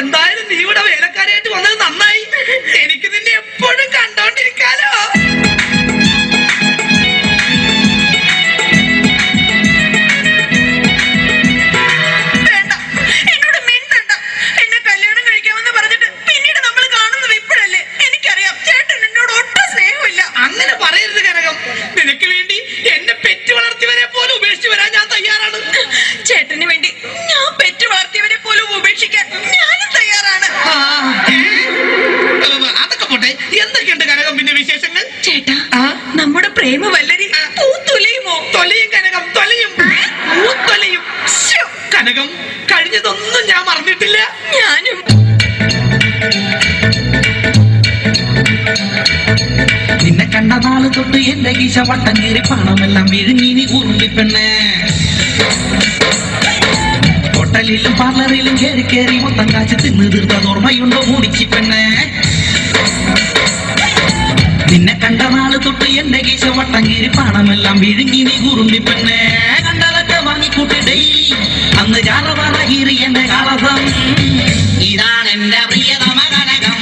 എന്തായാലും നീ ഇവിടെ വേലക്കാരായിട്ട് വന്നത് നന്നായി. എനിക്ക് നിന്നെ എപ്പോഴും കണ്ടോണ്ടിരിക്കാലോ. വേണ്ട, എന്നോട് മിണ്ടണ്ട. എന്നെ കല്യാണം കഴിക്കാമെന്ന് പറഞ്ഞിട്ട് പിന്നീട് നമ്മൾ കാണുന്നത് ഇപ്പോഴല്ലേ. എനിക്കറിയാം ചേട്ടൻ എന്നോട് ഒട്ടും സ്നേഹമില്ല. അങ്ങനെ പറയരുത് കനകം. നിനക്ക് വേണ്ടി എന്നെ പെറ്റ് വളർത്തിയവരെ പോലും ഉപേക്ഷിച്ച് വരാൻ ഞാൻ തയ്യാറാണ്. ചേട്ടന് വേണ്ടി ഞാൻ പെറ്റ് വളർത്തിയവരെ പോലും ഉപേക്ഷിക്കാൻ ഞാനും തയ്യാറാണ്. അതൊക്കെ പോട്ടെ, എന്തൊക്കെയുണ്ട് കനകം പിന്നെ വിശേഷങ്ങൾ? ചേട്ടാ, നമ്മുടെ പ്രേമ വല്ലരി പൂത്തൊലയുമോ? തൊലയും കനകം, തൊലയും, പൂത്തൊലയും. കനകം, കഴിഞ്ഞതൊന്നും ഞാൻ മറന്നിട്ടില്ല. ഞാനും. നിന്നെ കണ്ട നാള് തൊട്ട് എന്റെ ഗീശ വട്ടം കീറി പണമെല്ലാം വിഴുങ്ങി നീ ഉരുളിപ്പെണ്ണേ. ഹോട്ടലിലും പാർലറിലും കയറി കയറി മൊത്തം കാശ് തിന്ന് തീർത്തത് ഓർമ്മയുണ്ടോ മൂടിച്ചി പെണ്ണേ? നിന്നെ കണ്ട നാള് തൊട്ട് എന്റെ ഗീശ വട്ടം കീറി പണമെല്ലാം വിഴുങ്ങി നീ ഉരുളിപ്പെണ്ണേ. കണ്ടതൊക്കെ വാങ്ങിക്കൂട്ടി ഡെയിലി അന്ന് ചാറവാറ കീറി എന്റെ കാളസം. ഇതാണ് എന്റെ പ്രിയതമ Kanakam.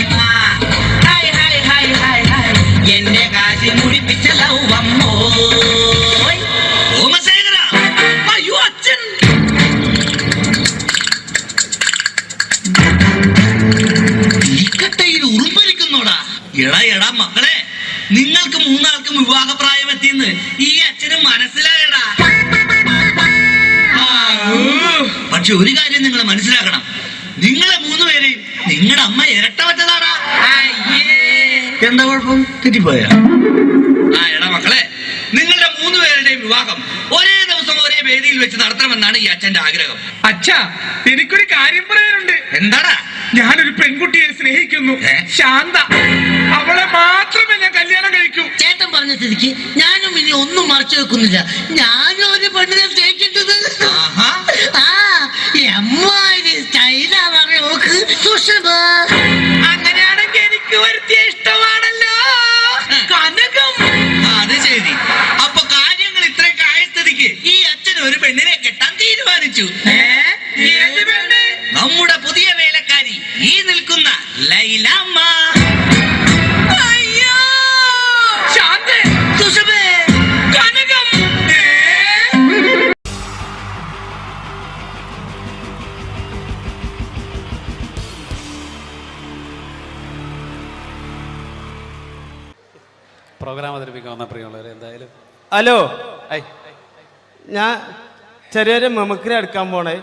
Hi hi hi hi hi, എന്റെ കാശി മുഴിപ്പിച്ച ലൗവമ്മോ. സോമശേഖര, അയ്യോ അച്ഛൻ. ഇക്കട്ടയിൽ ഉറുമ്പലിക്കുന്നോടാ. എടാ മക്കളെ, നിങ്ങൾക്ക് 3ആൾക്കും വിവാഹപ്രായം എത്തിയെന്ന് ഈ അച്ഛന് മനസ്സിലായടാ. പക്ഷെ ഒരു കാര്യം നിങ്ങൾ മനസ്സിലാക്കണം, നിങ്ങളെ 3 പേരെയും നിങ്ങളുടെ അമ്മ ഇരട്ട പറ്റതാടാ. എന്താ കുഴപ്പം? തെറ്റിപ്പോയ? എടാ മക്കളെ, നിങ്ങളുടെ 3 പേരുടെയും വിവാഹം ഒരേ ദിവസം ഒരേ വേദിയിൽ വെച്ച് നടത്തണമെന്നാണ് ഈ അച്ഛന്റെ ആഗ്രഹം. അച്ഛാ, എനിക്കൊരു കാര്യം പറയാനുണ്ട്. എന്താടാ? ഞാനൊരു പെൺകുട്ടിയെ സ്നേഹിക്കുന്നു, ശാന്ത. അവളെ മാത്രമേ ഞാൻ കല്യാണം കഴിക്കൂ. ചേട്ടൻ പറഞ്ഞ സ്ഥിതിക്ക് ഞാനും ഇനി ഒന്നും മറച്ചു വെക്കുന്നില്ല. ഞാനും ഒരു പെണ്ണിനെ സ്നേഹിക്കേണ്ടത്. അങ്ങനെയാണെങ്കിൽ എനിക്ക് വരുത്തിയ ഇഷ്ടമാണല്ലോ കനകം. അത് ശരി. അപ്പൊ കാര്യങ്ങൾ ഇത്രയൊക്കെ ആയ സ്ഥിതിക്ക് ഈ അച്ഛൻ ഒരു പെണ്ണിനെ കെട്ടാൻ തീരുമാനിച്ചു. നമ്മുടെ പുതിയ വേലക്കാരി ഈ നിൽക്കുന്ന ലൈലാമ്മ. ശാന്തേ, സുഷമേ, കനകം. പ്രോഗ്രാം അവതരിപ്പിക്കാൻ വന്ന പ്രിയമുള്ളവരെ, എന്തായാലും ഹലോ, ഞാൻ ചെറിയൊരു മെമിക്രി എടുക്കാൻ പോണേ.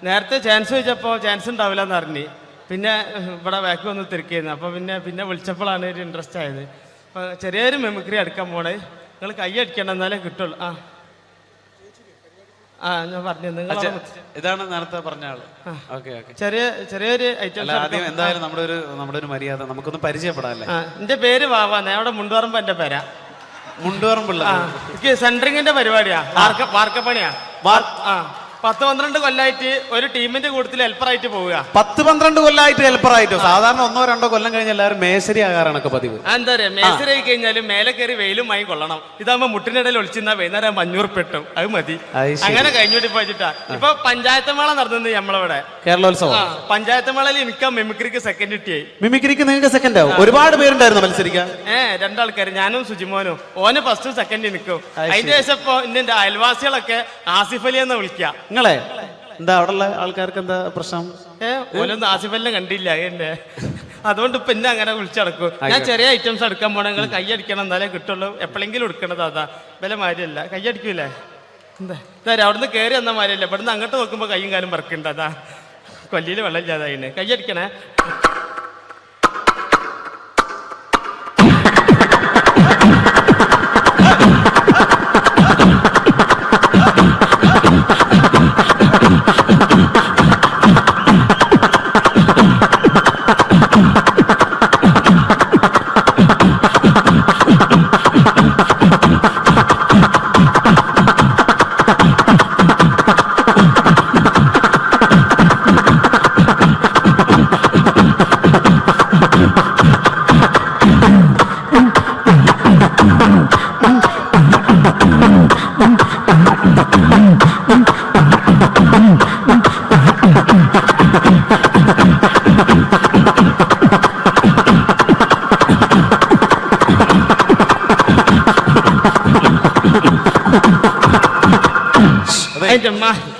നേരത്തെ ചാൻസ് ചോദിച്ചപ്പോൾ ചാൻസ് ഉണ്ടാവില്ല എന്ന് അറിഞ്ഞ് പിന്നെ ഇവിടെ ബാക്ക് വന്ന് തിരക്കിയിരുന്നു. അപ്പോൾ പിന്നെ വിളിച്ചപ്പോഴാണ് ഒരു ഇൻട്രസ്റ്റ് ആയത്. അപ്പോൾ ചെറിയൊരു മെമിക്രി എടുക്കാൻ പോണേ. നിങ്ങൾ കൈ അടിക്കണം, എന്നാലേ കിട്ടുള്ളൂ. ഞാൻ പറഞ്ഞു, നിങ്ങൾ ഇതാണ് നേരത്തെ പറഞ്ഞ ആള്. ഓക്കെ ഓക്കെ, ചെറിയൊരു ഐറ്റം. ആദ്യം എന്തായാലും നമ്മുടെ ഒരു മര്യാദ നമുക്കൊന്ന് പരിചയപ്പെടാല്ലേ. എൻ്റെ പേര് വാവാന്ന്, അവിടെ മുണ്ടുപറമ്പ് എൻ്റെ പേരാ. മുണ്ടുപറമ്പുള്ള സെൻട്രിങ്ങിന്റെ പരിപാടിയാ, വാർക്കപ്പണിയാ. 10-12 കൊല്ലായിട്ട് ഒരു ടീമിന്റെ കൂട്ടത്തിൽ ഹെൽപ്പറായിട്ട് പോവുക. 10-12 കൊല്ലമായിട്ട് ഹെൽപ്പറായിട്ടോ? സാധാരണ 1-2 കൊല്ലം കഴിഞ്ഞ് എല്ലാവരും മേശരി ആകാറാണൊക്കെ പതിവ്. എന്താ പറയാ, മേശരി ആയി കഴിഞ്ഞാലും മേലെ കയറി വെയിലും മായി കൊള്ളണം. ഇതാകുമ്പോ മുട്ടിനിടയിൽ ഒളിച്ചിരുന്ന വൈകുന്നേരം 500 പെട്ടും അത് മതി. അങ്ങനെ കഴിഞ്ഞോട്ടി പോയിട്ടാ ഇപ്പൊ പഞ്ചായത്ത് മേള നടന്നത് നമ്മളവിടെ കേരളോത്സവം. പഞ്ചായത്ത് മേളയിൽ എനിക്ക് മിമിക്രിക്ക് സെക്കൻഡ് കിട്ടിയായി. മിമിക്രിക്ക് നിങ്ങൾക്ക് സെക്കൻഡ് ആവും? ഒരുപാട് പേരുണ്ടായിരുന്നു മത്സരിക്കാൻ? 2 ആൾക്കാർ, ഞാനും സുജിമോനും. ഓന് ഫസ്റ്റും സെക്കൻഡ് നിൽക്കും. അതിന്റെ ശേഷം ഇപ്പൊ എന്റെ അയൽവാസികളൊക്കെ ആസിഫ് അലി എന്ന് വിളിക്കുക. നിങ്ങളെ എന്താ അവിടെ ഉള്ള ആൾക്കാർക്ക് എന്താ പ്രശ്നം? ഓനൊന്നും ആസിഫ് അലിനെ കണ്ടില്ല എന്നെ, അതുകൊണ്ട് ഇപ്പൊ എന്നെ അങ്ങനെ വിളിച്ചടക്കും. ഞാൻ ചെറിയ ഐറ്റംസ് എടുക്കാൻ പോണ നിങ്ങൾ കൈയടിക്കണം, എന്നാലേ കിട്ടുള്ളൂ. എപ്പോഴെങ്കിലും എടുക്കണത് അതാ, വില മാരിയല്ല. കൈയടിക്കൂലേ? എന്താ അവിടുന്ന് കയറി വന്ന മാരിയല്ല, ഇവിടുന്ന് അങ്ങോട്ട് നോക്കുമ്പോ കയ്യും കാലും പറക്കുണ്ട്. അതാ കൊല്ലിയിൽ വെള്ളം ഇല്ലാതായിന്. കൈയടിക്കണേ.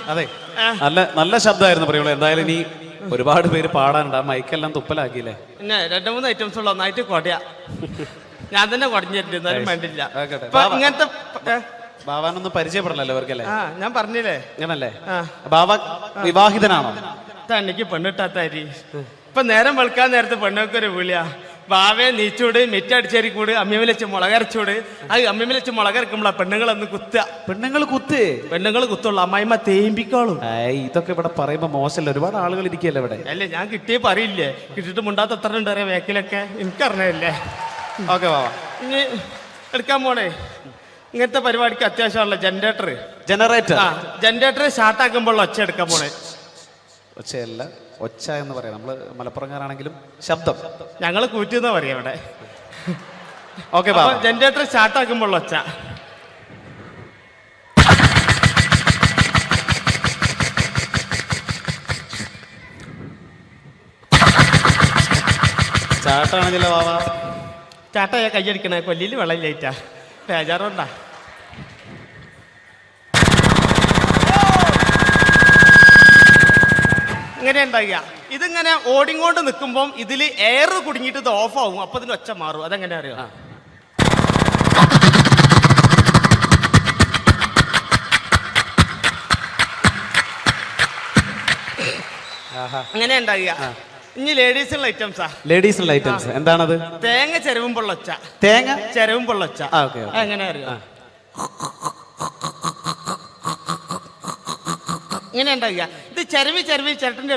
അതെ, നല്ല ശബ്ദമായിരുന്നു പറയുള്ളൂ. എന്തായാലും ഇനി ഒരുപാട് പേര് പാടാനുണ്ട്. ആ മൈക്കെല്ലാം തുപ്പലാക്കിയില്ലേ? പിന്നെ 2-3 ഐറ്റംസ് ഉള്ള ഒന്നായിട്ട് കൊടയാ. ഞാൻ തന്നെ കുടഞ്ഞിട്ടുണ്ട്, എന്നാലും വേണ്ടില്ല. ഇങ്ങനത്തെ ബാവാനൊന്നും പരിചയപ്പെടണല്ലോ അവർക്കല്ലേ? ഞാൻ പറഞ്ഞില്ലേ അങ്ങനല്ലേ? ബാവ വിവാഹിതനാണോ? തണ്ണിക്ക് പെണ്ണിട്ടാത്ത അരി. ഇപ്പൊ നേരം വെളുക്കാൻ നേരത്തെ പെണ്ണൊക്കെ വിളിയാ, ബാവേ നീച്ചൂട്, മിറ്റടിച്ചേരി കൂട്, അമ്മിമലച്ച് മുളകരച്ചൂട്. അത് അമ്മിമലച്ച് മുളകരക്കുമ്പോളാ പെണ്ണുങ്ങളൊന്ന് കുത്തുക. പെണ്ണുങ്ങൾ കുത്തുള്ളൂ, അമ്മായിമ്മ തേമ്പിക്കോളും. ഇതൊക്കെ ഇവിടെ പറയുമ്പോ മോശമല്ല, ഒരുപാട് ആളുകൾ ഇരിക്കല്ലേ ഇവിടെ. അല്ലേ, ഞാൻ കിട്ടിയേ പറയില്ലേ, കിട്ടിട്ട് മുണ്ടാത്ത എത്ര ഉണ്ട് അറിയാം വേക്കിലൊക്കെ, എനിക്കറിഞ്ഞല്ലേ. ഓക്കെ ബാവ, ഇനി എടുക്കാൻ പോണേ. ഇങ്ങനത്തെ പരിപാടിക്ക് അത്യാവശ്യമുള്ള ജനറേറ്റർ ജനറേറ്റർ സ്റ്റാർട്ടാക്കുമ്പോൾ ഒച്ച എടുക്കാൻ പോണേ. ഒച്ചയല്ല, ഒച്ച എന്ന് പറയാം. നമ്മള് മലപ്പുറംകാരാണെങ്കിലും ശബ്ദം ഞങ്ങൾ കൂറ്റുന്ന പറയാം ഇവിടെ. ഓക്കെ, ജനറേറ്റർ സ്റ്റാർട്ടാക്കുമ്പോൾ ഒച്ച. ചാട്ടാണെങ്കിലോ ബാവ? ചാട്ടയാ കയ്യടിക്കണേ, കൊല്ലിയിൽ വെള്ളം ലേറ്റാ, ബേജാറുണ്ടാ. ഇങ്ങനെ ഉണ്ടാകുക. ഇതിങ്ങനെ ഓടിങ്ങോണ്ട് നിൽക്കുമ്പോൾ ഇതിൽ എയർ കുടുങ്ങിയിട്ട് ഇത് ഓഫ് ആവും. അപ്പൊ ഇതിന് ഒച്ച മാറും. അതെങ്ങനെ അറിയാം? അങ്ങനെ ഉണ്ടാകുക. ഇനി ലേഡീസുള്ള ഐറ്റംസാ. ലേഡീസുള്ള ഐറ്റംസ് എന്താണത്? തേങ്ങ ചെരവുമ്പോൾ ഒച്ച. തേങ്ങ ചെരവുമ്പോൾ ഒച്ച. എങ്ങനെ അറിയാം? ഇങ്ങനെ ഉണ്ടാകുക. ഇത് ചെരവി ചേട്ടൻ്റെ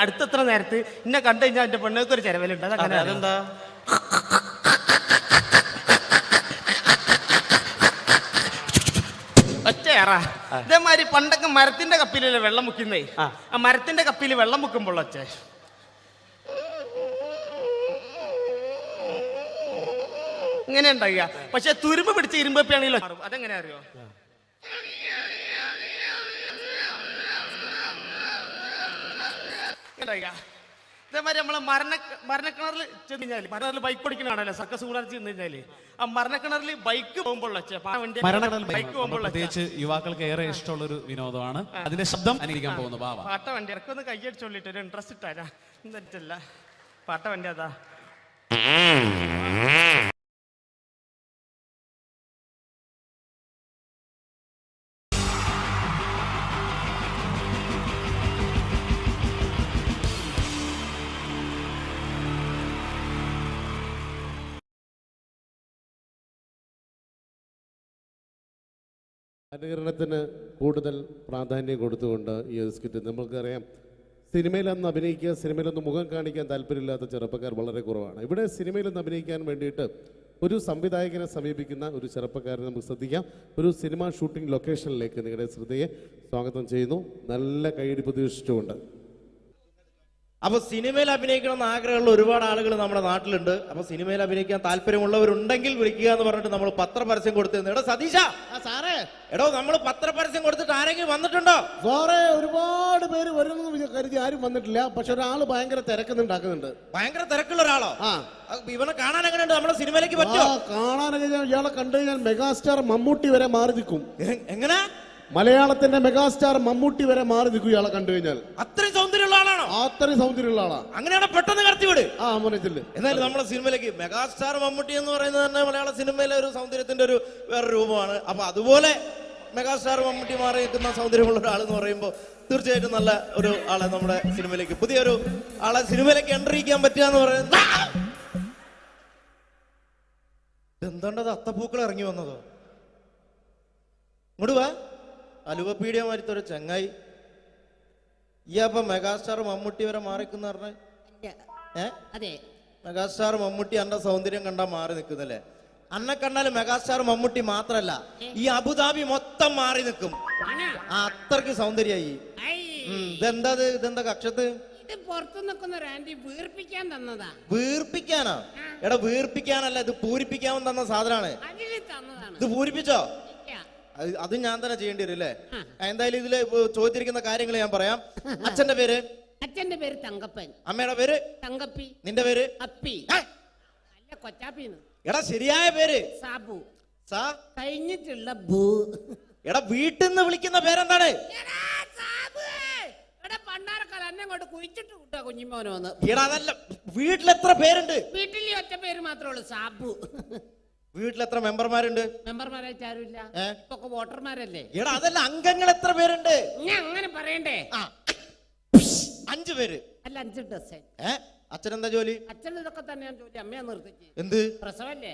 അടുത്തെത്ര നേരത്ത് ഇന്നെ കണ്ടു കഴിഞ്ഞാൽ എൻ്റെ പെണ്ണുങ്ങൾക്ക് ഒരു ചെരവലുണ്ട്. അതങ്ങനെ അതെന്താ? ഒച്ചയേറാ. ഇതേമാതിരി പണ്ടൊക്കെ മരത്തിന്റെ കപ്പിലല്ലേ വെള്ളം മുക്കുന്നേ. ആ മരത്തിന്റെ കപ്പിൽ വെള്ളം മുക്കുമ്പോൾ ഒച്ച. ഇങ്ങനെ ഉണ്ടാകുക. പക്ഷെ തുരുമ്പ് പിടിച്ച് ഇരുമ്പപ്പിയാണെങ്കിലോ അതെങ്ങനെ അറിയോ? ഇതേമാതിരി നമ്മള് മരണക്കിണറിൽ ചെന്ന് കഴിഞ്ഞാൽ, മരണക്കിണറിൽ ബൈക്ക് ഓടിക്കണാണല്ലോ സർക്കസ് കൂടാൻ ചെന്ന് കഴിഞ്ഞാല്, ആ മരണക്കിണറിൽ ബൈക്ക് പോകുമ്പോൾ പ്രത്യേകിച്ച് യുവാക്കൾക്ക് ഏറെ ഇഷ്ടമുള്ള ഒരു വിനോദമാണ്. അതിന്റെ ശബ്ദം അനുകരിക്കാൻ പോകുന്നു ബാവ. പാട്ട വണ്ടി ഇറക്കൊന്ന് കൈയടിച്ചോളിട്ട് ഒരു ഇൻട്രസ്റ്റ് ഇട്ടാരാ. എന്നിട്ടല്ല പാട്ട വണ്ടി അതാ. അനുകരണത്തിന് കൂടുതൽ പ്രാധാന്യം കൊടുത്തുകൊണ്ട് ഈ സ്കിറ്റ്, നമുക്കറിയാം സിനിമയിലൊന്ന് അഭിനയിക്കുക, സിനിമയിലൊന്ന് മുഖം കാണിക്കാൻ താല്പര്യമില്ലാത്ത ചെറുപ്പക്കാർ വളരെ കുറവാണ്. ഇവിടെ സിനിമയിലൊന്ന് അഭിനയിക്കാൻ വേണ്ടിയിട്ട് ഒരു സംവിധായകനെ സമീപിക്കുന്ന ഒരു ചെറുപ്പക്കാരനെ നമുക്ക് ശ്രദ്ധിക്കാം. ഒരു സിനിമ ഷൂട്ടിംഗ് ലൊക്കേഷനിലേക്ക് നിങ്ങളുടെ ശ്രദ്ധയെ സ്വാഗതം ചെയ്യുന്നു. നല്ല കൈയടി പ്രതീക്ഷിച്ചുകൊണ്ട്. അപ്പൊ സിനിമയിൽ അഭിനയിക്കണമെന്ന് ആഗ്രഹമുള്ള ഒരുപാട് ആളുകൾ നമ്മുടെ നാട്ടിലുണ്ട്. അപ്പൊ സിനിമയിൽ അഭിനയിക്കാൻ താല്പര്യമുള്ളവരുണ്ടെങ്കിൽ വിളിക്കുക എന്ന് പറഞ്ഞിട്ട് നമ്മൾ പത്രപരസ്യം കൊടുത്തിരുന്നു. എടോ സതീശ, സാറേ, എടോ നമ്മൾ പത്രപരസ്യം കൊടുത്തിട്ട് ആരെങ്കിലും വന്നിട്ടുണ്ടോ? സാറേ, ഒരുപാട് പേര് വരുമെന്ന് കരുതി ആരും വന്നിട്ടില്ല. പക്ഷെ ഒരാള് ഭയങ്കര തിരക്കുന്നുണ്ടാക്കുന്നുണ്ട്. ഭയങ്കര തിരക്കുള്ള ഒരാളോ? ഇവനെ കാണാൻ എങ്ങനെയുണ്ട്? നമ്മുടെ സിനിമയിലേക്ക് പറ്റുമോ? കാണാനൊക്കെ ഇയാളെ കണ്ടു കഴിഞ്ഞാൽ മെഗാസ്റ്റാർ മമ്മൂട്ടി വരെ മാറി നിൽക്കും. എങ്ങനെ? മലയാളത്തിന്റെ മെഗാസ്റ്റാർ മമ്മൂട്ടി വരെ മാറി നിൽക്കും ഇയാളെ കണ്ടു കഴിഞ്ഞാൽ. അത്രയും സൗന്ദര്യമുള്ള ആളാണോ? അത്രയും സൗന്ദര്യമുള്ള ആളാ. അങ്ങനെയാണ് പെട്ടെന്ന് കടത്തിവിട്. മോനത്തില്. എന്നാലും നമ്മുടെ സിനിമയിലേക്ക് മെഗാസ്റ്റാർ മമ്മൂട്ടി എന്ന് പറയുന്നത് തന്നെ മലയാള സിനിമയിലെ ഒരു സൗന്ദര്യത്തിന്റെ ഒരു വേറെ രൂപമാണ്. അപ്പൊ അതുപോലെ മെഗാസ്റ്റാർ മമ്മൂട്ടി മാറി നിൽക്കുന്ന സൗന്ദര്യമുള്ള ഒരാൾ എന്ന് പറയുമ്പോൾ തീർച്ചയായിട്ടും നല്ല ഒരു ആളെ നമ്മുടെ സിനിമയിലേക്ക്, പുതിയൊരു ആളെ സിനിമയിലേക്ക് എൻട്രി ചെയ്യാൻ പറ്റുക എന്ന് പറയുന്നത്. എന്താണ്ടത് അത്തപ്പൂക്കൾ ഇറങ്ങി വന്നതോ? ഇങ്ങോട്ട് വാ. അലുവപ്പീഡിയ മാരിത്തൊരു ചങ്ങായി. ഈ അപ്പൊ മെഗാസ്റ്റാർ മമ്മൂട്ടി വരെ മാറിക്കുന്ന പറഞ്ഞ മെഗാസ്റ്റാർ മമ്മൂട്ടി അന്റെ സൗന്ദര്യം കണ്ടാ മാറി നിൽക്കുന്നല്ലേ? അന്നെ കണ്ടാല് മെഗാസ്റ്റാർ മമ്മൂട്ടി മാത്രല്ല, ഈ അബുദാബി മൊത്തം മാറി നിൽക്കും. അത്രക്ക് സൗന്ദര്യായി. ഇതെന്താ കക്ഷത്ത്? പുറത്തു നിൽക്കുന്ന ഒരു ആന്റി വീർപ്പിക്കാൻ തന്നതാ. വീർപ്പിക്കാനാ? എടാ വീർപ്പിക്കാനല്ല, ഇത് പൂരിപ്പിക്കാൻ തന്ന സാധനമാണ്. ഇത് പൂരിപ്പിച്ചോ? അത് ഞാൻ തന്നെ ചെയ്യേണ്ടി വരും അല്ലേ? എന്തായാലും ഇതില് ചോദിച്ചിരിക്കുന്ന കാര്യങ്ങൾ ഞാൻ പറയാം. അച്ഛന്റെ പേര്? അച്ഛന്റെ പേര് തങ്കപ്പൻ. അമ്മയുടെ പേര്? തങ്കപ്പി. നിന്റെ പേര്? അപ്പി. അല്ല, കൊച്ചാപ്പിന്ന്. എടാ ശരിയായ പേര്? സാബു. കഴിഞ്ഞിട്ടുള്ള ഭൂ. എടാ വീട്ടിൽ നിന്ന് വിളിക്കുന്ന പേരെന്താണ്? പണ്ടാരക്കാലം എന്നെ കൊണ്ട് കുഴിച്ചിട്ട് കൂട്ടാ കുഞ്ഞിമോനോന്ന്. എടാ അതല്ല, വീട്ടിൽ എത്ര പേരുണ്ട്? വീട്ടിൽ ഒറ്റ പേര് മാത്രമേ ഉള്ളൂ, സാബു. വീട്ടിൽ എത്ര മെമ്പർമാരുണ്ട്? മെമ്പർമാരായിട്ട് ആരുമില്ല, ഇപ്പൊ വോട്ടർമാരല്ലേ. എടാ അതല്ല, അംഗങ്ങൾ എത്ര പേരുണ്ട്? ഞാൻ അങ്ങനെ പറയണ്ടേ? 5 പേര്. അല്ല, 5 ഡസൻ. അച്ഛനെന്താ ജോലി? അച്ഛൻ ഇതൊക്കെ തന്നെയാണ് ജോലി. അമ്മയെ നിർത്തിച്ച്. എന്ത് പ്രസവല്ലേ?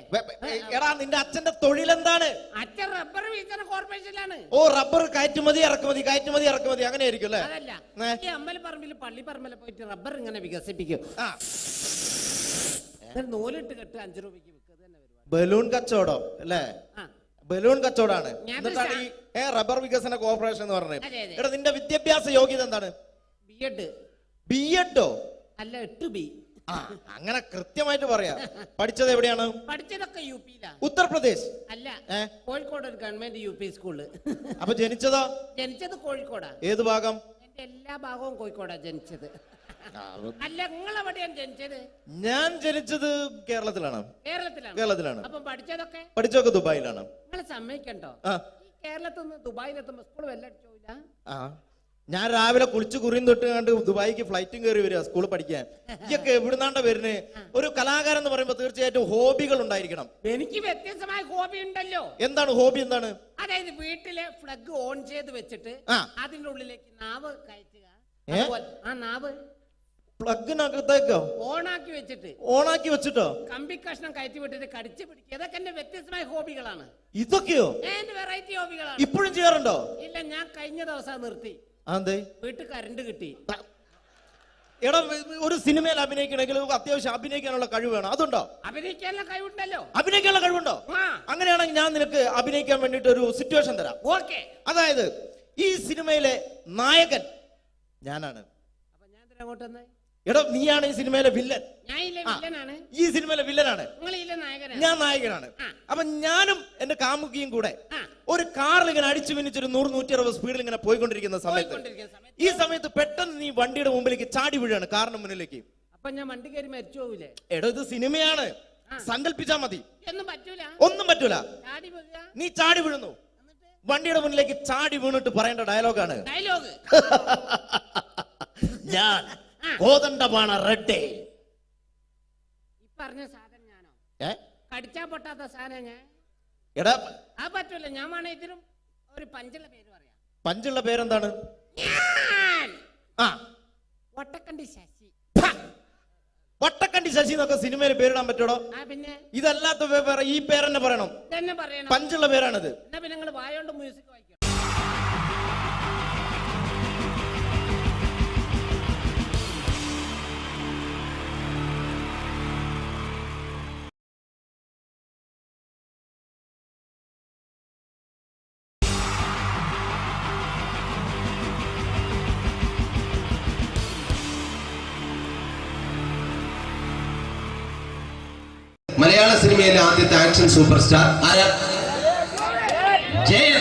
എടാ നിന്റെ അച്ഛന്റെ തൊഴിൽ എന്താണ്? അച്ഛൻ റബ്ബർ വിൽക്കുന്ന കോർപ്പറേഷനിലാണ്. ഓ, റബ്ബർ കയറ്റുമതി ഇറക്കുമതി, കയറ്റുമതി ഇറക്കുമതി, അങ്ങനെ ആയിരിക്കും അല്ലേ? അതല്ല, ഈ അമ്പലപ്പറമ്പിൽ പള്ളിപ്പറമ്പിൽ പോയിട്ട് റബ്ബർ ഇങ്ങനെ വികസിപ്പിക്കും. നൂലിട്ട് കെട്ട് 5 രൂപയ്ക്ക് വിൽക്കുക. ബലൂൺ കച്ചവടം അല്ലേ? ബലൂൺ കച്ചവടാണ്. എന്നിട്ടാണ് ഈ റബ്ബർ വികസന കോർപ്പറേഷൻ എന്ന് പറഞ്ഞത്. എടാ നിന്റെ വിദ്യാഭ്യാസ യോഗ്യത എന്താണ്? ബിഎഡ്. ബിഎഡോ? അല്ല, 8B. അങ്ങനെ കൃത്യമായിട്ട് പറയാ. പഠിച്ചത് എവിടെയാണ്? പഠിച്ചതൊക്കെ യുപിയിലാ. ഉത്തർപ്രദേശ്? അല്ല, കോഴിക്കോട് ഒരു ഗവൺമെന്റ് UP സ്കൂള്. അപ്പൊ ജനിച്ചതോ? ജനിച്ചത് കോഴിക്കോടാ. ഏത് ഭാഗം? എന്റെ എല്ലാ ഭാഗവും കോഴിക്കോടാ ജനിച്ചത്. അല്ല, നിങ്ങളെവിടെയാണ് ജനിച്ചത്? ഞാൻ ജനിച്ചത് കേരളത്തിലാണ്. കേരളത്തിലാണ്. അപ്പം പഠിച്ചതൊക്കെ? പഠിച്ചതൊക്കെ ദുബായിലാണ്. നിങ്ങൾ സമ്മതിക്കണ്ടോ? കേരളത്തിൽ നിന്ന് ദുബായിലെത്തുമ്പോ സ്കൂൾ വെല്ലടിച്ചോയില്ല. ഞാൻ രാവിലെ കുളിച്ചു കുറിയും തൊട്ട് കണ്ട് ദുബായിക്ക് ഫ്ലൈറ്റും കയറി വരിക സ്കൂളിൽ പഠിക്കാൻ. ഇതൊക്കെ എവിടുന്നാണ്ട വരുന്നത്? ഒരു കലാകാരൻ എന്ന് പറയുമ്പോ തീർച്ചയായിട്ടും ഹോബികൾ ഉണ്ടായിരിക്കണം. എനിക്ക് വ്യത്യസ്തമായ ഹോബി ഉണ്ടല്ലോ. എന്താണ് ഹോബി? എന്താണ്? അതായത് വീട്ടിലെ ഫ്ലഗ് ഓൺ ചെയ്ത് വെച്ചിട്ട് അതിന്റെ ഉള്ളിലേക്ക് നാവ് കയറ്റുക. ആ നാവ് പ്ലഗിനകത്തേക്കോ ഓണാക്കി വെച്ചിട്ട്? ഓണാക്കി വെച്ചിട്ടോ? കമ്പി കഷ്ണം കയറ്റി വിട്ടിട്ട് കടിച്ചു പിടിക്കുക. ഇതൊക്കെ എന്റെ വ്യത്യസ്തമായ ഹോബികളാണ്. ഇതൊക്കെയോ? എന്റെ വെറൈറ്റി ഹോബികളാണ്. ഇപ്പോഴും ചെയ്യാറുണ്ടോ? ഇല്ല, ഞാൻ കഴിഞ്ഞ ദിവസം നിർത്തി. വീട്ടിൽ കറണ്ട് കിട്ടി. എടാ, ഒരു സിനിമയിൽ അഭിനയിക്കണമെങ്കിൽ അത്യാവശ്യം അഭിനയിക്കാനുള്ള കഴിവ് വേണം. അതുണ്ടോ? അഭിനയിക്കാനുള്ള കഴിവുണ്ടല്ലോ. അഭിനയിക്കാനുള്ള കഴിവുണ്ടോ? അങ്ങനെയാണെങ്കിൽ ഞാൻ നിനക്ക് അഭിനയിക്കാൻ വേണ്ടിട്ട് ഒരു സിറ്റുവേഷൻ തരാം. ഓക്കെ. അതായത് ഈ സിനിമയിലെ നായകൻ ഞാനാണ്. അപ്പൊ ഞാൻ അങ്ങോട്ട് വന്നേ. എടാ, നീയാണ് ഈ സിനിമയിലെ വില്ലൻ. ഈ സിനിമയിലെ വില്ലനാണ്. ഞാൻ നായകനാണ്. അപ്പൊ ഞാനും എന്റെ കാമുകിയും കൂടെ ഒരു കാറിൽ ഇങ്ങനെ അടിച്ചു മിനിച്ചൊരു 100-160 സ്പീഡിൽ ഇങ്ങനെ പോയിക്കൊണ്ടിരിക്കുന്ന സമയത്ത് ഈ സമയത്ത് പെട്ടെന്ന് നീ വണ്ടിയുടെ മുമ്പിലേക്ക് ചാടി വീഴാണ്, കാറിന് മുന്നിലേക്ക്. അപ്പൊ ഞാൻ വണ്ടി കയറി മരിച്ചു പോവില്ലേ? എടോ, ഇത് സിനിമയാണ്, സങ്കല്പിച്ചാ മതി. ഒന്നും പറ്റൂല. നീ ചാടി വീഴുന്നു, വണ്ടിയുടെ മുന്നിലേക്ക് ചാടി വീണിട്ട് പറയേണ്ട ഡയലോഗാണ്. ഞാൻ കോതണ്ടമാണ് റെഡ്ഡേ. പറഞ്ഞ സാധനം ഞാനോ? കടിച്ചാ പൊട്ടാത്ത സാധനം ഞാൻ. എടാ, ആ പറ്റൂല. ഞാൻ വേണേ ഇതിനും ഒരു പഞ്ചുള്ള പേര് പറയാം. പഞ്ചുള്ള പേരെന്താണ്? വട്ടക്കണ്ടി ശശി. വട്ടക്കണ്ടി ശശി എന്നൊക്കെ സിനിമയിൽ പേരിടാൻ പറ്റൂടോ? പിന്നെ ഇതല്ലാത്ത ഈ പേരെന്നെ പറയണം. പഞ്ചുള്ള പേരാണിത്. എന്നാ പിന്നെ നിങ്ങൾ വായോണ്ട് മ്യൂസിക് വായിക്കണം. മലയാള സിനിമയിലെ ആദ്യത്തെ ആക്ഷൻ സൂപ്പർ സ്റ്റാർ ആരാ? ജയൻ.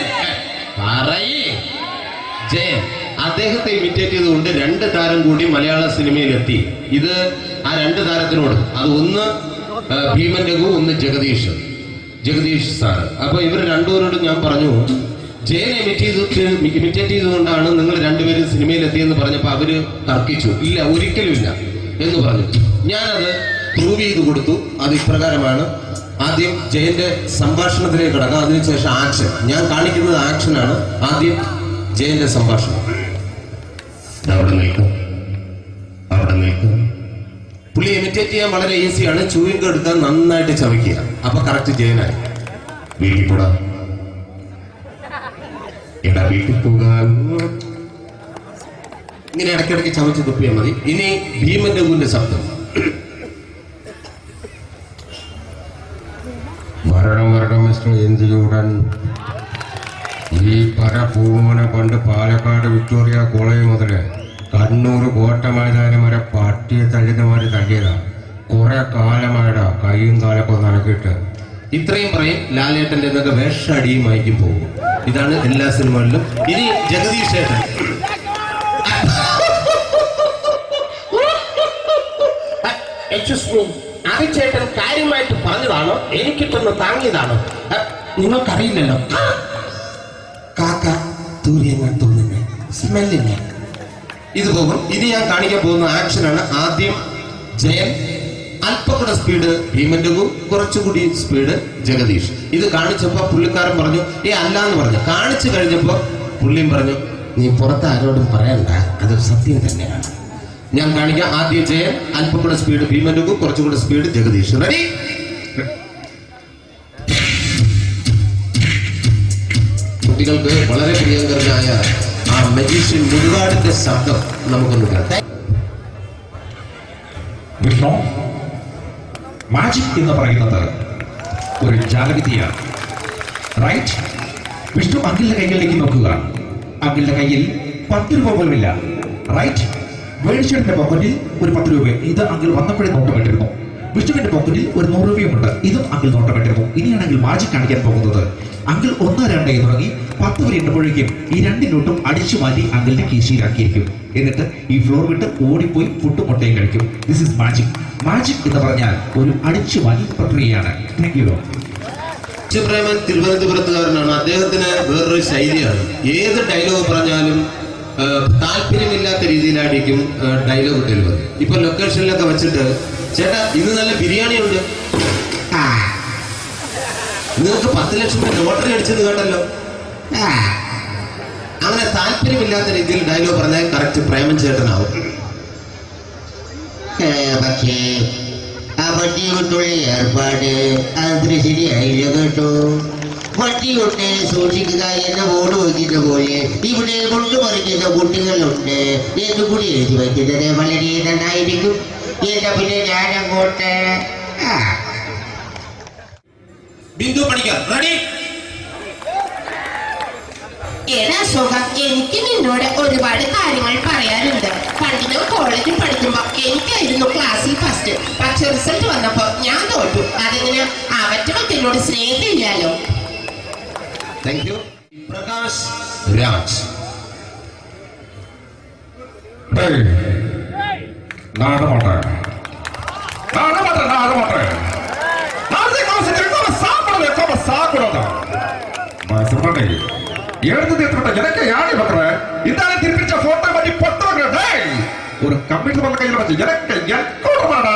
ജയൻ. അദ്ദേഹത്തെ ഇമിറ്റേറ്റ് ചെയ്തുകൊണ്ട് 2 താരം കൂടി മലയാള സിനിമയിൽ എത്തി. ഇത് ആ 2 താരത്തിനോട്, അത് ഒന്ന് ഭീമൻ രഘു, ഒന്ന് ജഗദീഷ് സാറ്. അപ്പൊ ഇവർ രണ്ടുപേരോടും ഞാൻ പറഞ്ഞു, ജയനെ ഇമിറ്റേറ്റ് ചെയ്തുകൊണ്ടാണ് നിങ്ങൾ 2 പേരും സിനിമയിൽ എത്തിയെന്ന് പറഞ്ഞപ്പോൾ അവര് തർക്കിച്ചു. ഇല്ല, ഒരിക്കലും ഇല്ല എന്ന് പറഞ്ഞു. ഞാനത് പ്രൂവ് ചെയ്ത് കൊടുത്തു. അത് ഇപ്രകാരമാണ്. ആദ്യം ജയന്റെ സംഭാഷണത്തിലേക്ക് കിടക്കാം, അതിനുശേഷം ആക്ഷൻ. ഞാൻ കാണിക്കുന്നത് ആക്ഷനാണ്. ആദ്യം ജയന്റെ സംഭാഷണം. അവിടെ നിൽക്കും. പുള്ളി ഇമിറ്റേറ്റ് ചെയ്യാൻ വളരെ ഈസിയാണ്. ചൂയിങ് എടുക്കാൻ നന്നായിട്ട് ചവയ്ക്കുക. അപ്പൊ കറക്റ്റ് ജയനായി. വീട്ടിൽ പോടാ, എടാ വീട്ടിൽ പോകാൻ. ഇങ്ങനെ ഇടയ്ക്കിടയ്ക്ക് ചവച്ച് തുപ്പിയാൽ മതി. ഇനി ഭീമൻ രഘുവിന്റെ ശബ്ദം. വരണം മിസ്റ്റർ എന്തിയൂടൻ. ഈ പരപൂമനെ പണ്ട് പാലക്കാട് വിക്ടോറിയ കോളേജ് മുതൽ കണ്ണൂർ കോട്ട മൈതാനം വരെ പട്ടിയെ തള്ളുന്നമാര് തള്ളിയതാ. കുറെ കാലമായടാ കൈയും കാലൊക്കെ നടക്കിയിട്ട്. ഇത്രയും പറയും. ലാലേട്ടന്റെ എന്നൊക്കെ വേഷടിയും വായിക്കും പോകും. ഇതാണ് എല്ലാ സിനിമകളിലും. ഇനി ജഗദീഷ് ചേട്ടൻ. ചേട്ടൻ കാര്യമായിട്ട് പറഞ്ഞതാണോ എനിക്കിട്ടൊന്ന് താങ്ങിയതാണോ? നിങ്ങൾക്കറിയില്ലല്ലോ. കാക്ക തൂരിയങ്ങാൻ തോന്നുന്നേ, സ്മെല്ലിനെ. ഇത് പോകും. ഇനി ഞാൻ കാണിക്കാൻ പോകുന്ന ആക്ഷനാണ്. ആദ്യം ജയൻ, അല്പം കൂടെ സ്പീഡ് ഭീമൻ രഘു, കുറച്ചുകൂടി സ്പീഡ് ജഗദീഷ്. ഇത് കാണിച്ചപ്പോ പുള്ളിക്കാരൻ പറഞ്ഞു അല്ലാന്ന് പറഞ്ഞു. കാണിച്ചു കഴിഞ്ഞപ്പോ പുള്ളിയും പറഞ്ഞു നീ പുറത്ത് ആരോടും പറയണ്ട, അത് സത്യം തന്നെയാണ്. ഞാൻ കാണിക്കാം. ആദ്യം ജയൻ, അല്പം കൂടെ സ്പീഡ് ഭീമൻ രഘു, കുറച്ചുകൂടെ സ്പീഡ് ജഗദീഷ്. റെഡി? കുട്ടികൾക്ക് വളരെ പ്രിയങ്കരനായ ആ മജീഷ്യൻ മുരുകാടിന്റെ ശബ്ദം നമുക്കൊന്ന് കേൾക്കാം. വിഷ്ണു, മാജിക് എന്ന് പറയുന്നത് ഒരു ജാലവിദ്യയാണ്. റൈറ്റ്? വിഷ്ണു അങ്കിളിന്റെ കൈകളിലേക്ക് നോക്കുക. അങ്കിളിന്റെ കയ്യിൽ 10 രൂപ പോലുമില്ല. റൈറ്റ്? വേണിച്ചേട്ടന്റെ പോക്കറ്റിൽ ഒരു 10 രൂപ. ഇത് അങ്കിൾ വന്നപ്പോഴേ നോട്ടമിട്ടിരുന്നു. വിഷ്ണുവിന്റെ പോക്കറ്റിൽ ഒരു 100 രൂപയുമുണ്ട്. ഇതും അങ്കിൾ നോട്ടമിട്ടിരുന്നു. ഇനിയാണെങ്കിൽ മാജിക് കാണിക്കാൻ പോകുന്നത്. അങ്കിൾ 1, 2 തുടങ്ങി 10 വരെ ഇട്ടപ്പോഴേക്കും ഈ 2 നോട്ടും അടിച്ചു മാറ്റി അങ്കിളിന്റെ കീശയിലാക്കിയിരിക്കും. എന്നിട്ട് ഈ ഫ്ലോർ വിട്ട് ഓടിപ്പോയി പുട്ടും മുട്ടയും കഴിക്കും. This is magic. മാജിക് എന്ന് പറഞ്ഞാൽ ഒരു അടിച്ചു മാറ്റി പ്രക്രിയയാണ്. Thank you. പ്രേമൻ തിരുവനന്തപുരത്തുകാരനാണ്. അദ്ദേഹത്തിന് വേറൊരു ശൈലിയാണ്. ഏത് ഡയലോഗ് പറഞ്ഞാലും താല്പര്യമില്ലാത്ത രീതിയിലായിരിക്കും ഡയലോഗ് ഡെലിവറി. ഇപ്പൊ ലൊക്കേഷനിലൊക്കെ വെച്ചിട്ട് ചേട്ടാ ഇന്ന് നല്ല ബിരിയാണി ഉണ്ട്, നിങ്ങൾക്ക് 10 ലക്ഷം രൂപ ലോട്ടറി അടിച്ചെന്ന് കേട്ടല്ലോ. അങ്ങനെ താല്പര്യമില്ലാത്ത രീതിയിൽ ഡയലോഗ് പറഞ്ഞാൽ കറക്റ്റ് പ്രേമൻ ചേട്ടനാവും. പക്ഷേ ആ വട്ടി കൊണ്ടുള്ള ഏർപ്പാട് അത്ര ശരിയായില്ല കേട്ടോ. വട്ടി കൊണ്ട് സൂക്ഷിക്കുക എന്ന ബോർഡ് വയ്ക്കുന്ന പോലെ ഇവിടെ കൊണ്ടുമറിക്കുന്ന കുട്ടികളുണ്ട് എന്ന് കൂടി എഴുതി വയ്ക്കുന്നത് വളരെ നന്നായിരിക്കും. എന്നാ പിന്നെ ഞാനങ്ങോട്ട് ബിന്ദു പണിക്കർ. റെഡി? എനിക്ക് നിന്നോട് ഒരുപാട് കാര്യങ്ങൾ പറയാനുണ്ട്. പണ്ട് ഞാൻ കോളേജിൽ പഠിക്കുമ്പോ എനിക്കായിരുന്നു ക്ലാസ്സിൽ ഫസ്റ്റ്. പക്ഷെ റിസൾട്ട് വന്നപ്പോ ഞാൻ തോറ്റു. അതിന് അവറ്റൊക്കെ എന്നോട് സ്നേഹമില്ലല്ലോ. Thank you. പ്രകാശ് രാജ്. எனக்கு யாரு பண்ற இந்த திருப்பிச்ச போட்டோ பத்தி பொட்டோங்க. ஒரு கம்ப்யூட்டர் பண்ண கையில வச்சு எனக்கு எக்கோடமாடா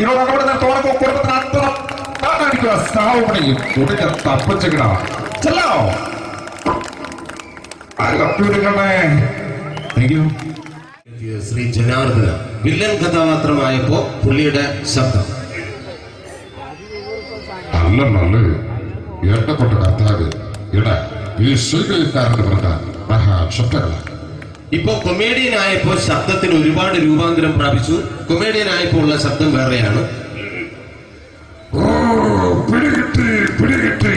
இரோட கூட தோறக்கோ கொடுத்து அத்தனை பாட்டாடிக்குவா சாவு பண்ணி உடனே தப்பிச்சுக்கடா. செல்லோ ശ്രീ ജനാർദ്ദന വില്ലൻ കഥാപാത്രമായപ്പോ പുള്ളിയുടെ ശബ്ദം. നല്ല എണ്ണപ്പെട്ട കർത്താവ് ഇട ഈ സ്വീകരിക്കാരെന്ന് പറഞ്ഞാൽ മഹാശബ്ദങ്ങളാണ്. ഇപ്പൊ കൊമേഡിയൻ ആയപ്പോ ശബ്ദത്തിന് ഒരുപാട് രൂപാന്തരം പ്രാപിച്ചു. കൊമേഡിയൻ ആയപ്പോ ഉള്ള ശബ്ദം വേറെയാണ്. പിടികിട്ടി